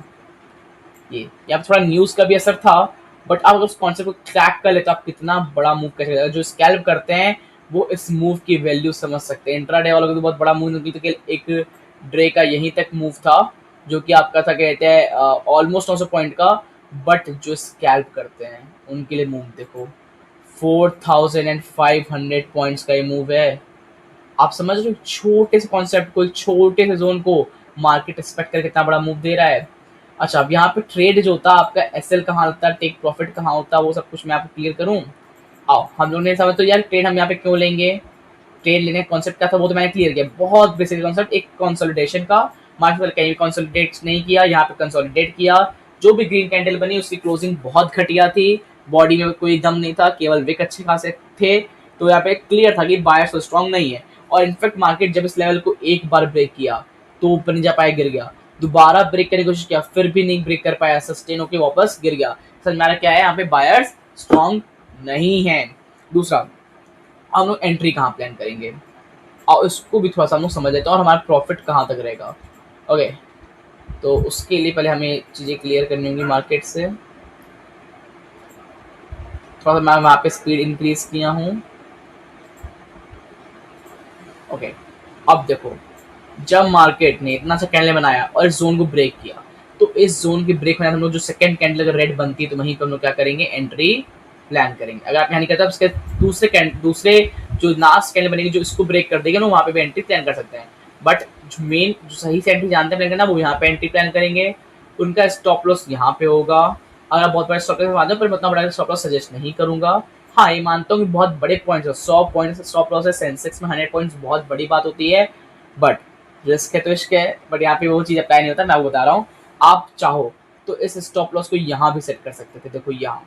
Speaker 1: ये यहाँ थोड़ा न्यूज का भी असर था बट आप अगर उस कॉन्सेप्ट को ट्रैक कर ले तो आप कितना बड़ा मूव कर सकते हैं। जो स्कैल्प करते हैं वो इस मूव की वैल्यू समझ सकते हैं। इंट्राडे वालों को तो बहुत बड़ा मूव नहीं, तो एक ड्रे का यहीं तक मूव था जो कि आपका था कहते हैं ऑलमोस्ट 900 पॉइंट का। बट जो स्कैल्प करते हैं उनके लिए मूव देखो, 4500 पॉइंट्स का ये मूव है। आप समझ रहे हो, छोटे से कॉन्सेप्ट को, छोटे से जोन को मार्केट एक्सपेक्ट करके कितना बड़ा मूव दे रहा है। अच्छा अब यहाँ पे ट्रेड जो होता है आपका, एसएल कहाँ होता है, टेक प्रॉफिट कहाँ होता है, वो सब कुछ मैं आपको क्लियर करूँ। आओ हम लोग ने समझ तो यार ट्रेड हम यहाँ पे क्यों लेंगे, ट्रेड लेने का कॉन्सेप्ट क्या था वो तो मैंने क्लियर किया। बहुत बेसिक कॉन्सेप्ट, एक कंसोलिडेशन का। मार्केट कहीं भी कंसोलिडेट नहीं किया, यहाँ पे कंसोलिडेट किया। जो भी ग्रीन कैंडल बनी उसकी क्लोजिंग बहुत घटिया थी, बॉडी में कोई दम नहीं था, केवल विक अच्छे खासे थे। तो यहाँ पे क्लियर था कि बायर्स तो स्ट्रॉन्ग नहीं है। और इनफैक्ट मार्केट जब इस लेवल को एक बार ब्रेक किया तो ऊपर नहीं जा पाया, गिर गया। दोबारा ब्रेक करने की कोशिश किया, फिर भी नहीं ब्रेक कर पाया, सस्टेन होकर वापस गिर गया। सर मेरा क्या है, यहाँ पे बायर्स स्ट्रॉन्ग नहीं है। दूसरा, हम लोग एंट्री कहाँ प्लान करेंगे और इसको भी थोड़ा सा हम लोग समझ लेते हैं और हमारा प्रॉफिट कहाँ तक रहेगा, ओके। तो उसके लिए पहले हमें चीज़ें क्लियर करनी होंगी मार्केट से। थोड़ा सा मैं वहाँ पे स्पीड इंक्रीज किया हूँ, ओके। अब देखो जब मार्केट ने इतना सा कैंडल बनाया और इस जोन को ब्रेक किया, तो इस जोन के ब्रेक में हम लोग जो सेकंड कैंडल अगर रेड बनती है तो वहीं पर हम लोग क्या करेंगे, एंट्री प्लान करेंगे। अगर आप यहाँ नहीं करते उसके दूसरे जो लास्ट कैंडल बनेगी जो इसको ब्रेक कर देगा ना, वहाँ पे भी एंट्री प्लान कर सकते हैं। बट जो मेन जो सही से एंट्री जानते हैं ना, वो यहाँ पे एंट्री प्लान करेंगे। उनका स्टॉप लॉस यहाँ पे होगा। अगर आप बहुत बड़े स्टॉप लॉस मानते हो, पर उतना बड़ा स्टॉप लॉस सजेस्ट नहीं करूंगा। हाँ, ये मानता हूँ कि बहुत बड़े पॉइंट्स है, 100 पॉइंट्स स्टॉप लॉस है, सेंसेक्स में 100 पॉइंट्स बहुत बड़ी बात होती है। बट रिस्क है तो इश्क है, बट यहाँ पे वो चीज़ अप्लाई नहीं होता। मैं आपको बता रहा हूँ, आप चाहो तो इस स्टॉप लॉस को यहाँ भी सेट कर सकते थे। देखो यहाँ,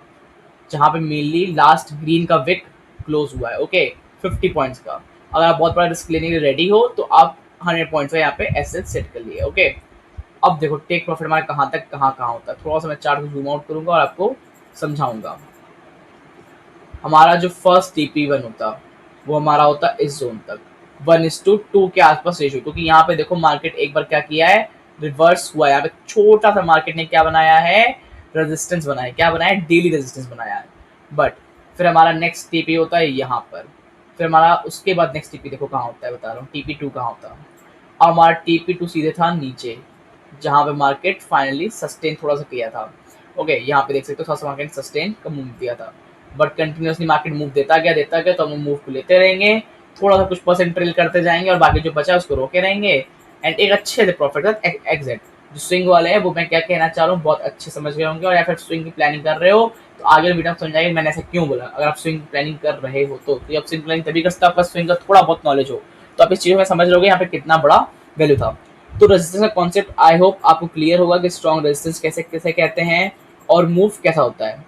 Speaker 1: जहाँ पे मेनली लास्ट ग्रीन का विक क्लोज हुआ है, ओके, 50 पॉइंट्स का। अगर आप बहुत बड़ा रिस्क लेने के लिए रेडी हो तो आप 100 पॉइंट्स का यहाँ पे एसेट सेट कर लिए, ओके। अब देखो टेक प्रॉफिट हमारा कहाँ तक कहाँ होता है, थोड़ा सा मैं चार्ट को जूम आउट करूंगा और आपको समझाऊंगा। हमारा जो फर्स्ट टीपी1 होता वो हमारा होता इस जोन तक, 1:2 के आसपास रेशियो, क्योंकि यहाँ पे देखो मार्केट एक बार क्या किया है, रिवर्स हुआ है। यहाँ पे छोटा सा मार्केट ने क्या बनाया है, रेजिस्टेंस बनाया है। क्या बनाया है, डेली रेजिस्टेंस बनाया है। बट फिर हमारा नेक्स्ट टीपी होता है यहाँ पर, फिर हमारा उसके बाद नेक्स्ट टीपी देखो कहाँ होता है, बता रहा हूँ टीपी2 कहाँ होता है। और हमारा टीपी2 सीधे था नीचे, जहाँ पे मार्केट फाइनली सस्टेन थोड़ा सा किया था, ओके। यहाँ पे देख सकते हो थोड़ा सा मार्केट सस्टेन का मूव दिया था, बट कंटिन्यूसली मार्केट मूव देता गया, तो हम मूव को लेते रहेंगे, थोड़ा सा कुछ परसेंट ट्रेल करते जाएंगे और बाकी जो बचा उसको रोके रहेंगे, एंड एक अच्छे से प्रॉफिट का एग्जिट। जो स्विंग वाले हैं वो मैं क्या कहना चाह रहा हूँ बहुत अच्छे समझ गए होंगे, और या फिर स्विंग की प्लानिंग कर रहे हो तो आगे वीडियो में समझाएंगे मैंने ऐसा क्यों बोला। अगर आप स्विंग प्लानिंग कर रहे हो तो आप स्विंग प्लानिंग तभी कर सकते हो आपका स्विंग का थोड़ा बहुत नॉलेज हो, तो आप इस चीज़ में समझ लोगे यहाँ पे कितना बड़ा वैल्यू था। तो रेजिस्टेंस का कॉन्सेप्ट आई होप आपको क्लियर होगा कि स्ट्रॉन्ग रेजिस्टेंस कैसे कैसे कहते हैं और मूव कैसा होता है,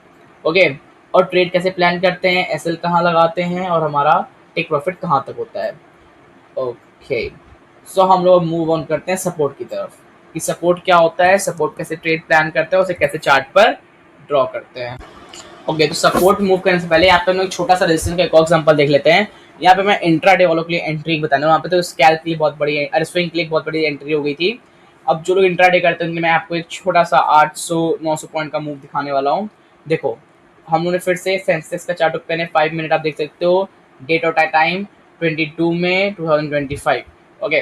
Speaker 1: ओके। और ट्रेड कैसे प्लान करते हैं, एसएल कहाँ लगाते हैं, और हमारा टेक प्रॉफिट कहाँ तक होता है, ओके। सो हम लोग मूव ऑन करते हैं सपोर्ट की तरफ, कि सपोर्ट क्या होता है, सपोर्ट कैसे ट्रेड प्लान करते हैं, उसे कैसे चार्ट पर ड्रॉ करते हैं, ओके। तो सपोर्ट मूव करने से पहले यहाँ पे हम एक छोटा सा रेजिस्टेंस का एक और एग्जांपल देख लेते हैं। यहाँ पे मैं इंट्राडे वालों के लिए एंट्री बताना, वहाँ पे तो स्कैल्प के लिए बहुत बड़ी, अरे स्विंग के लिए बहुत बड़ी एंट्री हो गई थी। अब जो लोग इंट्राडे करते हैं उनके मैं आपको एक छोटा सा 800-900 पॉइंट का मूव दिखाने वाला हूँ। देखो हम लोगों ने फिर से सेंसेक्स का चार्ट ओपन है, 5 मिनट आप देख सकते हो, डेट और टाइम 22 में 2025, ओके।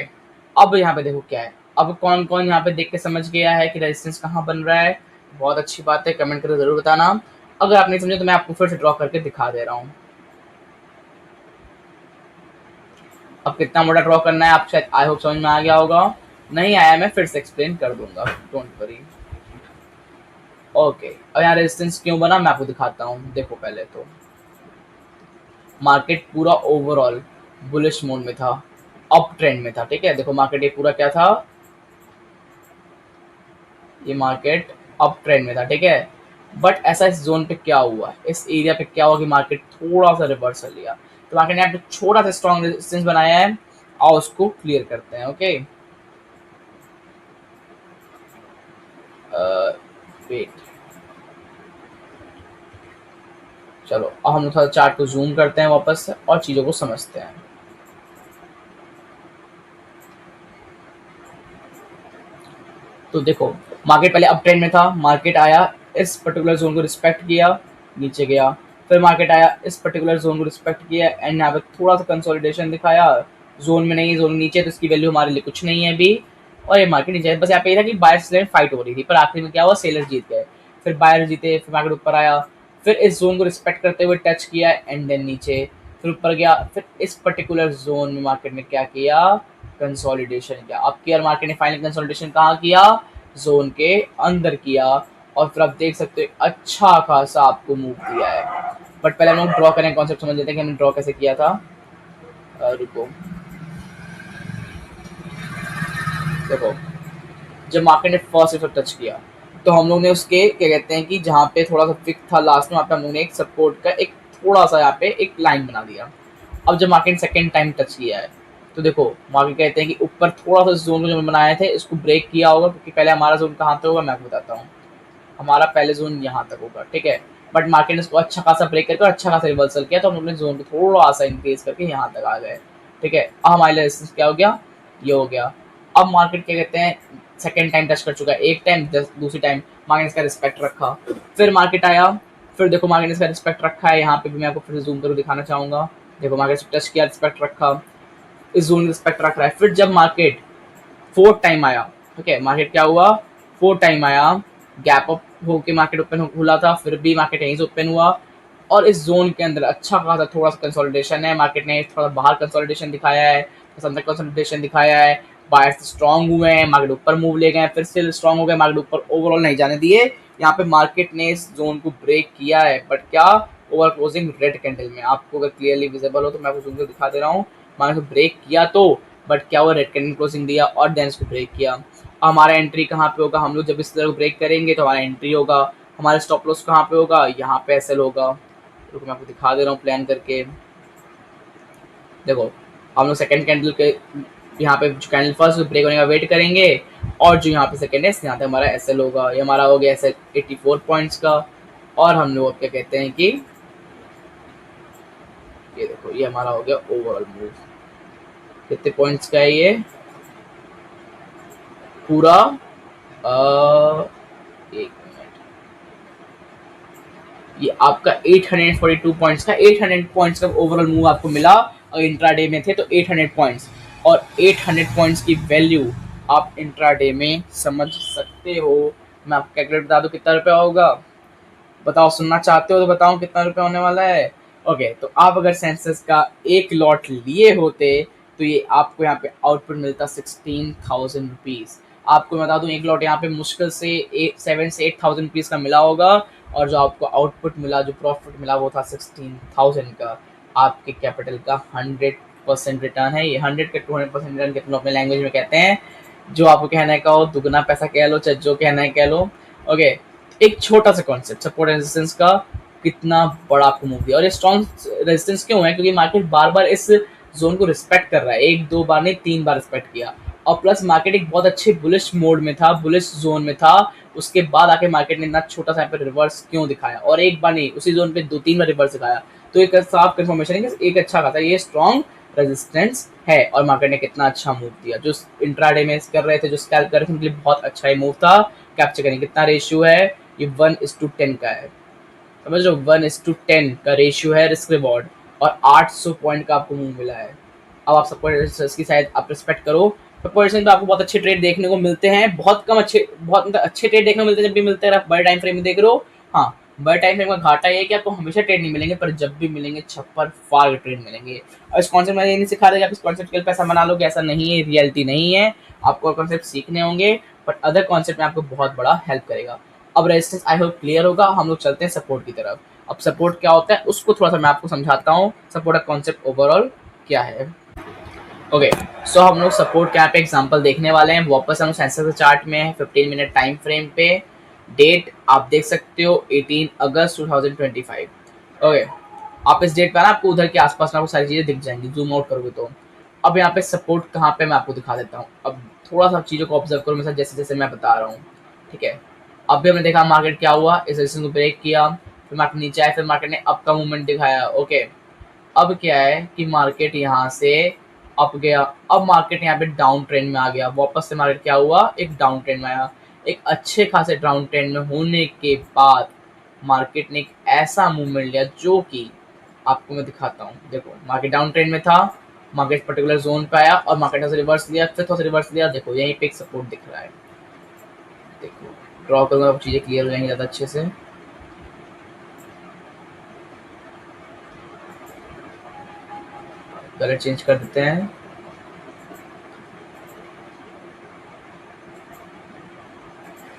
Speaker 1: अब यहाँ पे देखो क्या है, अब कौन कौन यहाँ पे देख के समझ गया है कि रेजिस्टेंस कहाँ बन रहा है, बहुत अच्छी बात है, कमेंट करके जरूर बताना। अगर आप नहीं समझे तो मैं आपको फिर से ड्रॉ करके दिखा दे रहा हूँ। अब कितना मोटा ड्रॉ करना है आप शायद आई होप समझ में आ गया होगा, नहीं आया मैं फिर से एक्सप्लेन कर दूंगा, डोंट वरी, ओके। और यहाँ रेजिस्टेंस क्यों बना मैं आपको दिखाता हूँ। देखो पहले तो मार्केट पूरा ओवरऑल बुलिश मोड में था, अप ट्रेंड में था, ठीक है। देखो मार्केट ये पूरा क्या था, ये मार्केट अप ट्रेंड में था, ठीक है। बट ऐसा इस जोन पे क्या हुआ, इस एरिया पे क्या हुआ कि मार्केट थोड़ा सा रिवर्सल लिया, तो मार्केट ने यहाँ पे छोटा सा स्ट्रॉन्ग रेजिस्टेंस बनाया है, और उसको क्लियर करते हैं, ओके। वेट, चलो अब हम थोड़ा चार्ट को जूम करते हैं वापस से और चीज़ों को समझते हैं। तो देखो मार्केट पहले अप ट्रेंड में था, मार्केट आया इस पर्टिकुलर जोन को रिस्पेक्ट किया, नीचे गया, फिर मार्केट आया इस पर्टिकुलर जोन को रिस्पेक्ट किया, एंड यहाँ पे थोड़ा सा कंसोलिडेशन दिखाया, जोन में नहीं है, जोन नीचे, तो इसकी वैल्यू हमारे लिए कुछ नहीं है अभी, और ये मार्केट नीचे, बस यहाँ पे ये था कि बायर सेलर फाइट हो रही थी, पर आखिर में क्या हुआ, सेलर जीत गए, फिर बायर जीते, फिर मार्केट ऊपर आया, फिर इस जोन को रिस्पेक्ट करते हुए टच किया एंड देन नीचे, फिर ऊपर गया, फिर इस पर्टिकुलर जोन में मार्केट ने क्या किया, कंसोलिडेशन किया। अब किया मार्केट ने फाइनल कंसोलिडेशन कहाँ किया, जोन के अंदर किया, और फिर आप देख सकते हो अच्छा खासा आपको मूव दिया है। बट पहले हम लोग ड्रॉ करें, कॉन्सेप्ट समझ लेते हैं कि हमने ड्रॉ कैसे किया था। रुको, देखो जब मार्केट ने फर्स्ट इफेक्ट टच किया तो हम लोग ने उसके क्या कहते हैं कि जहाँ पे थोड़ा सा विक था लास्ट में, वहाँ पे हम लोग ने एक सपोर्ट का एक थोड़ा सा यहाँ पे एक लाइन बना दिया। अब जब मार्केट सेकंड टाइम टच किया है तो देखो मार्केट कहते हैं कि ऊपर थोड़ा सा जोन को जो बनाए थे इसको ब्रेक किया होगा, क्योंकि पहले हमारा जोन कहाँ तक होगा मैं आपको बताता हूँ। हमारा पहले जोन यहाँ तक होगा, ठीक है। बट मार्केट ने इसको अच्छा खासा ब्रेक करके और अच्छा खासा रिवर्सल किया, तो हम लोग ने जोन को थोड़ा सा इंक्रीज करके यहाँ तक आ गए, ठीक है। अब हमारे लिए रेजिस्टेंस क्या हो गया, ये हो गया। अब मार्केट क्या कहते हैं सेकेंड टाइम टच कर चुका है, एक टाइम दूसरी टाइम मार्केट ने इसका रिस्पेक्ट रखा, फिर मार्केट आया, फिर देखो मार्केट ने इसका रिस्पेक्ट रखा है, यहाँ पे भी मैं आपको फिर जूम करके दिखाना चाहूंगा। देखो मार्केट टच किया, रिस्पेक्ट रखा, इस जोन रिस्पेक्ट रख रहा है, फिर जब मार्केट फोर्थ टाइम आया, ठीक है, मार्केट क्या हुआ, फोर्थ टाइम आया, गैप अप होके मार्केट ओपन खुला था, फिर भी मार्केट यहीं से ओपन हुआ और इस जोन के अंदर अच्छा खासा थोड़ा सा कंसोलिडेशन है, मार्केट ने थोड़ा बाहर कंसोलिडेशन दिखाया है, अंदर कंसोलिडेशन दिखाया है, बायर्स स्ट्रांग हुए हैं, मार्केट ऊपर मूव ले गए, फिर से स्ट्रांग हो गए, मार्केट ऊपर ओवरऑल नहीं जाने दिए। यहाँ पे मार्केट ने इस जोन को ब्रेक किया है, बट क्या, ओवर क्लोजिंग रेड कैंडल में, आपको अगर क्लियरली विजिबल हो तो मैं आपको जूम से दिखा दे रहा हूँ, मार्केट को ब्रेक किया तो, बट क्या वो रेड कैंडल क्लोजिंग दिया और देन इसको ब्रेक किया। हमारा एंट्री कहाँ पे होगा, हम लोग जब इस तरह को ब्रेक करेंगे तो हमारा एंट्री होगा, हमारा स्टॉप लॉस कहाँ पे होगा, यहाँ पे एसएल होगा। तो मैं आपको दिखा दे रहा हूँ प्लान करके, देखो हम लोग सेकंड कैंडल के यहाँ पे जो कैंडल फर्स्ट ब्रेक होने का वेट करेंगे और जो यहाँ पे सेकंड है यहाँ पे हमारा एसएल होगा, ये हमारा हो गया एसएल 84 पॉइंट्स का। और हम लोग क्या कहते हैं कि ये देखो ये हमारा हो गया ओवरऑल मूव, कितने पॉइंट्स का है ये पूरा, एक मिनट, ये आपका 842 पॉइंट्स का, 800 पॉइंट्स का ओवरऑल मूव आपको मिला और इंट्राडे में थे तो 800 पॉइंट्स, और 800 पॉइंट्स की वैल्यू आप इंट्राडे में समझ सकते हो। मैं आपको कैलकुलेट बता दूं कितना रुपया होगा, बताओ, सुनना चाहते हो तो बताओ कितना रुपया होने वाला है। ओके, तो आप अगर सेंसस का एक लॉट लिए होते तो ये आपको यहाँ पे आउटपुट मिलता 16,000 रुपीज़। आपको मैं बता दूं एक लॉट यहाँ पे मुश्किल से 7 से 8,000 रुपीज़ का मिला होगा, और जो आपको आउटपुट मिला, जो प्रॉफिट मिला वो था 16,000 का। आपके कैपिटल का 100% रिटर्न है ये, 100 का 200% रिटर्न कितना अपने लैंग्वेज में कहते हैं, जो आपको कहना है कहो, दुगना पैसा कह लो, चाहे जो कहना है कह लो। ओके, एक छोटा सा कॉन्सेप्ट, सपोर्ट रेजिस्टेंस का कितना बड़ा आपको मूव दिया, और ये स्ट्रॉन्ग रेजिस्टेंस क्यों है, क्योंकि मार्केट बार बार इस जोन को रिस्पेक्ट कर रहा है, एक दो बार नहीं 3 बार रिस्पेक्ट किया, और प्लस मार्केट एक बहुत अच्छे बुलिश मोड में था, बुलिश जोन में था, उसके बाद आके मार्केट ने इतना छोटा सा पे रिवर्स क्यों दिखाया, और एक बार नहीं उसी जोन पे 2-3 बार रिवर्स दिखाया, तो एक साफ कंफर्मेशन है कि एक अच्छा खासा ये स्ट्रॉन्ग रेजिस्टेंस है। और मार्केट ने कितना अच्छा मूव दिया, जो इंट्राडे में कर रहे थे, जो स्कैल्प कर रहे थे, उनके लिए बहुत अच्छा ही मूव था। कैप्चर करेंगे कितना रेशियो है, ये 1:10 का है, समझ लो 1:10 का रेशियो है रिस्क रिवॉर्ड, और 800 पॉइंट का आपको मूव मिला है। अब आप सबको इसकी शायद आप रिस्पेक्ट करो, पर्सन तो आपको बहुत अच्छे ट्रेड देखने को मिलते हैं, बहुत कम अच्छे, बहुत मतलब अच्छे ट्रेड देखने को मिलते हैं जब भी मिलते हैं, आप बड़े टाइम फ्रेम में देख रहे हो। हाँ, बड़े टाइम फ्रेम का घाटा ये है कि आपको हमेशा ट्रेड नहीं मिलेंगे, पर जब भी मिलेंगे छप्पर फाड़ के ट्रेड मिलेंगे। और इस कॉन्सेप्ट में ये नहीं सिखा रहे कि आप इस कॉन्सेप्ट के लिए पैसा बना लोगे, ऐसा नहीं है, रियलिटी नहीं है, आपको कॉन्सेप्ट सीखने होंगे, बट अदर कॉन्सेप्ट में आपको बहुत बड़ा हेल्प करेगा। अब रेजिस्टेंस आई होप क्लियर होगा, हम लोग चलते हैं सपोर्ट की तरफ। अब सपोर्ट क्या होता है उसको थोड़ा सा मैं आपको समझाता हूँ, सपोर्ट का कॉन्सेप्ट ओवरऑल क्या है। ओके, सो हम लोग सपोर्ट के यहाँ पे एग्जांपल देखने वाले हैं, वापस हम सेंसर चार्ट में 15 मिनट टाइम फ्रेम पे, डेट आप देख सकते हो 18 अगस्त 2025। ओके, आप इस डेट पे ना आपको उधर के आसपास में आपको सारी चीज़ें दिख जाएंगी जूम आउट करोगे तो। अब यहाँ पे सपोर्ट कहाँ पे मैं आपको दिखा देता हूँ, अब थोड़ा सा चीज़ों को ऑब्जर्व करो मेरे साथ, जैसे जैसे मैं बता रहा हूँ, ठीक है। अब भी हमने देखा मार्केट क्या हुआ, इस रेजिस्टेंस को ब्रेक किया, फिर मार्केट नीचे आया, फिर मार्केट ने अप का मूवमेंट दिखाया। ओके, अब क्या है कि मार्केट यहाँ से अप गया, अब मार्केट यहाँ पे डाउन ट्रेंड में आ गया, वापस से मार्केट क्या हुआ, एक डाउन ट्रेंड में आया। एक अच्छे खासे डाउन ट्रेंड में होने के बाद मार्केट ने एक ऐसा मूवमेंट लिया जो कि आपको मैं दिखाता हूँ। देखो मार्केट डाउन ट्रेंड में था, मार्केट पर्टिकुलर जोन पे आया और मार्केट ने रिवर्स लिया, फिर थोड़ा सा रिवर्स लिया, देखो यहीं पे एक सपोर्ट दिख रहा है, देखो ड्रॉ करूँगा, चीज़ें क्लियर हो जाएंगी ज़्यादा अच्छे से। कलर चेंज कर देते हैं,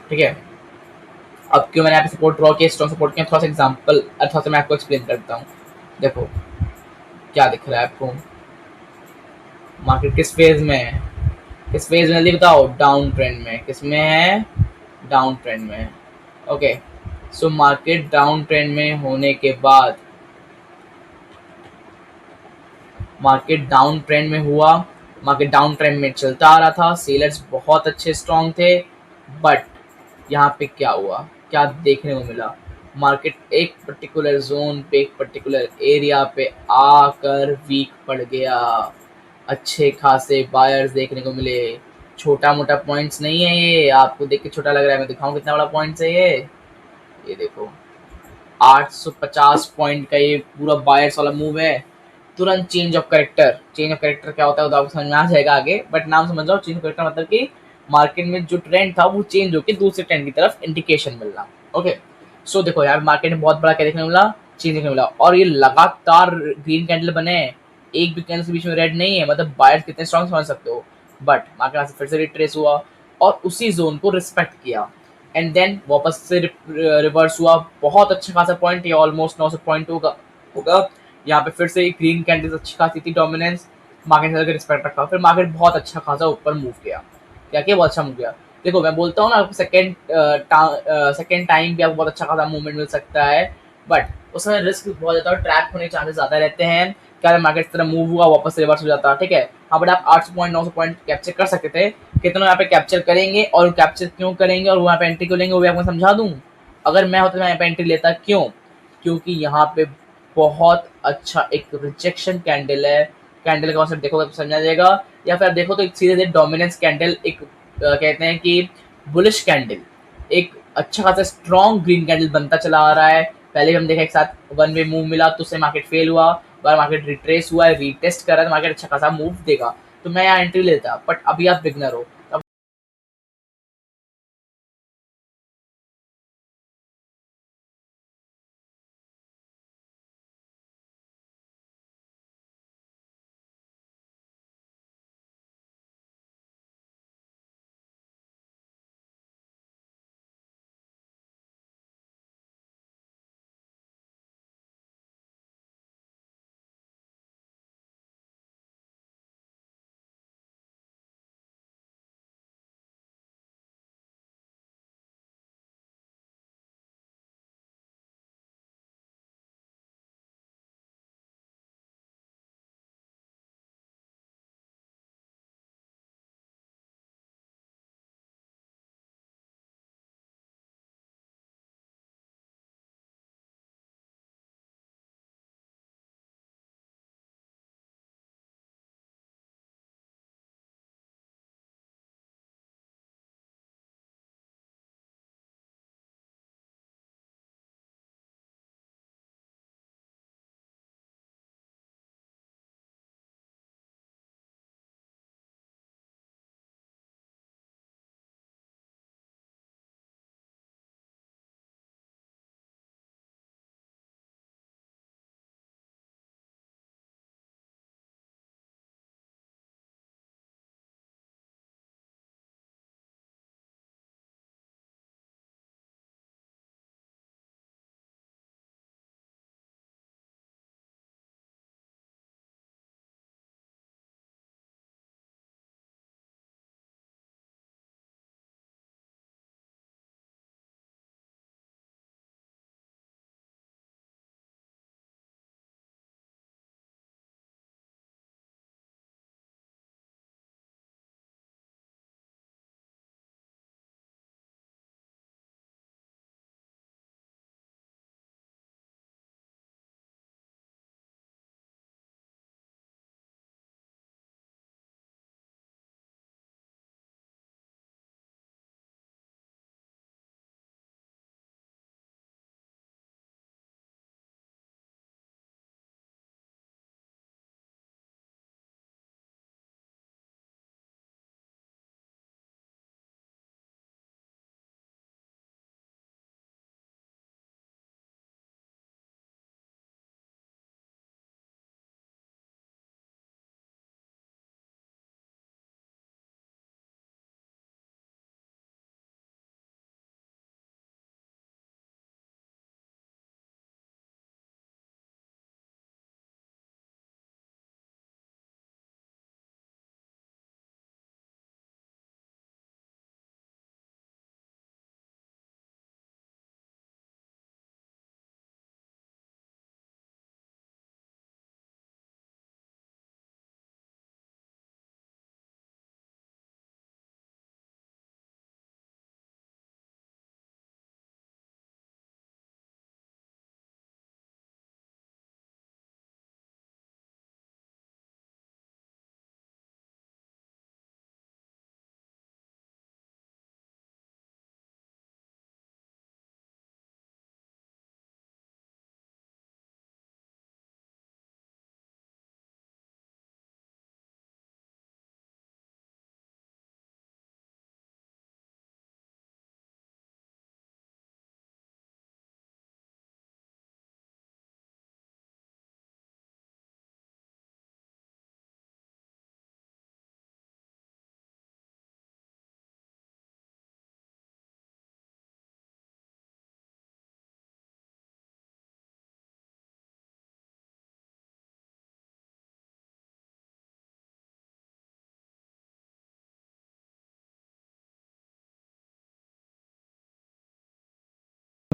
Speaker 1: ठीक है। अब क्यों मैंने यहाँ पे सपोर्ट ड्रॉ किया, स्ट्रॉन्ग सपोर्ट किया, थोड़ा सा एग्जांपल थोड़ा सा मैं आपको एक्सप्लेन करता हूँ। देखो क्या दिख रहा है आपको, मार्केट किस फेज में है, किस फेज में, जल्दी बताओ, डाउन ट्रेंड में, किस में है, डाउन ट्रेंड में। Okay, so market down trend में होने के बाद मार्केट डाउन ट्रेंड में हुआ, मार्केट डाउन ट्रेंड में चलता आ रहा था, सेलर्स बहुत अच्छे स्ट्रॉन्ग थे, बट यहाँ पे क्या हुआ, क्या देखने को मिला, मार्केट एक पर्टिकुलर जोन पे, एक पर्टिकुलर एरिया पे आकर वीक पड़ गया, अच्छे खासे बायर्स देखने को मिले। छोटा मोटा पॉइंट्स नहीं है ये, आपको देख के छोटा लग रहा है, मैं दिखाऊं कितना बड़ा पॉइंट्स है ये देखो 850 पॉइंट का ये पूरा बायर्स वाला मूव है, तुरंत चेंज ऑफ करेक्टर क्या होता है वो तो आपको समझ में आ जाएगा आगे, बट नाम समझ जाओ। चेंज ऑफ करेक्टर मतलब कि मार्केट में जो ट्रेंड था वो चेंज होकर दूसरे ट्रेंड की तरफ इंडिकेशन मिलना। ओके, सो देखो यार मार्केट में बहुत बड़ा क्या देखने को मिला, चेंज देखने को मिला, और ये लगातार ग्रीन कैंडल बने हैं, एक भी कैंडल के बीच में रेड नहीं है, मतलब बायर्स कितने स्ट्रॉन्ग समझ सकते हो। बट मार्केट फिर से रिट्रेस हुआ और उसी जोन को रिस्पेक्ट किया, एंड देन वापस से रिवर्स हुआ। बहुत अच्छा खासा पॉइंट, ये ऑलमोस्ट 900 पॉइंट होगा। यहाँ पे फिर से ग्रीन कैंडल्स अच्छी खासी थी, डोमिनेंस, मार्केट ने रिस्पेक्ट रखा, फिर मार्केट बहुत अच्छा खासा ऊपर मूव किया। क्या किया, बहुत अच्छा मूव किया। देखो मैं बोलता हूँ ना, आपको सेकेंड टाइम भी आपको बहुत अच्छा खासा मूवमेंट मिल सकता है, बट उसमें रिस्क बहुत ज़्यादा, ट्रैप होने के चांसेस ज़्यादा रहते हैं। क्या मार्केट इस तरह मूव हुआ वापस से रिवर्स हो जाता, ठीक है। हाँ, बट आप 800 पॉइंट 900 पॉइंट कैप्चर कर सकते थे, कितना यहाँ पे कैप्चर करेंगे और कैप्चर क्यों करेंगे और वहाँ पे एंट्री क्यों लेंगे वो भी आपको समझा दूँ। अगर मैं होता तो मैं यहाँ पे एंट्री लेता, क्यों? क्योंकि यहाँ पे बहुत अच्छा एक रिजेक्शन कैंडल है। कैंडल का कॉन्सेप्ट देखोगे तो समझा जाएगा, या फिर आप देखो तो एक सीधे सीधे डोमिनेंस कैंडल, एक कहते हैं कि बुलिश कैंडल, एक अच्छा खासा स्ट्रॉन्ग ग्रीन कैंडल बनता चला आ रहा है। पहले भी हम देखा एक साथ वन वे मूव मिला तो उससे मार्केट फेल हुआ, बार मार्केट रिट्रेस हुआ है, रीटेस्ट कर रहा है तो मार्केट अच्छा खासा मूव देगा। तो मैं यहाँ एंट्री लेता, बट अभी आप बिगनर हो।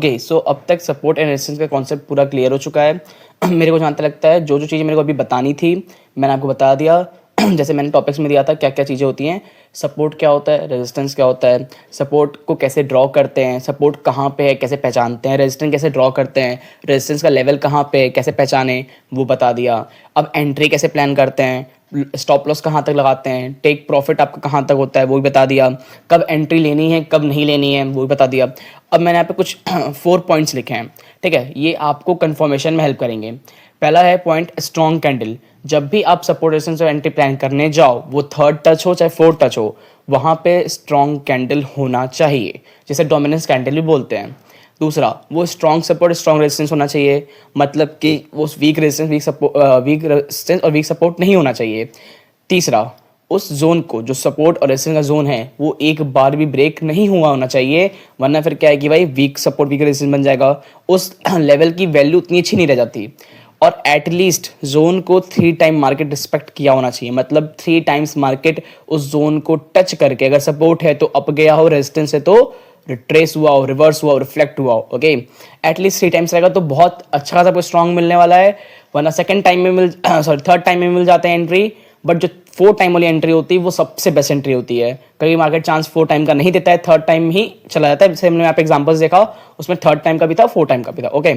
Speaker 1: ओके, सो अब तक सपोर्ट एंड रेजिस्टेंस का कॉन्सेप्ट पूरा क्लियर हो चुका है। मेरे को जहाँ तक लगता है जो जो चीज़ें मेरे को अभी बतानी थी मैंने आपको बता दिया। जैसे मैंने टॉपिक्स में दिया था क्या क्या चीज़ें होती हैं, सपोर्ट क्या होता है, रेजिस्टेंस क्या होता है, सपोर्ट को कैसे ड्रॉ करते हैं, सपोर्ट कहाँ पे है कैसे पहचानते हैं, रेजिस्टेंस कैसे ड्रॉ करते हैं, रेजिस्टेंस का लेवल कहाँ पे है कैसे पहचाने वो बता दिया। अब एंट्री कैसे प्लान करते हैं, स्टॉप लॉस कहाँ तक लगाते हैं, टेक प्रॉफिट आपका कहाँ तक होता है वो भी बता दिया, कब एंट्री लेनी है कब नहीं लेनी है वो भी बता दिया। अब मैंने यहाँ पे कुछ 4 पॉइंट्स लिखे हैं, ठीक है, ये आपको कन्फर्मेशन में हेल्प करेंगे। पहला है पॉइंट स्ट्रॉन्ग कैंडल। जब भी आप सपोर्ट रेजिस्टेंस और एंट्री प्लान करने जाओ, वो थर्ड टच हो चाहे फोर्थ टच हो, वहाँ पे स्ट्रॉन्ग कैंडल होना चाहिए, जिसे डोमिनेंस कैंडल भी बोलते हैं। दूसरा, वो स्ट्रॉन्ग सपोर्ट स्ट्रॉन्ग रेजिस्टेंस होना चाहिए, मतलब कि वो वीक रेजिस्टेंस वीक रेजिस्टेंस और वीक सपोर्ट नहीं होना चाहिए। तीसरा, उस जोन को जो सपोर्ट और रेजिस्टेंस का जोन है वो एक बार भी ब्रेक नहीं हुआ होना चाहिए, वरना फिर क्या है कि भाई वीक सपोर्ट वीक रेजिस्टेंस बन जाएगा, उस लेवल की वैल्यू उतनी अच्छी नहीं रह जाती। और एटलीस्ट जोन को 3 टाइम मार्केट रिस्पेक्ट किया होना चाहिए, मतलब 3 टाइम्स मार्केट उस जोन को टच करके, अगर सपोर्ट है तो अप गया हो, रेजिस्टेंस है तो रिट्रेस हुआ हो, रिवर्स हुआ हो, रिफ्लेक्ट हुआ हो। ओके, एटलीस्ट 3 टाइम्स रहेगा तो बहुत अच्छा खासा कोई स्ट्रॉन्ग मिलने वाला है, वरना सेकंड टाइम में थर्ड टाइम में मिल जाते हैं एंट्री, बट जो 4 टाइम वाली एंट्री होती है वो सबसे बेस्ट एंट्री होती है। कभी मार्केट चांस 4 टाइम का नहीं देता है, थर्ड टाइम ही चला जाता है, जैसे हमने यहाँ पे एग्जांपल्स देखा उसमें थर्ड टाइम का भी था 4 टाइम का भी था। ओके,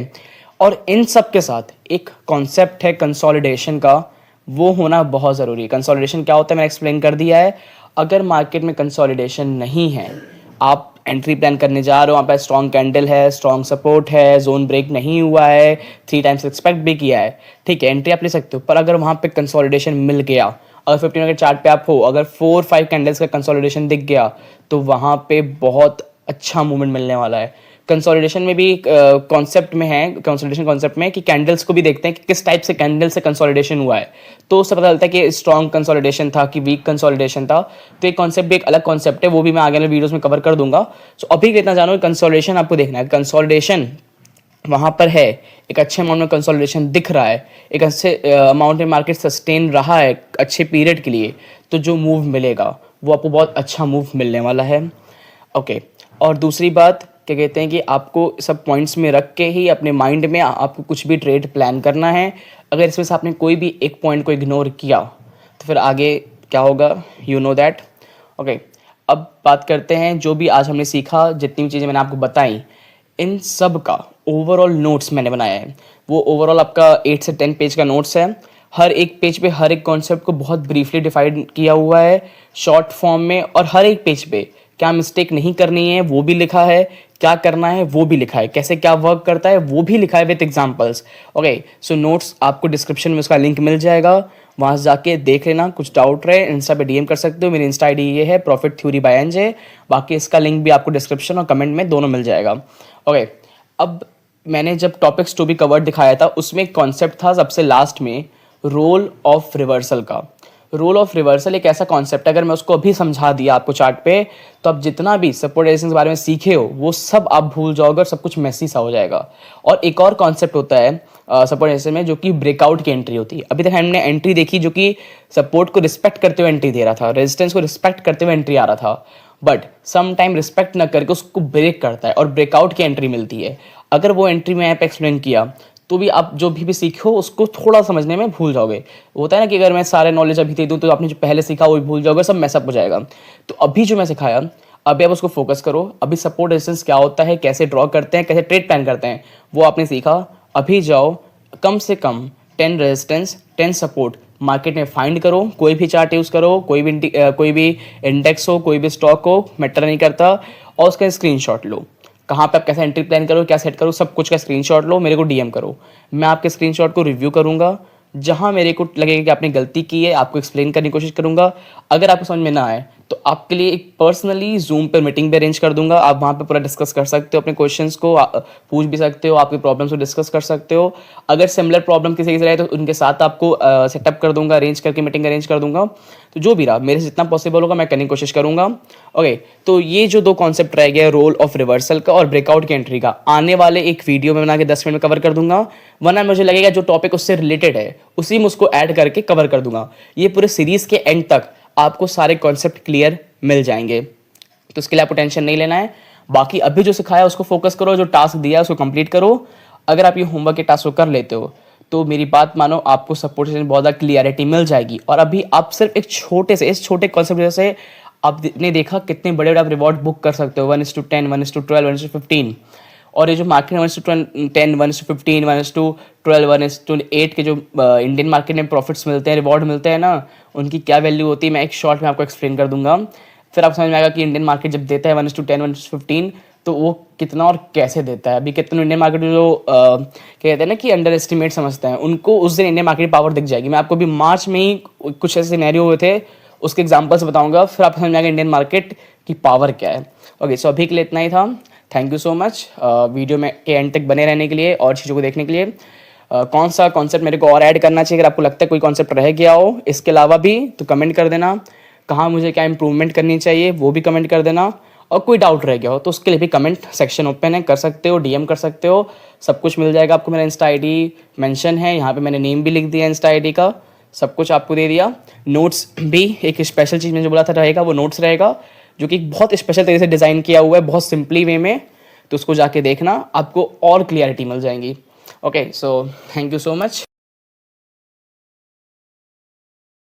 Speaker 1: और इन सब के साथ एक कॉन्सेप्ट है कंसोलिडेशन का, वो होना बहुत ज़रूरी है। कंसोलिडेशन क्या होता है मैंने एक्सप्लेन कर दिया है। अगर मार्केट में कंसोलिडेशन नहीं है, आप एंट्री प्लान करने जा रहे हो, वहाँ पे स्ट्रॉन्ग कैंडल है, स्ट्रॉन्ग सपोर्ट है, जोन ब्रेक नहीं हुआ है, 3 टाइम्स एक्सपेक्ट भी किया है, ठीक है, एंट्री आप ले सकते हो। पर अगर वहाँ पे कंसोलिडेशन मिल गया, अगर 15 मिनट चार्ट पे आप हो, अगर 4-5 कैंडल्स का कंसोलिडेशन दिख गया, तो वहाँ पे बहुत अच्छा मूवमेंट मिलने वाला है। कंसोलिडेशन में भी कॉन्सेप्ट में है, कंसोलिडेशन कॉन्सेप्ट में कि कैंडल्स को भी देखते हैं कि किस टाइप से कैंडल से कंसोलिडेशन हुआ है, तो उससे पता चलता है कि स्ट्रॉन्ग कंसोलिडेशन था कि वीक कंसोलिडेशन था। तो एक कॉन्सेप्ट भी एक अलग कॉन्सेप्ट है, वो भी मैं आगे वाले वीडियोस में कवर कर दूंगा। सो अभी इतना जानो, कंसोलिडेशन आपको देखना है, कंसोलिडेशन वहाँ पर है, एक अच्छे अमाउंट में कंसोलिडेशन दिख रहा है, एक अच्छे अमाउंट में मार्केट सस्टेन रहा है अच्छे पीरियड के लिए, तो जो मूव मिलेगा वो आपको बहुत अच्छा मूव मिलने वाला है। ओके, और दूसरी बात क्या कहते हैं कि आपको सब पॉइंट्स में रख के ही अपने माइंड में आपको कुछ भी ट्रेड प्लान करना है। अगर इसमें से आपने कोई भी एक पॉइंट को इग्नोर किया तो फिर आगे क्या होगा, यू नो दैट। ओके, अब बात करते हैं जो भी आज हमने सीखा, जितनी भी चीज़ें मैंने आपको बताई, इन सब का ओवरऑल नोट्स मैंने बनाया है। वो ओवरऑल आपका 8 से 10 पेज का नोट्स है। हर एक पेज पे हर एक कॉन्सेप्ट को बहुत ब्रीफली डिफाइन किया हुआ है शॉर्ट फॉर्म में, और हर एक पेज पे क्या मिस्टेक नहीं करनी है वो भी लिखा है, क्या करना है वो भी लिखा है, कैसे क्या वर्क करता है वो भी लिखा है with examples. Okay, so notes आपको डिस्क्रिप्शन में उसका लिंक मिल जाएगा, वहाँ से जाके देख लेना। कुछ डाउट रहे इंस्टा पे डीएम कर सकते हो, मेरी इंस्टा आईडी ये है प्रॉफिट थ्योरी बाय एनजे, बाकी इसका लिंक भी आपको डिस्क्रिप्शन और कमेंट में दोनों मिल जाएगा। ओके, अब मैंने जब टॉपिक्स टू बी कवर्ड दिखाया था उसमें एक कॉन्सेप्ट था सबसे लास्ट में, रोल ऑफ रिवर्सल का। रोल ऑफ रिवर्सल एक ऐसा कॉन्सेप्ट है, अगर मैं उसको अभी समझा दिया आपको चार्ट पे, तो आप जितना भी सपोर्ट रेजिस्टेंस के बारे में सीखे हो वो सब आप भूल जाओगे और सब कुछ मैसी सा हो जाएगा। और एक और कॉन्सेप्ट होता है सपोर्ट रेजिस्टेंस में, जो कि ब्रेकआउट की एंट्री होती है। अभी तक हमने एंट्री देखी जो कि सपोर्ट को रिस्पेक्ट करते हुए एंट्री दे रहा था, रेजिस्टेंस को रिस्पेक्ट करते हुए एंट्री आ रहा था, बट सम टाइम रिस्पेक्ट न करके उसको ब्रेक करता है और ब्रेकआउट की एंट्री मिलती है। अगर वो एंट्री में यहाँ पे एक्सप्लेन किया तो भी आप जो भी सीखो उसको थोड़ा समझने में भूल जाओगे। होता है ना कि अगर मैं सारे नॉलेज अभी दे दूँ तो आपने जो पहले सीखा वो भी भूल जाओगे, सब मैसअप हो जाएगा। तो अभी जो मैं सिखाया, अभी आप उसको फोकस करो। अभी सपोर्ट रेजिस्टेंस क्या होता है, कैसे ड्रॉ करते हैं, कैसे ट्रेड प्लान करते हैं, वो आपने सीखा। अभी जाओ कम से कम 10 रेजिस्टेंस 10 सपोर्ट मार्केट में फाइंड करो, कोई भी चार्ट यूज़ करो, कोई भी इंडेक्स हो, कोई भी स्टॉक हो, मैटर नहीं करता, और उसका स्क्रीनशॉट लो। कहाँ पे आप कैसे एंट्री प्लान करो, क्या सेट करो, सब कुछ का स्क्रीनशॉट लो, मेरे को डीएम करो, मैं आपके स्क्रीनशॉट को रिव्यू करूँगा। जहाँ मेरे को लगेगा कि आपने गलती की है आपको एक्सप्लेन करने की कोशिश करूँगा। अगर आपको समझ में ना आए तो आपके लिए एक पर्सनली जूम पर मीटिंग भी अरेंज कर दूंगा, आप वहाँ पे पूरा डिस्कस कर सकते हो, अपने क्वेश्चंस को पूछ भी सकते हो, आपकी प्रॉब्लम्स को डिस्कस कर सकते हो। अगर सिमिलर प्रॉब्लम किसी से रहे तो उनके साथ आपको सेटअप कर दूंगा, अरेंज करके मीटिंग अरेंज कर दूंगा। तो जो भी रहा मेरे से जितना पॉसिबल होगा मैं करने की कोशिश करूंगा। ओके, तो ये जो 2 कॉन्सेप्ट रह गया, रोल ऑफ रिवर्सल का और ब्रेकआउट की एंट्री का, आने वाले एक वीडियो में बना के 10 मिनट में कवर कर दूंगा, वरना मुझे लगेगा जो टॉपिक उससे रिलेटेड है उसी में उसको ऐड करके कवर कर दूंगा। ये पूरे सीरीज के एंड तक आपको सारे कॉन्सेप्ट क्लियर मिल जाएंगे, तो इसके लिए आपको टेंशन नहीं लेना है। बाकी अभी जो सिखाया उसको फोकस करो, जो टास्क दिया है उसको कंप्लीट करो। अगर आप ये होमवर्क के टास्क को कर लेते हो तो मेरी बात मानो, आपको सपोर्ट से बहुत ज़्यादा क्लियरिटी मिल जाएगी। और अभी आप सिर्फ एक छोटे से, इस छोटे कॉन्सेप्ट जैसे आपने देखा कितने बड़े बड़े आप रिवॉर्ड बुक कर सकते हो, 1:10, 1:12, 1:15। और ये जो मार्केट 1:10, 1:15, 1:12, 1:8 के जो इंडियन मार्केट में प्रॉफिट्स मिलते हैं, रिवॉर्ड मिलते हैं ना, उनकी क्या वैल्यू होती है मैं एक शॉर्ट में आपको एक्सप्लेन कर दूंगा। फिर आप समझ में आएगा कि इंडियन मार्केट जब देता है 1:10, 1:15 तो वो कितना और कैसे देता है। अभी कितने इंडियन मार्केट जो क्या कहते हैं ना कि अंडर एस्टिमेट समझते हैं, उनको उस दिन इंडियन मार्केट पावर दिख जाएगी। मैं आपको अभी मार्च में ही कुछ ऐसे सिनेरियो हुए थे, उसके एग्जाम्पल्स बताऊंगा, फिर आप समझ में आएगा इंडियन मार्केट की पावर क्या है। ओके, सो अभी के लिए इतना ही था। Thank you so much video में के एंड तक बने रहने के लिए और चीज़ों को देखने के लिए। कौन सा कॉन्सेप्ट मेरे को और ऐड करना चाहिए, अगर आपको लगता है कोई कॉन्सेप्ट रह गया हो इसके अलावा भी, तो कमेंट कर देना। कहाँ मुझे क्या इंप्रूवमेंट करनी चाहिए वो भी कमेंट कर देना। और कोई डाउट रह गया हो तो उसके लिए भी कमेंट सेक्शन ओपन है, कर सकते हो, डीएम कर सकते हो, सब कुछ मिल जाएगा आपको। मेरा इंस्टा आईडी मेंशन है यहाँ पे, मैंने नेम भी लिख दिया इंस्टा आईडी का, सब कुछ आपको दे दिया। नोट्स भी एक स्पेशल चीज़ मैंने जो बोला था रहेगा, वो नोट्स रहेगा, जो कि बहुत स्पेशल तरीके से डिज़ाइन किया हुआ है, बहुत सिंपली वे में। तो उसको जाके देखना, आपको और क्लियरिटी मिल जाएंगी। Okay, so thank you so much.